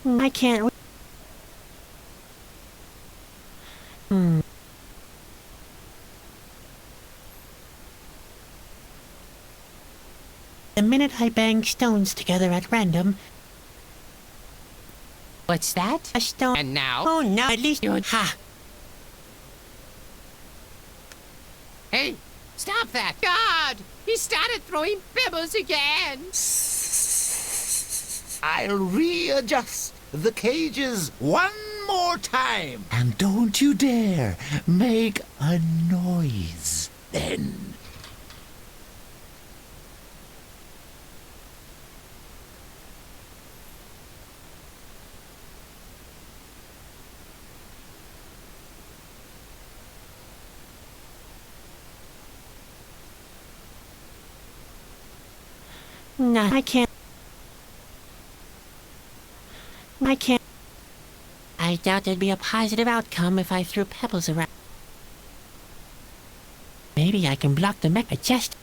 I can't... The minute I bang stones together at random, What's that? a stone... And now? Oh no, at least... Ha! Hey, stop that! God! He started throwing pebbles again! I'll readjust the cages one more time. And don't you dare make a noise then. No, I can't... I doubt there'd be a positive outcome if I threw pebbles around. Maybe I can block the mech chest.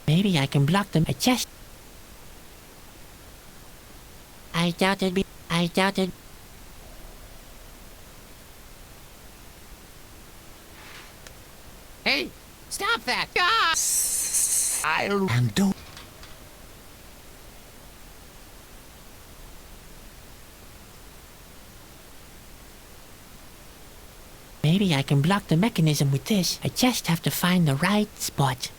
Maybe I can block the chest. I doubt it. Hey, stop that! God! And don't... Maybe I can block the mechanism with this. I just have to find the right spot.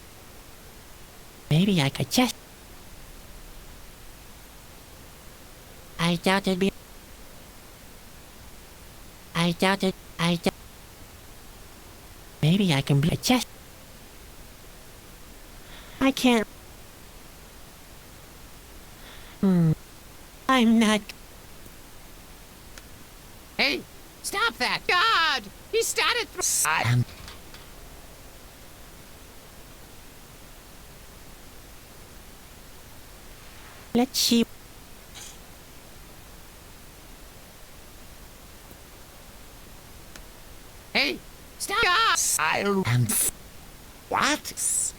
Maybe I could just... I doubt it'd be... Maybe I can just... I can't... I'm not... Hey, stop that! God! He started And... Let's see. Hey, stop! And what?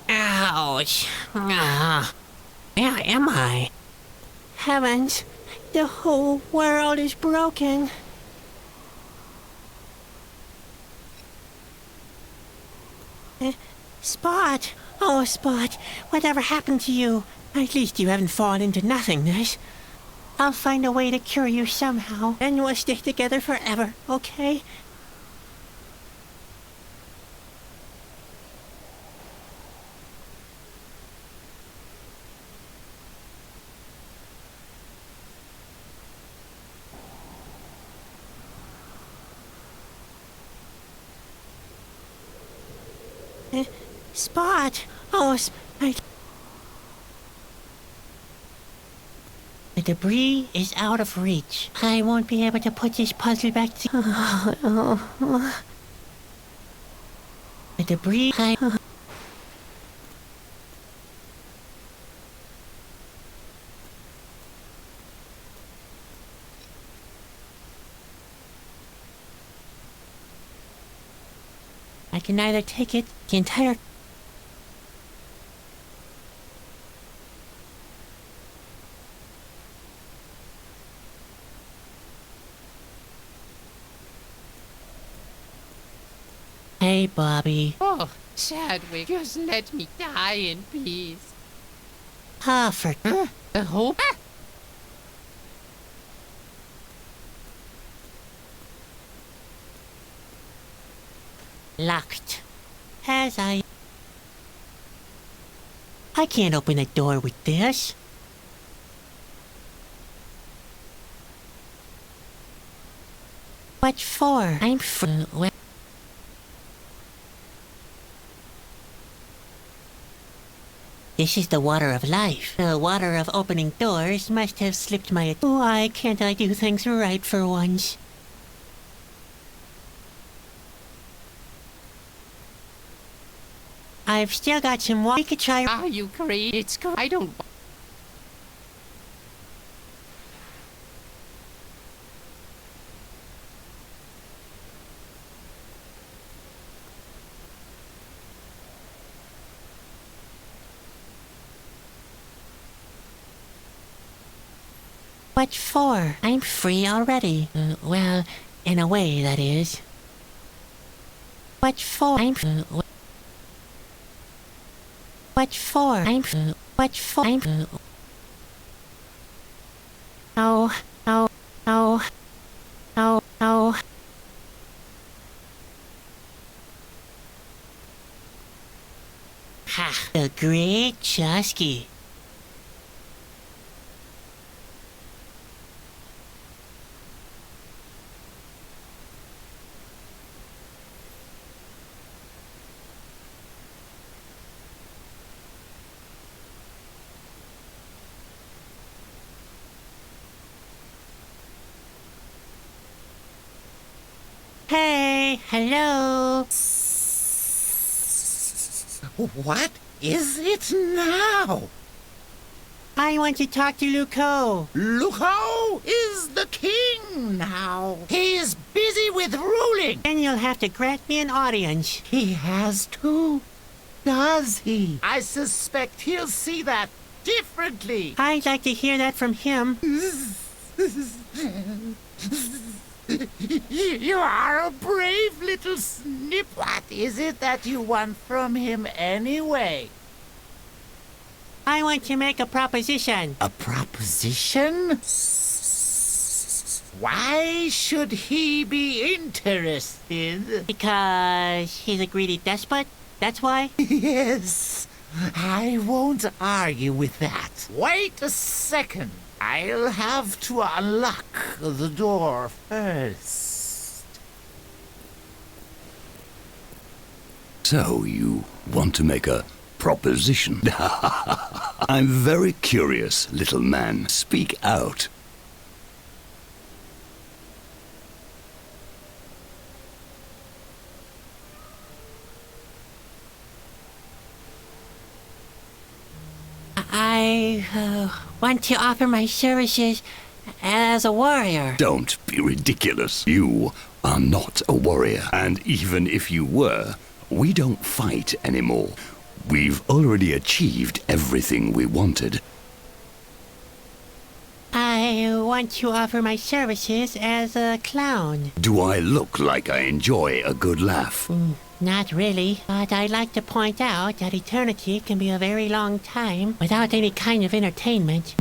Ouch. Ah. Where am I? Heavens, the whole world is broken. Spot! Oh, Spot, whatever happened to you? At least you haven't fallen into nothingness. I'll find a way to cure you somehow, and we'll stay together forever, okay? Spot! Oh, the debris is out of reach. I won't be able to put this puzzle back together. The debris... I can either take it, the entire... Hey, Bobby. Oh, Chadwick, just let me die in peace. Ah, for... The hope? Locked. As I can't open the door with this. What for? I'm well. This is the water of life. The water of opening doors must have slipped my... Why can't I do things right for once? I've still got some water. We could try... Are you crazy? It's I don't... What for? I'm free already. Well, in a way, that is. What for? I'm... What for? I'm... What for? I'm... Oh, oh, oh, oh, oh. Ha! The great Chusky. Hey, hello. What is it now? I want to talk to Luco. Luco is the king now. He is busy with ruling. Then you'll have to grant me an audience. He has to, does he? I suspect he'll see that differently. I'd like to hear that from him. You are a brave little snip. What is it that you want from him anyway? I want to make a proposition. A proposition? Why should he be interested? Because he's a greedy despot? That's why? Yes, I won't argue with that. Wait a second. I'll have to unlock the door first. So you want to make a proposition? I'm very curious, little man. Speak out. I want to offer my services as a warrior. Don't be ridiculous. You are not a warrior. And even if you were, we don't fight anymore. We've already achieved everything we wanted. I want to offer my services as a clown. Do I look like I enjoy a good laugh? Not really, but I'd like to point out that eternity can be a very long time without any kind of entertainment.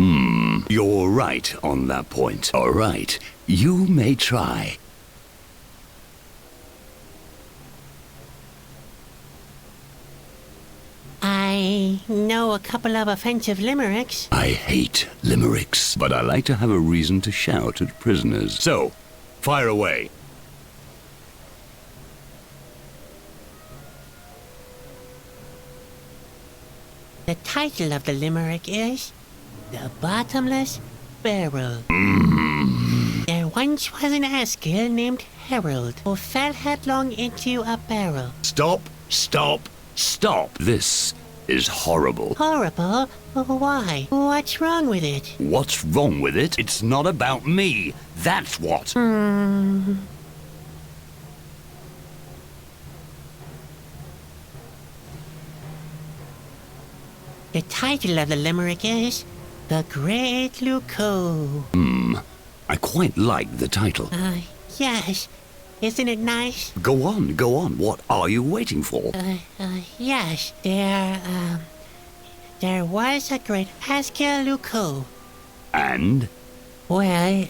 You're right on that point. All right, you may try. I know a couple of offensive limericks. I hate limericks, but I like to have a reason to shout at prisoners. So, fire away. The title of the limerick is The Bottomless Barrel. There once was an Askill named Harold who fell headlong into a barrel. Stop, stop, stop. This is horrible. Horrible? Why? What's wrong with it? What's wrong with it? It's not about me. That's what. The title of the limerick is The Great Luco. I quite like the title. Yes. Isn't it nice? Go on, go on. What are you waiting for? Yes. There was a great Askill Luco. And? Well,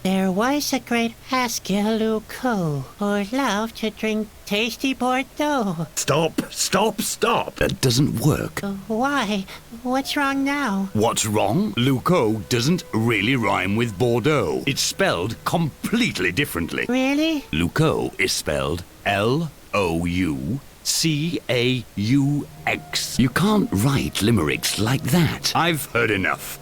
there was a great Askill Luco who loved to drink tasty Bordeaux. Stop, stop, stop. That doesn't work. Why? What's wrong now? What's wrong? Luco doesn't really rhyme with Bordeaux. It's spelled completely differently. Really? Luco is spelled L-O-U-C-A-U-X. You can't write limericks like that. I've heard enough.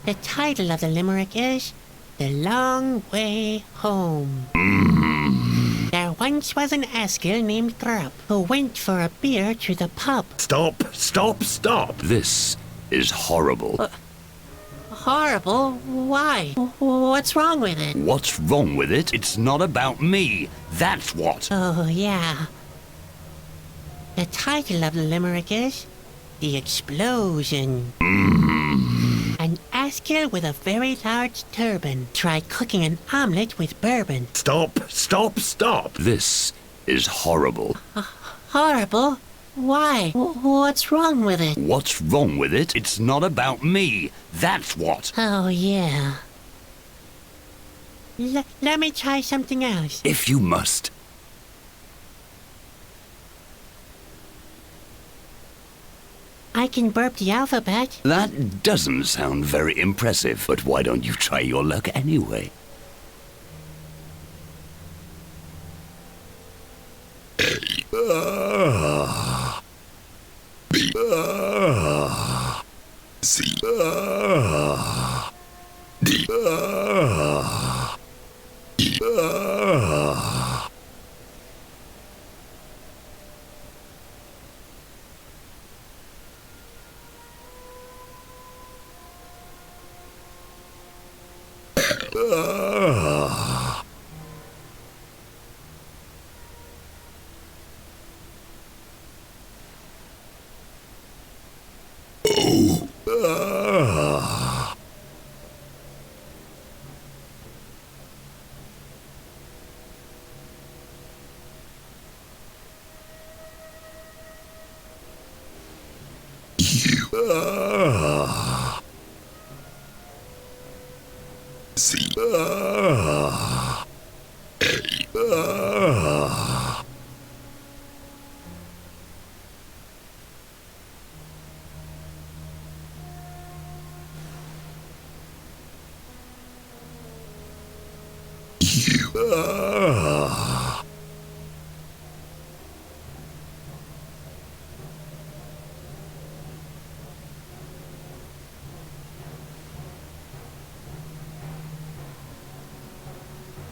The title of the limerick is The Long Way Home. There once was an Askill named Grubb who went for a beer to the pub. Stop, stop, stop. This is horrible. Horrible? Why? What's wrong with it? What's wrong with it? It's not about me. That's what. Oh, yeah. The title of the limerick is The Explosion. An Askill with a very large turban tried cooking an omelette with bourbon. Stop, stop, stop. This is horrible. Horrible? Why? What's wrong with it? What's wrong with it? It's not about me. That's what. Oh, yeah. Let me try something else. If you must. I can burp the alphabet. That doesn't sound very impressive, but why don't you try your luck anyway? C. D. E. C.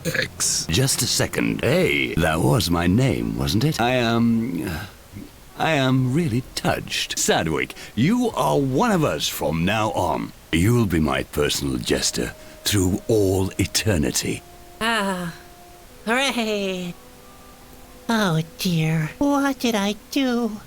X. Just a second. Hey, that was my name, wasn't it? I am really touched. Sadwick, you are one of us from now on. You'll be my personal jester through all eternity. Ah, hooray! Oh dear, what did I do?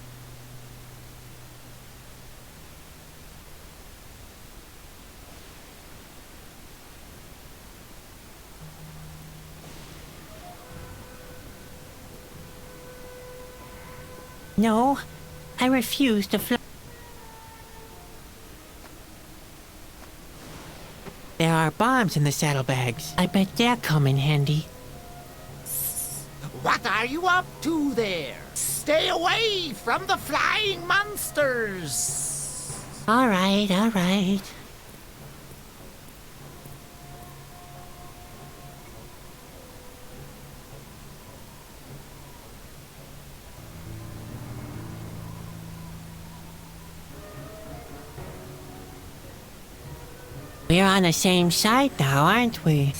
No, I refuse to fly. There are bombs in the saddlebags. I bet they'll come in handy. What are you up to there? Stay away from the flying monsters! All right, all right. We're on the same side now, aren't we?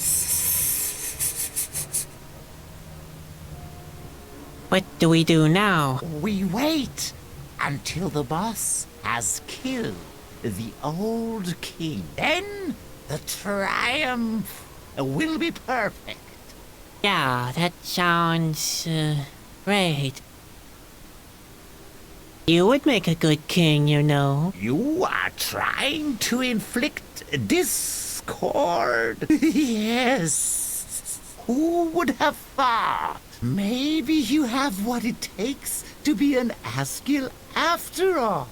What do we do now? We wait until the boss has killed the old king. Then the triumph will be perfect. Yeah, that sounds, great. You would make a good king, you know. You are trying to inflict discord? Yes. Who would have thought? Maybe you have what it takes to be an Asgil after all.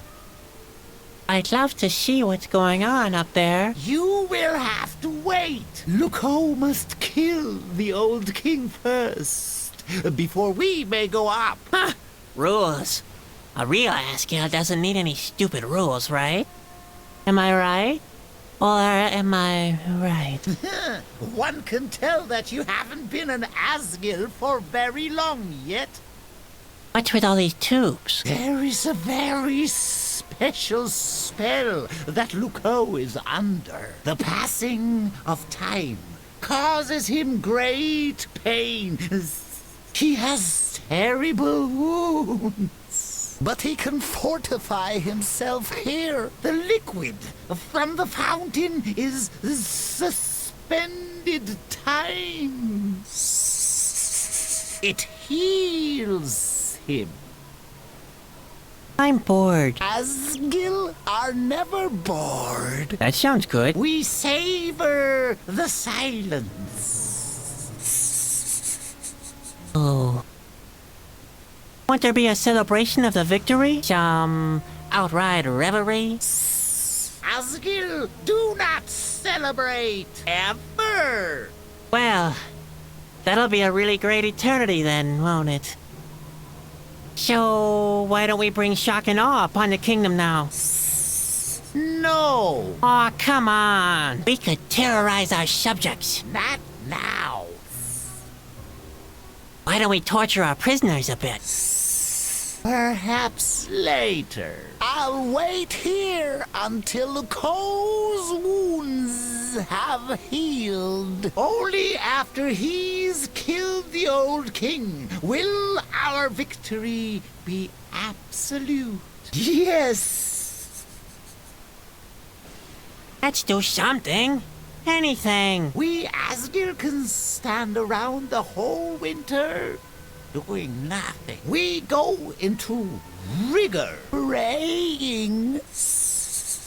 I'd love to see what's going on up there. You will have to wait. Luco must kill the old king first, before we may go up. Huh, rules. A real Asgil doesn't need any stupid rules, right? Am I right? Or am I right? One can tell that you haven't been an Asgil for very long yet. What's with all these tubes? There is a very special spell that Luco is under. The passing of time causes him great pain. He has terrible wounds. But he can fortify himself here. The liquid from the fountain is suspended time. It heals him. I'm bored. Asgil are never bored. That sounds good. We savor the silence. Oh. Won't there be a celebration of the victory? Some outright revelry? Asgil do not celebrate ever. Well, that'll be a really great eternity then, won't it? So, why don't we bring shock and awe upon the kingdom now? No, Aw, come on. We could terrorize our subjects. not now. Why don't we torture our prisoners a bit? Perhaps later. I'll wait here until Luco's wounds have healed. Only after he's killed the old king will our victory be absolute. Yes. Let's do something. Anything. We Asgir can stand around the whole winter doing nothing. We go into rigor, praying.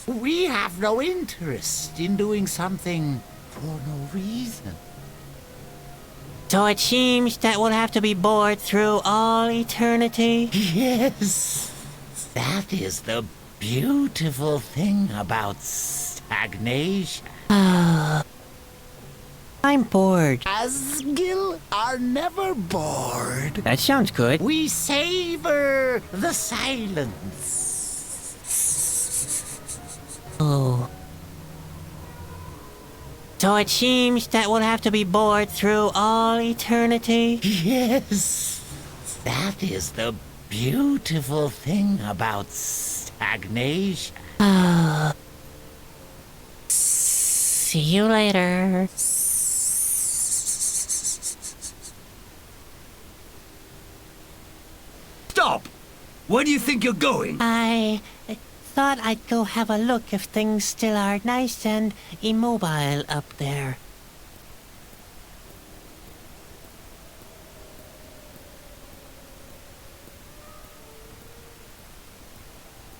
We have no interest in doing something for no reason. So it seems that we'll have to be bored through all eternity? Yes, that is the beautiful thing about stagnation. I'm bored. Asgil are never bored. That sounds good. We savor the silence. Oh. So it seems that we'll have to be bored through all eternity? Yes, that is the beautiful thing about stagnation. See you later. Where do you think you're going? I thought I'd go have a look if things still are nice and immobile up there.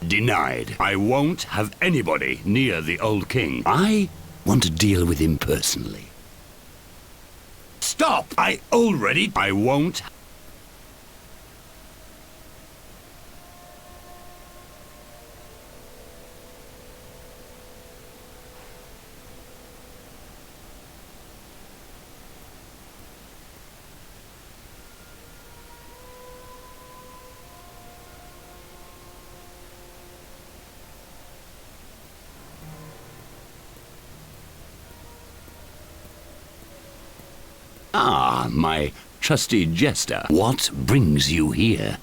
Denied. I won't have anybody near the old king. I want to deal with him personally. Stop! I won't. Ah, my trusty jester. What brings you here?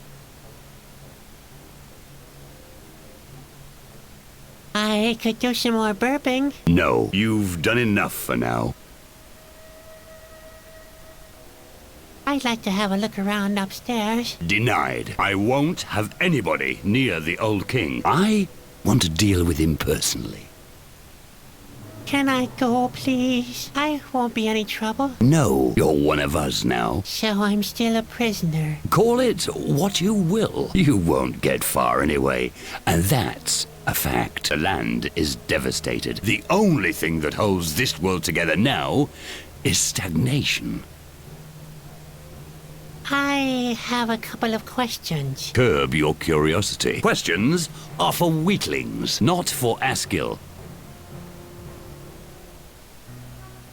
I could do some more burping. No, you've done enough for now. I'd like to have a look around upstairs. Denied. I won't have anybody near the old king. I want to deal with him personally. Can I go, please? I won't be any trouble. No, you're one of us now. So I'm still a prisoner. Call it what you will. You won't get far anyway. And that's a fact. The land is devastated. The only thing that holds this world together now is stagnation. I have a couple of questions. Curb your curiosity. Questions are for weaklings, not for Askill.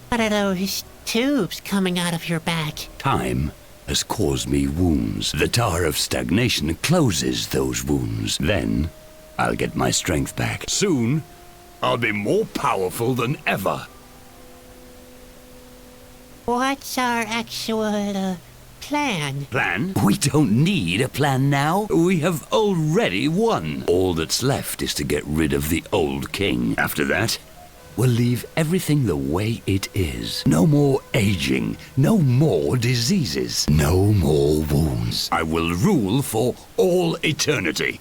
What are those tubes coming out of your back? Time has caused me wounds. The tar of stagnation closes those wounds. Then I'll get my strength back. Soon, I'll be more powerful than ever. What's our actual, plan? Plan? We don't need a plan now. We have already won. All that's left is to get rid of the old king. After that, we'll leave everything the way it is. No more aging, no more diseases, no more wounds. I will rule for all eternity.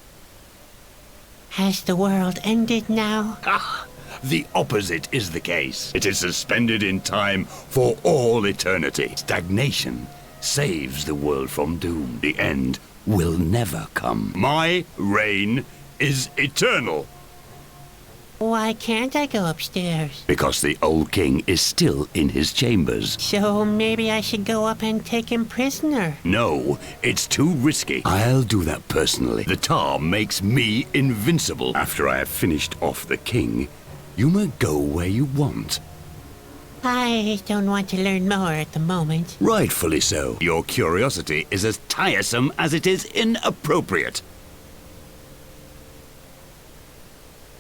Has the world ended now? Ah, the opposite is the case. It is suspended in time for all eternity. Stagnation saves the world from doom. The end will never come. My reign is eternal. Why can't I go upstairs? Because the old king is still in his chambers. So maybe I should go up and take him prisoner. No, it's too risky. I'll do that personally. The tar makes me invincible. After I have finished off the king, you may go where you want. I don't want to learn more at the moment. Rightfully so. Your curiosity is as tiresome as it is inappropriate.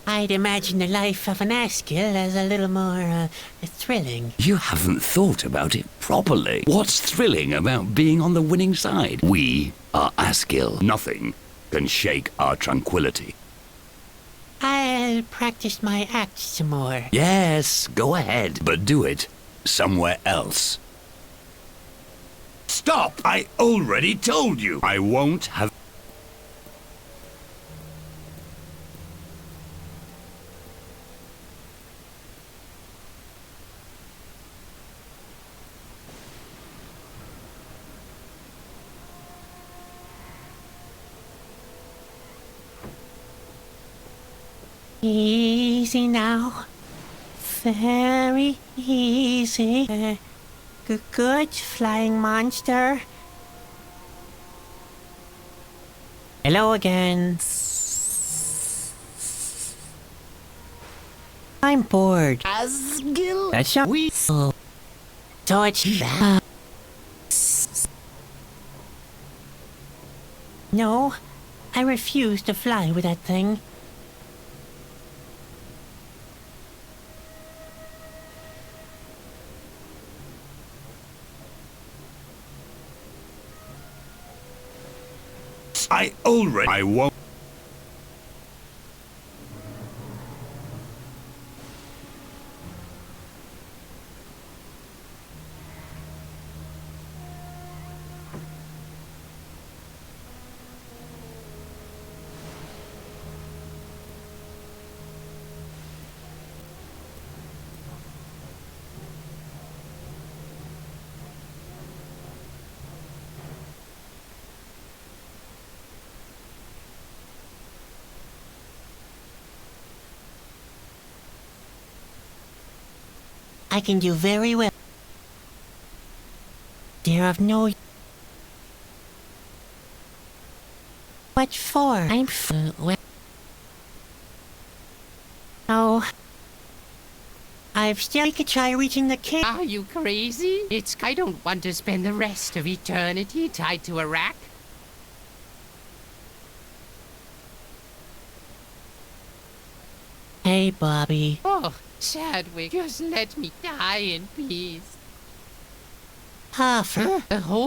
I'd imagine the life of an Askill as a little more, thrilling. You haven't thought about it properly. What's thrilling about being on the winning side? We are Askill. Nothing can shake our tranquility. I'll practice my act some more. Yes, go ahead, but do it somewhere else. Stop! I already told you. I won't have... Easy now. Very easy. Good, flying monster. Hello again. I'm bored. Asgil? That's a whistle. So it's that. No, I refuse to fly with that thing. I won't... I can do very well. They're of no... What for? Well... Oh... I've still... We could try reaching the king. Are you crazy? I don't want to spend the rest of eternity tied to a rack. Hey, Bobby. Oh, Chadwick, just let me die in peace. Huff. Huh?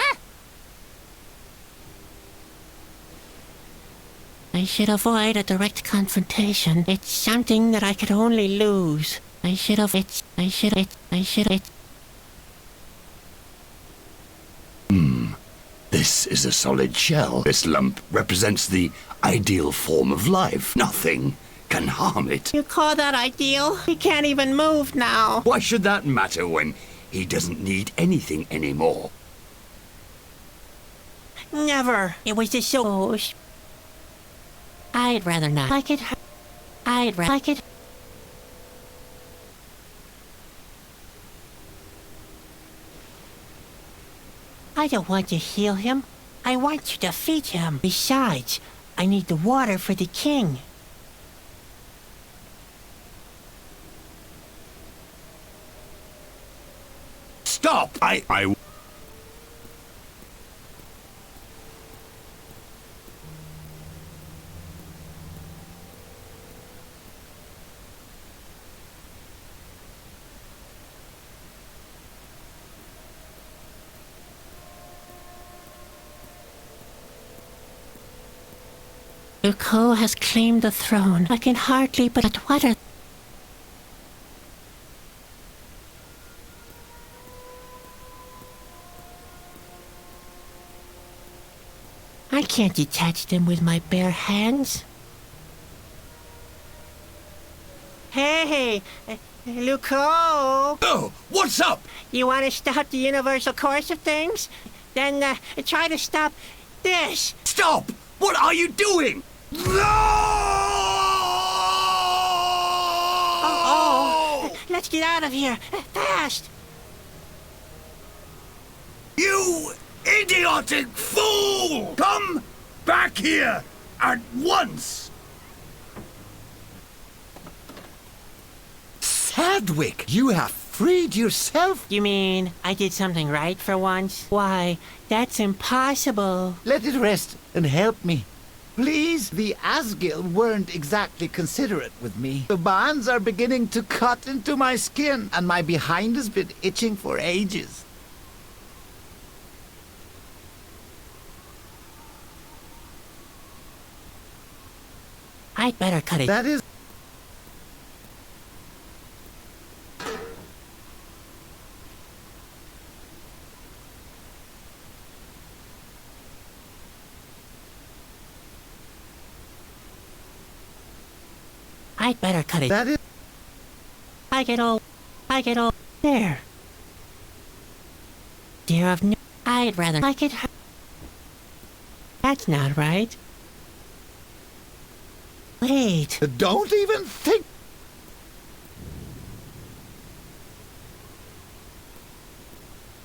I should avoid a direct confrontation. It's something that I could only lose. This is a solid shell. This lump represents the ideal form of life. Nothing can harm it. You call that ideal? He can't even move now. Why should that matter when he doesn't need anything anymore? Never. It was just so... I'd rather not. Like it. I'd rather like it. I don't want to heal him. I want to defeat him. Besides, I need the water for the king. Stop! I... Luco has claimed the throne. I can hardly but what are... I can't detach them with my bare hands. Hey, Luco! Oh, what's up? You want to stop the universal course of things? Then try to stop this. Stop! What are you doing? No! Oh, let's get out of here, fast! You idiotic fool! Come back here at once! Chadwick, you have freed yourself. You mean I did something right for once? Why, that's impossible. Let it rest and help me. Please, the Asgil weren't exactly considerate with me. The bonds are beginning to cut into my skin, and my behind has been itching for ages. I'd better cut it. That is... I'd better cut it. That is... I get all... There. Dear of no... I'd rather like it... That's not right. Wait. Don't even think...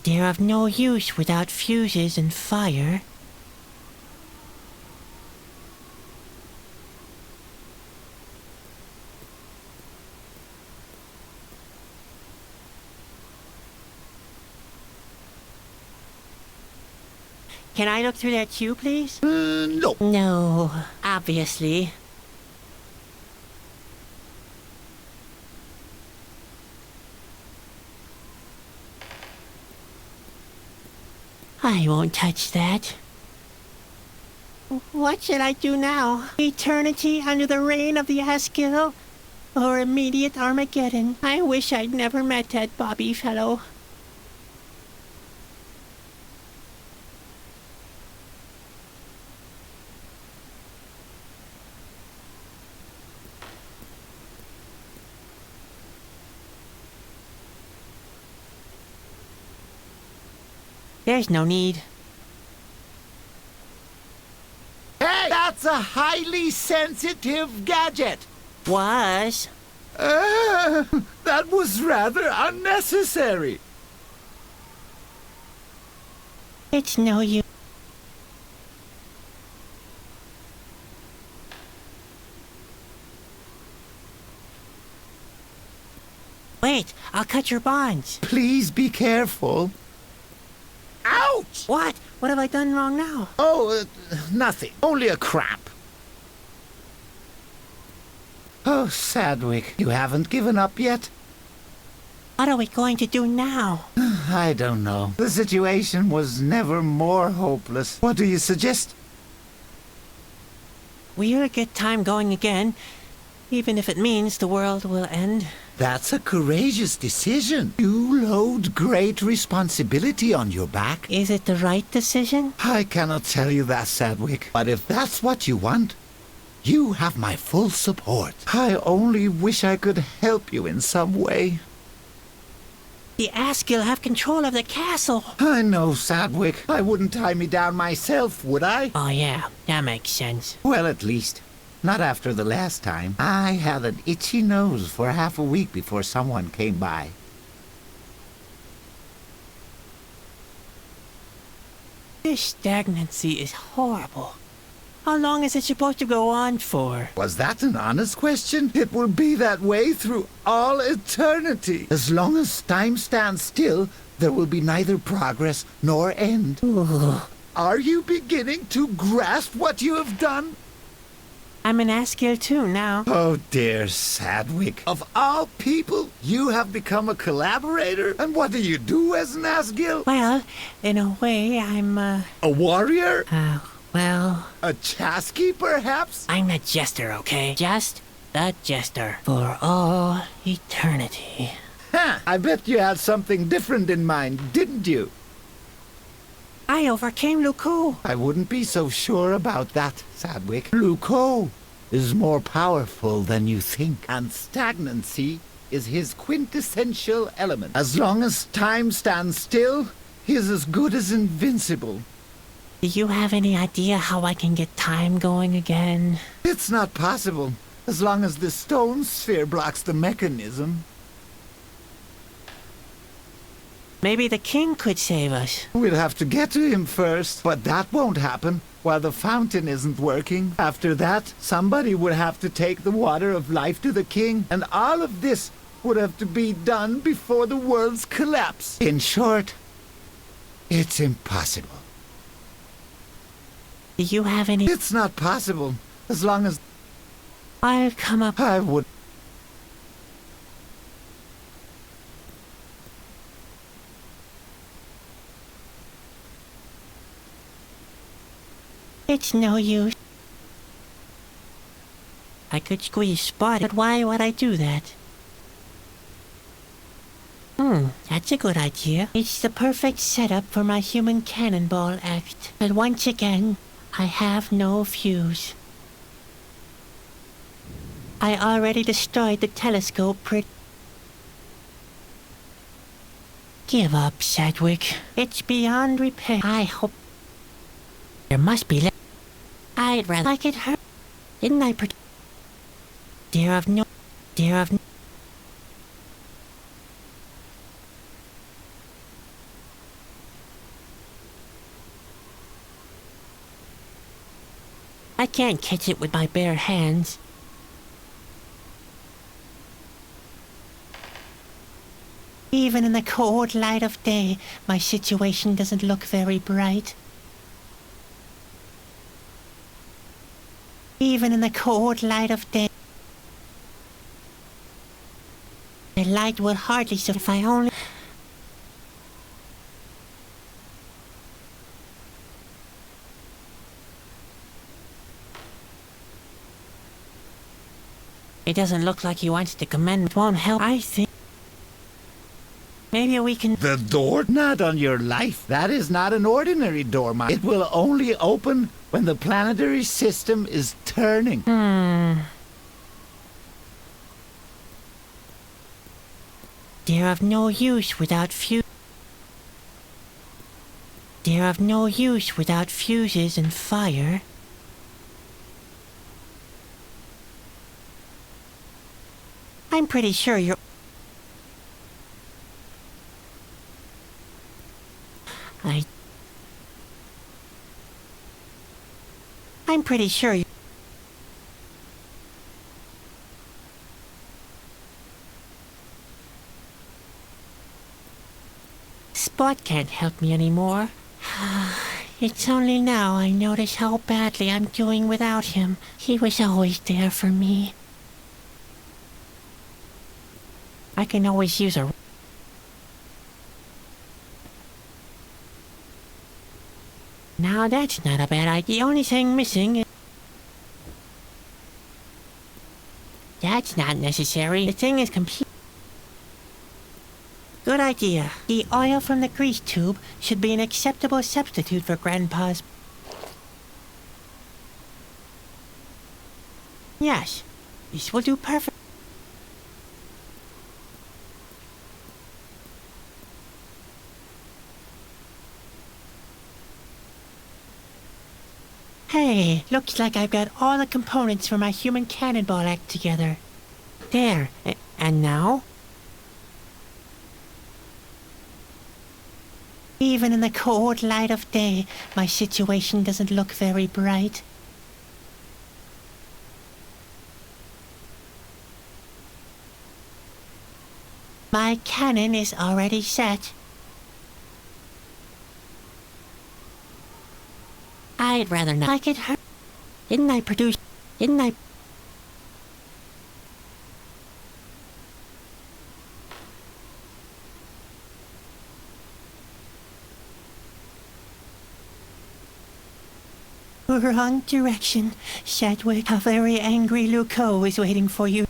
They're of no use without fuses and fire. Can I look through that tube, please? No. No, obviously. I won't touch that. What should I do now? Eternity under the reign of the Asgil? Or immediate Armageddon? I wish I'd never met that Bobby fellow. There's no need. Hey, that's a highly sensitive gadget. Was. That was rather unnecessary. It's no use. Wait, I'll cut your bonds. Please be careful. Ouch! What? What have I done wrong now? Oh, nothing. Only a cramp. Oh, Sadwick, you haven't given up yet? What are we going to do now? I don't know. The situation was never more hopeless. What do you suggest? We'll get time going again, even if it means the world will end. That's a courageous decision. You load great responsibility on your back. Is it the right decision? I cannot tell you that, Sadwick. But if that's what you want, you have my full support. I only wish I could help you in some way. The Asgil have control of the castle. I know, Sadwick. I wouldn't tie me down myself, would I? Oh yeah, that makes sense. Well, at least. Not after the last time. I had an itchy nose for half a week before someone came by. This stagnancy is horrible. How long is it supposed to go on for? Was that an honest question? It will be that way through all eternity. As long as time stands still, there will be neither progress nor end. Ooh. Are you beginning to grasp what you have done? I'm an Asgil too now. Oh dear, Sadwick. Of all people, you have become a collaborator? And what do you do as an Asgil? Well, in a way, I'm, A warrior? well, A chasky, perhaps? I'm a jester, okay? Just the jester. For all eternity. Ha! I bet you had something different in mind, didn't you? I overcame Luko. I wouldn't be so sure about that, Sadwick. Luko is more powerful than you think, and stagnancy is his quintessential element. As long as time stands still, he is as good as invincible. Do you have any idea how I can get time going again? It's not possible, as long as the stone sphere blocks the mechanism. Maybe the king could save us. We'll have to get to him first, but that won't happen while the fountain isn't working. After that, somebody would have to take the water of life to the king, and all of this would have to be done before the world's collapse. In short, it's impossible. Do you have any... It's not possible, as long as I'll come up... I would... It's no use. I could squeeze Spot, but why would I do that? That's a good idea. It's the perfect setup for my human cannonball act. But once again, I have no fuse. I already destroyed the telescope Give up, Sedgwick. It's beyond repair. I hope... There must be... I'd rather like it hurt. Didn't I Dear of no... Dear of... I can't catch it with my bare hands. Even in the cold light of day, my situation doesn't look very bright. Even in the cold light of day, the light would hardly suffice if I only... It doesn't look like he wants to commend. It won't help, I think. Maybe we can... The door? Not on your life. That is not an ordinary door, It will only open when the planetary system is turning. They're of no use without They're of no use without fuses and fire. I'm pretty sure you're... I'm pretty sure you... Spot can't help me anymore. It's only now I notice how badly I'm doing without him. He was always there for me. I can always use a... Now that's not a bad idea. The only thing missing is... That's not necessary. The thing is complete. Good idea. The oil from the grease tube should be an acceptable substitute for Grandpa's... Yes, this will do perfect. Hey, looks like I've got all the components for my human cannonball act together. There, and now? Even in the cold light of day, my situation doesn't look very bright. My cannon is already set. I'd rather not. Like it hurt. Didn't I? Wrong direction. Chadwick, a very angry Luco is waiting for you.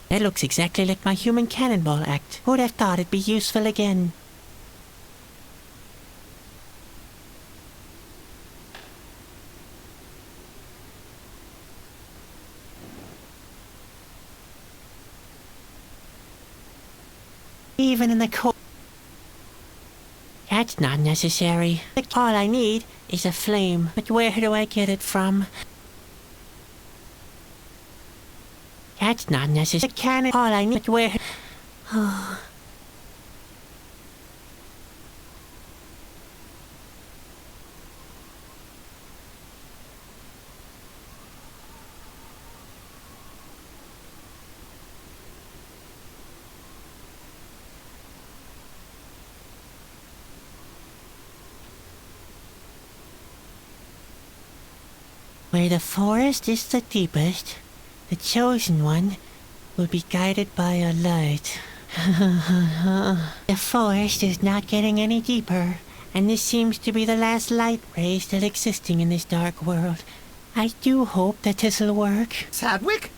That looks exactly like my human cannonball act. Who'd have thought it'd be useful again? Even in the cold... That's not necessary. All I need is a flame. But where do I get it from? That's not necessary. Cannon. All I need. Where? Oh. Where the forest is the deepest, the chosen one will be guided by a light. The forest is not getting any deeper, and this seems to be the last light ray still existing in this dark world. I do hope that this'll work. Chadwick?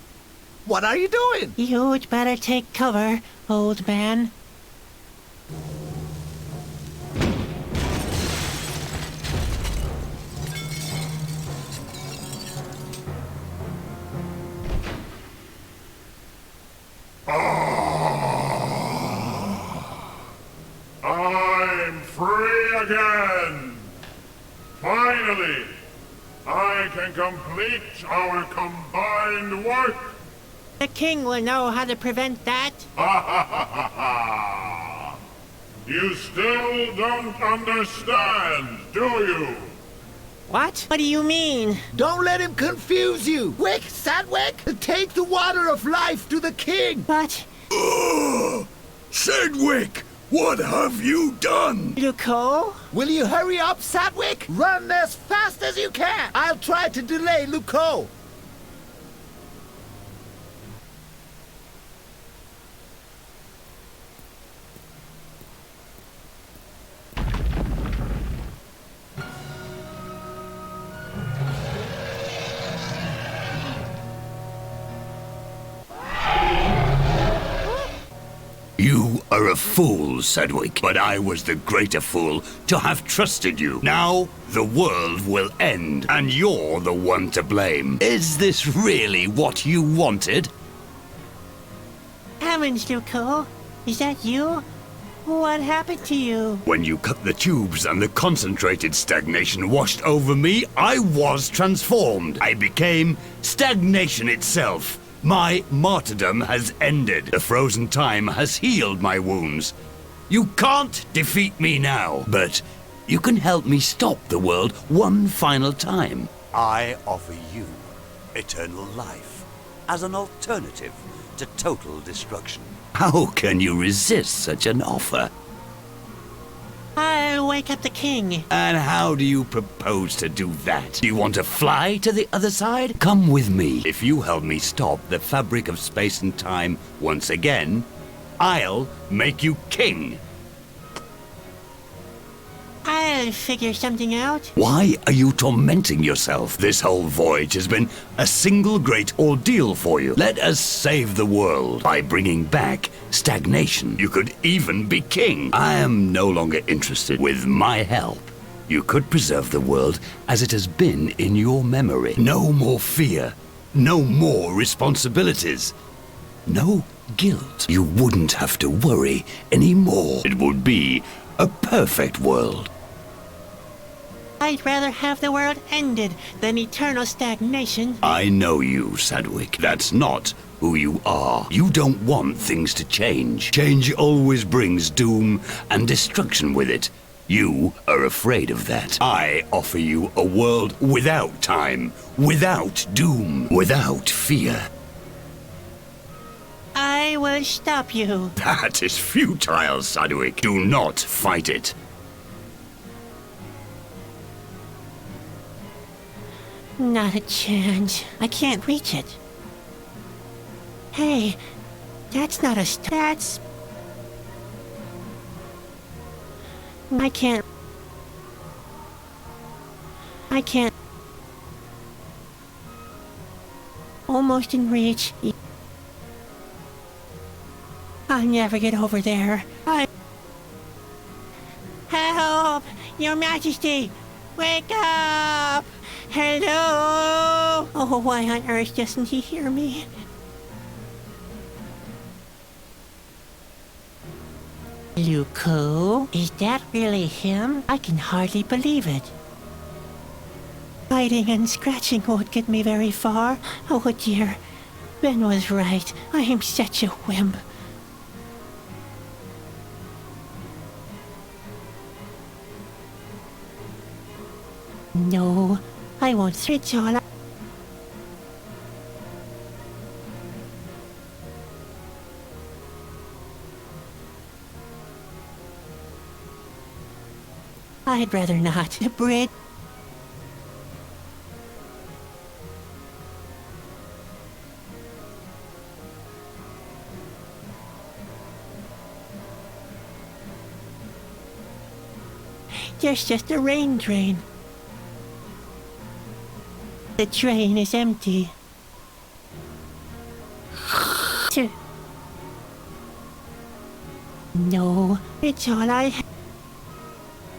What are you doing? You'd better take cover, old man. I'm free again! Finally, I can complete our combined work! The king will know how to prevent that. Ha ha ha ha ha! You still don't understand, do you? What? What do you mean? Don't let him confuse you. Quick, Chadwick! Take the water of life to the king! But... Sedgwick, what have you done? Luco? Will you hurry up, Chadwick? Run as fast as you can! I'll try to delay Luco. You are a fool, Sedgwick, but I was the greater fool to have trusted you. Now, the world will end, and you're the one to blame. Is this really what you wanted? Heavens, Luco. Is that you? What happened to you? When you cut the tubes and the concentrated stagnation washed over me, I was transformed. I became stagnation itself. My martyrdom has ended. The frozen time has healed my wounds. You can't defeat me now, but you can help me stop the world one final time. I offer you eternal life as an alternative to total destruction. How can you resist such an offer? I'll wake up the king. And how do you propose to do that? Do you want to fly to the other side? Come with me. If you help me stop the fabric of space and time once again, I'll make you king. I'll figure something out. Why are you tormenting yourself? This whole voyage has been a single great ordeal for you. Let us save the world by bringing back stagnation. You could even be king. I am no longer interested. With my help, you could preserve the world as it has been in your memory. No more fear. No more responsibilities. No guilt. You wouldn't have to worry anymore. It would be a perfect world. I'd rather have the world ended than eternal stagnation. I know you, Sadwick. That's not who you are. You don't want things to change. Change always brings doom and destruction with it. You are afraid of that. I offer you a world without time, without doom, without fear. I will stop you. That is futile, Sadwick. Do not fight it. Not a chance. I can't reach it. Hey, that's not a that's... I can't... Almost in reach. I'll never get over there. Help! Your Majesty! Wake up! Hello! Oh, why on earth doesn't he hear me? Luco? Is that really him? I can hardly believe it. Biting and scratching won't get me very far. Oh dear. Ben was right. I am such a wimp. No, I won't switch all. I'd rather not. The bridge. There's just a rain drain. The drain is empty. No, it's all I have.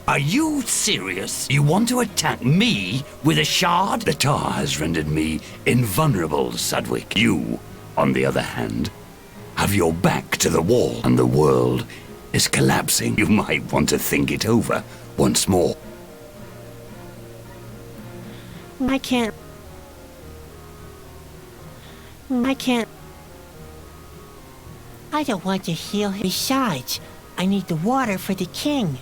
Are you serious? You want to attack me with a shard? The tar has rendered me invulnerable, Sadwick. You, on the other hand, have your back to the wall, and the world is collapsing. You might want to think it over once more. I can't. I don't want to heal. Besides, I need the water for the king.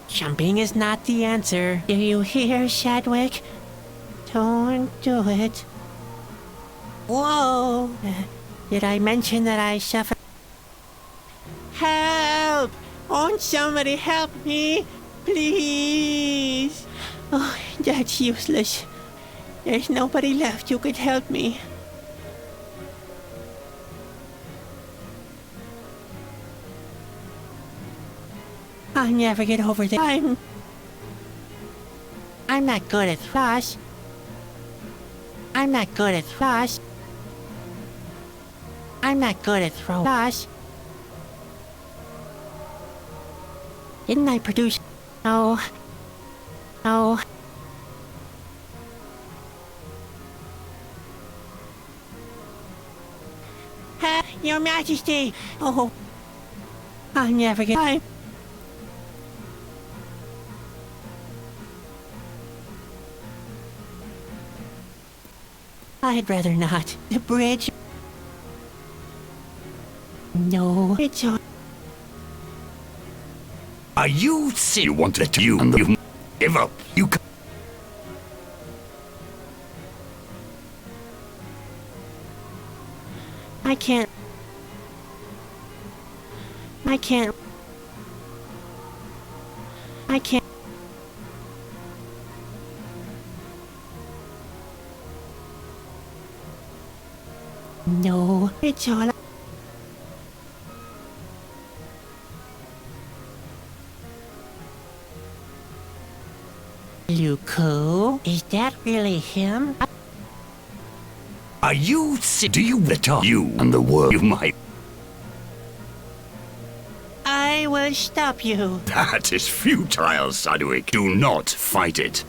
Jumping is not the answer. Do you hear, Sadwick? Don't do it. Whoa! Did I mention that I suffer? Help! Won't somebody help me? Please! Oh, that's useless. There's nobody left who could help me. I'll never get over there. I'm not good at thrust. I'm not good at thrust. I'm not good at thrust. Didn't I produce... No. No. Your Majesty! Oh, I'll never get time. I'd rather not. The bridge. No, it's on. Are you serious? You wanted to you and you give up. You can I can't. I can't. I can't. No, it's all. Luco? Is that really him? Are you serious? Do you return you and the world you might? I will stop you. That is futile, Sadwick. Do not fight it.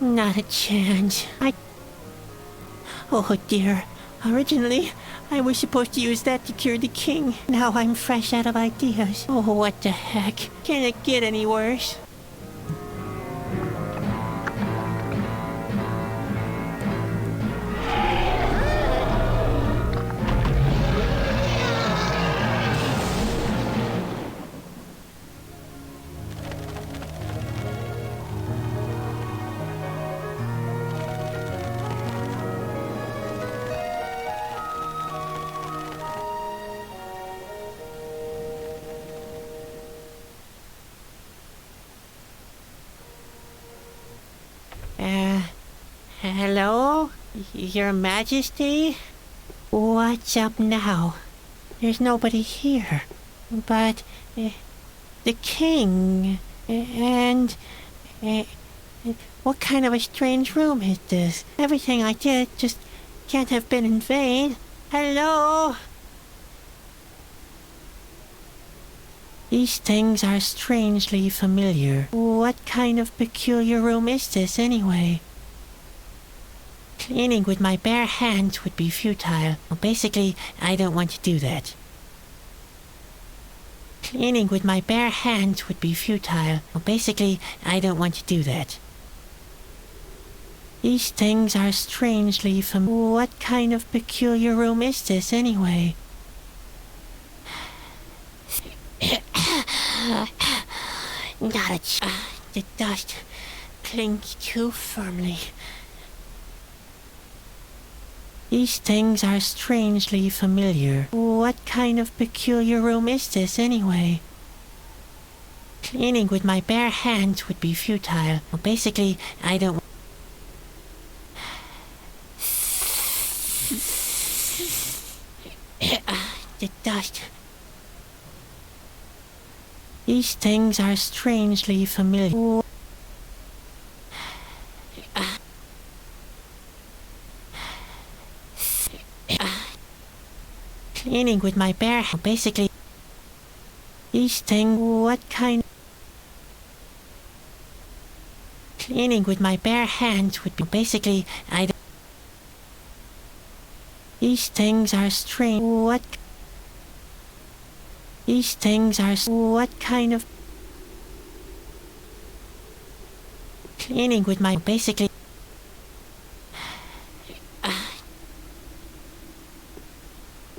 Not a chance. Oh dear. Originally, I was supposed to use that to cure the king. Now I'm fresh out of ideas. Oh, what the heck? Can it get any worse? Hello? Your Majesty? What's up now? There's nobody here. But, the king, and, what kind of a strange room is this? Everything I did just can't have been in vain. Hello? These things are strangely familiar. What kind of peculiar room is this, anyway? Cleaning with my bare hands would be futile. Well, basically, I don't want to do that. Cleaning with my bare hands would be futile. Well, basically, I don't want to do that. These things are strangely familiar. What kind of peculiar room is this, anyway? Not a the dust clings too firmly. These things are strangely familiar. What kind of peculiar room is this, anyway? Cleaning with my bare hands would be futile. Well, basically, I don't... the dust. These things are strangely familiar. Cleaning with my bare hands. Basically, these things. What kind? Cleaning with my bare hands would be basically. I don't. These things are strange. What? These things are. What kind of? Cleaning with my basically.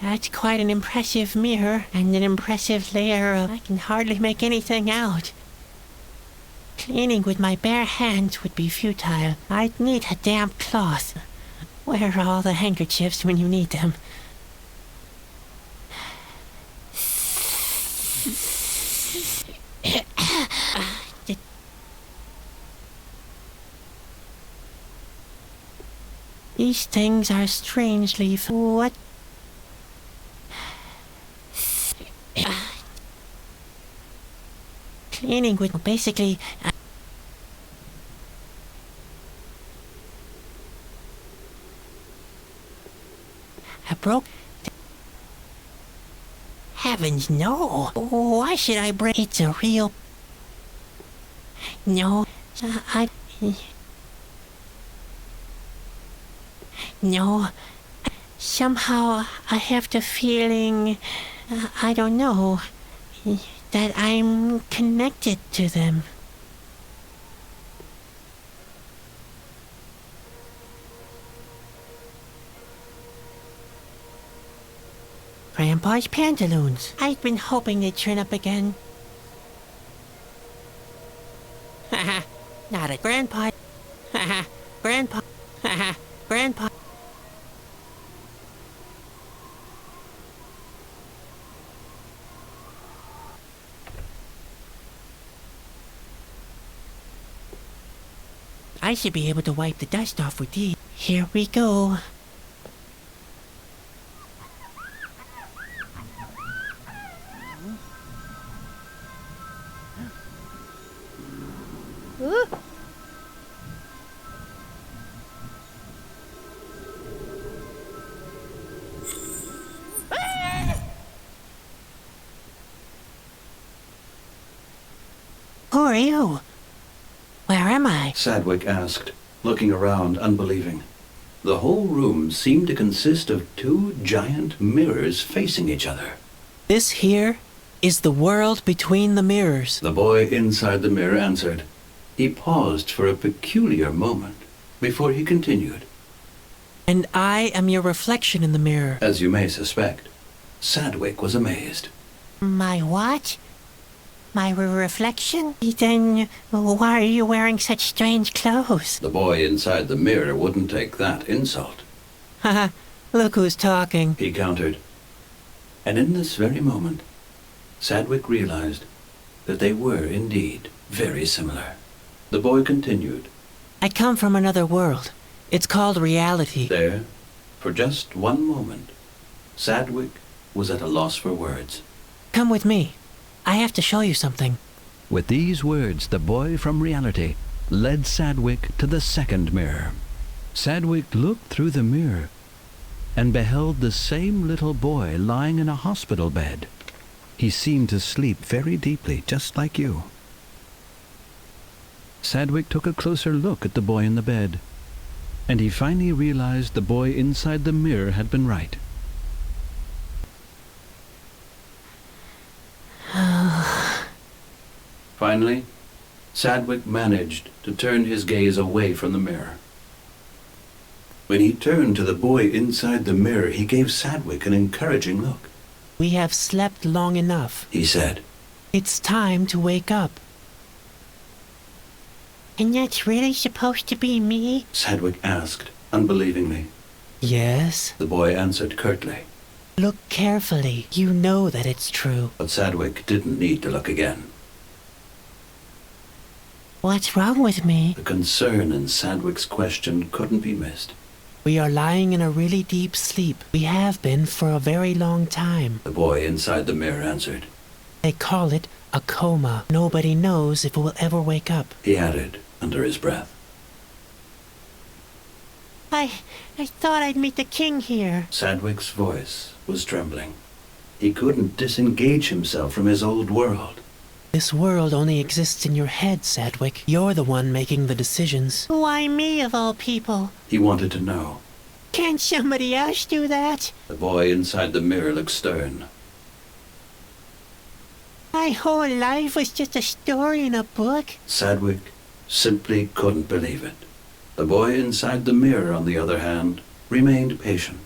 That's quite an impressive mirror, and an impressive layer of... I can hardly make anything out. Cleaning with my bare hands would be futile. I'd need a damp cloth. Where are all the handkerchiefs when you need them? These things are strangely what? Cleaning with basically. I broke. Heavens, no! Why should I break? It's a real. No, I. No. Somehow I have the feeling. I don't know. That I'm connected to them. Grandpa's pantaloons. I've been hoping they'd turn up again. Haha, not a grandpa. Haha, grandpa. Haha, grandpa. I should be able to wipe the dust off with these. Here we go. Who are you? Where am I? Sadwick asked, looking around unbelieving. The whole room seemed to consist of two giant mirrors facing each other. This here is the world between the mirrors. The boy inside the mirror answered. He paused for a peculiar moment before he continued. And I am your reflection in the mirror. As you may suspect, Sadwick was amazed. My what? My reflection? Then why are you wearing such strange clothes? The boy inside the mirror wouldn't take that insult. Haha, look who's talking. He countered. And in this very moment, Sadwick realized that they were indeed very similar. The boy continued. I come from another world. It's called reality. There, for just one moment, Sadwick was at a loss for words. Come with me. I have to show you something. With these words, the boy from reality led Sadwick to the second mirror. Sadwick looked through the mirror and beheld the same little boy lying in a hospital bed. He seemed to sleep very deeply, just like you. Sadwick took a closer look at the boy in the bed, and he finally realized the boy inside the mirror had been right. Finally, Sadwick managed to turn his gaze away from the mirror. When he turned to the boy inside the mirror, he gave Sadwick an encouraging look. We have slept long enough, He said. It's time to wake up. And that's really supposed to be me? Sadwick asked, unbelievingly. Yes? The boy answered curtly. Look carefully. You know that it's true. But Sadwick didn't need to look again. What's wrong with me? The concern in Sadwick's question couldn't be missed. We are lying in a really deep sleep. We have been for a very long time. The boy inside the mirror answered. They call it a coma. Nobody knows if it will ever wake up. He added under his breath. I thought I'd meet the king here. Sadwick's voice was trembling. He couldn't disengage himself from his old world. This world only exists in your head, Sadwick. You're the one making the decisions. Why me, of all people? He wanted to know. Can't somebody else do that? The boy inside the mirror looked stern. My whole life was just a story in a book. Sadwick simply couldn't believe it. The boy inside the mirror, on the other hand, remained patient.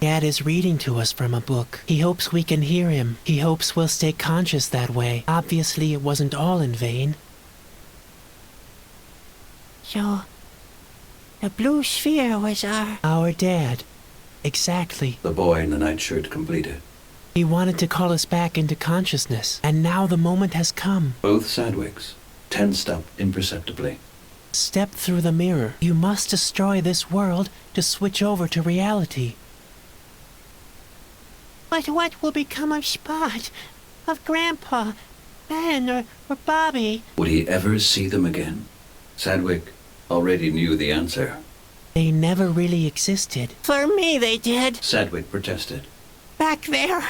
Dad is reading to us from a book. He hopes we can hear him. He hopes we'll stay conscious that way. Obviously, it wasn't all in vain. So, the blue sphere was Our dad. Exactly. The boy in the nightshirt completed. He wanted to call us back into consciousness, and now the moment has come. Both Sadwicks tensed up imperceptibly. Step through the mirror. You must destroy this world to switch over to reality. But what will become of Spot? Of Grandpa? Ben or Bobby? Would he ever see them again? Sadwick already knew the answer. They never really existed. For me they did. Sadwick protested. Back there.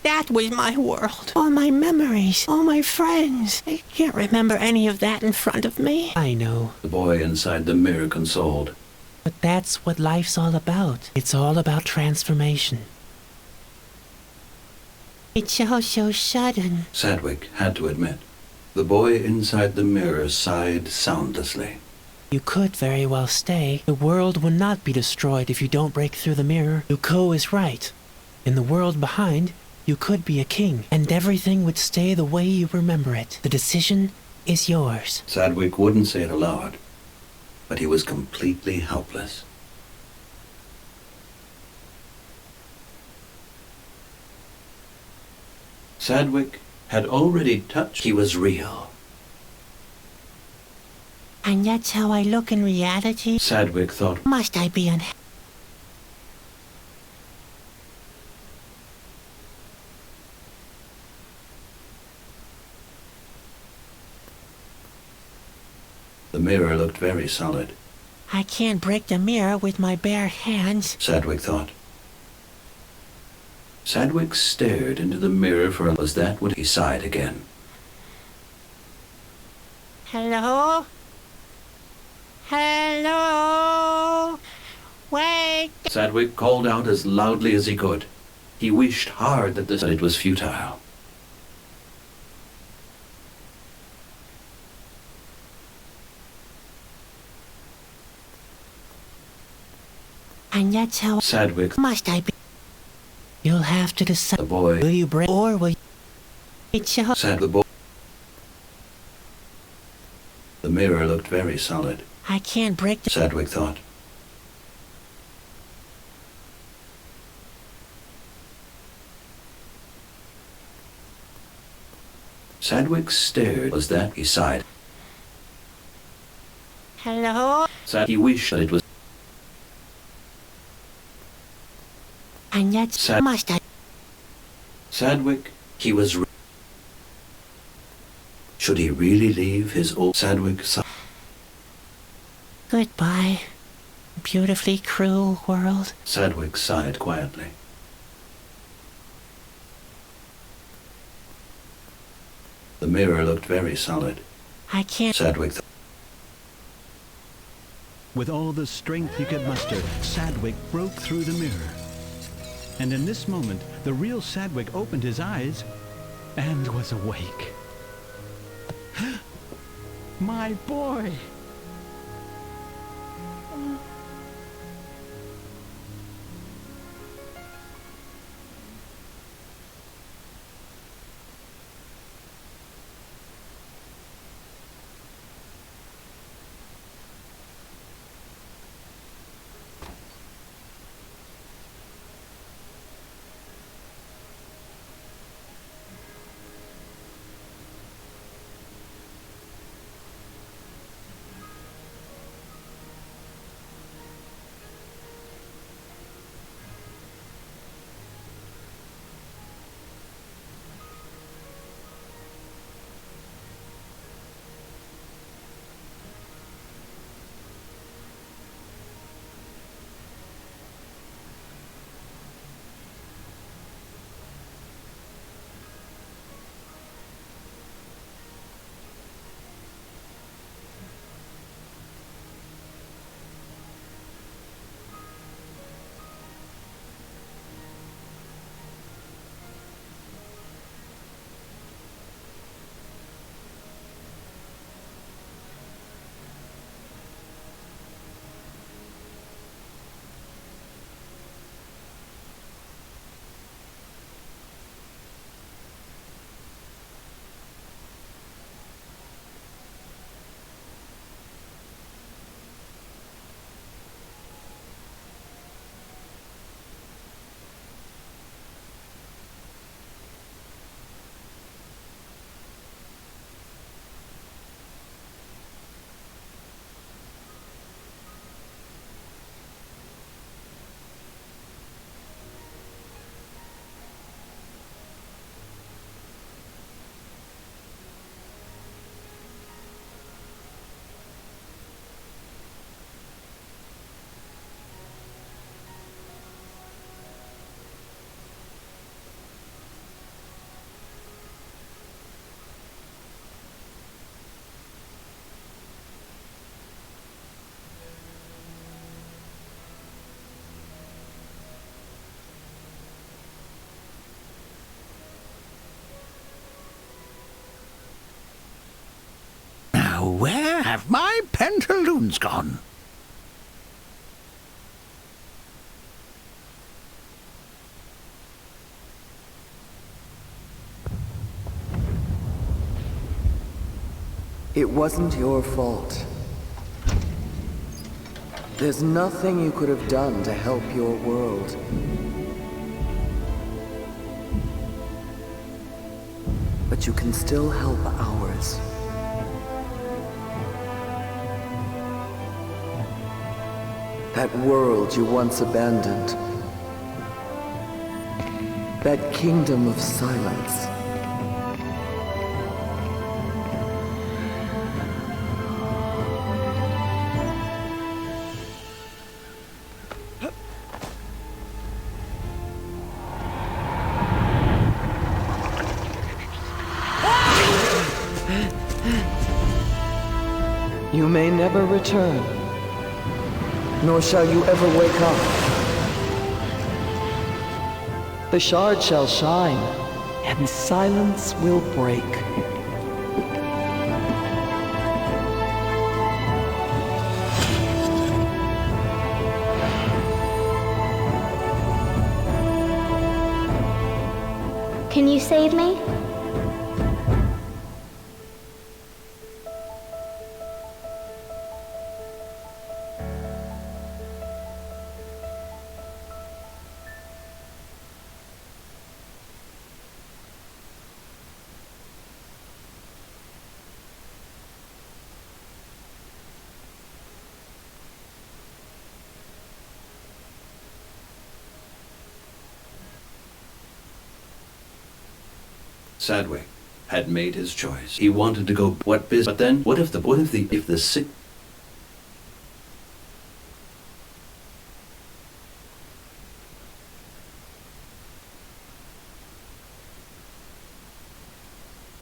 That was my world. All my memories. All my friends. I can't remember any of that in front of me. I know. The boy inside the mirror consoled. But that's what life's all about. It's all about transformation. It's all so sudden. Sadwick had to admit. The boy inside the mirror sighed soundlessly. You could very well stay. The world will not be destroyed if you don't break through the mirror. Luco is right. In the world behind, you could be a king, and everything would stay the way you remember it. The decision is yours. Sadwick wouldn't say it aloud, but he was completely helpless. Sadwick had already touched. He was real. And that's how I look in reality? Sadwick thought. Must I be unhappy? The mirror looked very solid. I can't break the mirror with my bare hands. Sadwick thought. Sadwick stared into the mirror for was that what he sighed again. Hello? Hello? Wait! Sadwick called out as loudly as he could. He wished hard that it was futile. And that's how Sadwick. Must I be? You'll have to decide. The boy. Will you break or will you? It's so. Said the boy. The mirror looked very solid. I can't break the. Sadwick thought. Sadwick stared. Was that he sighed? Hello? He wished that it was. And that's must I? Sadwick, he was. Should he really leave his old Sadwick? Goodbye, beautifully cruel world. Sadwick sighed quietly. The mirror looked very solid. I can't. Sadwick. With all the strength he could muster, Sadwick broke through the mirror. And in this moment, the real Sadwick opened his eyes and was awake. My boy! have my pantaloons gone? It wasn't your fault. There's nothing you could have done to help your world. But you can still help ours. That world you once abandoned. That kingdom of silence. You may never return, nor shall you ever wake up. The shard shall shine, and silence will break. Can you save me? Sadwick had made his choice. He wanted to go. But then, what if the sick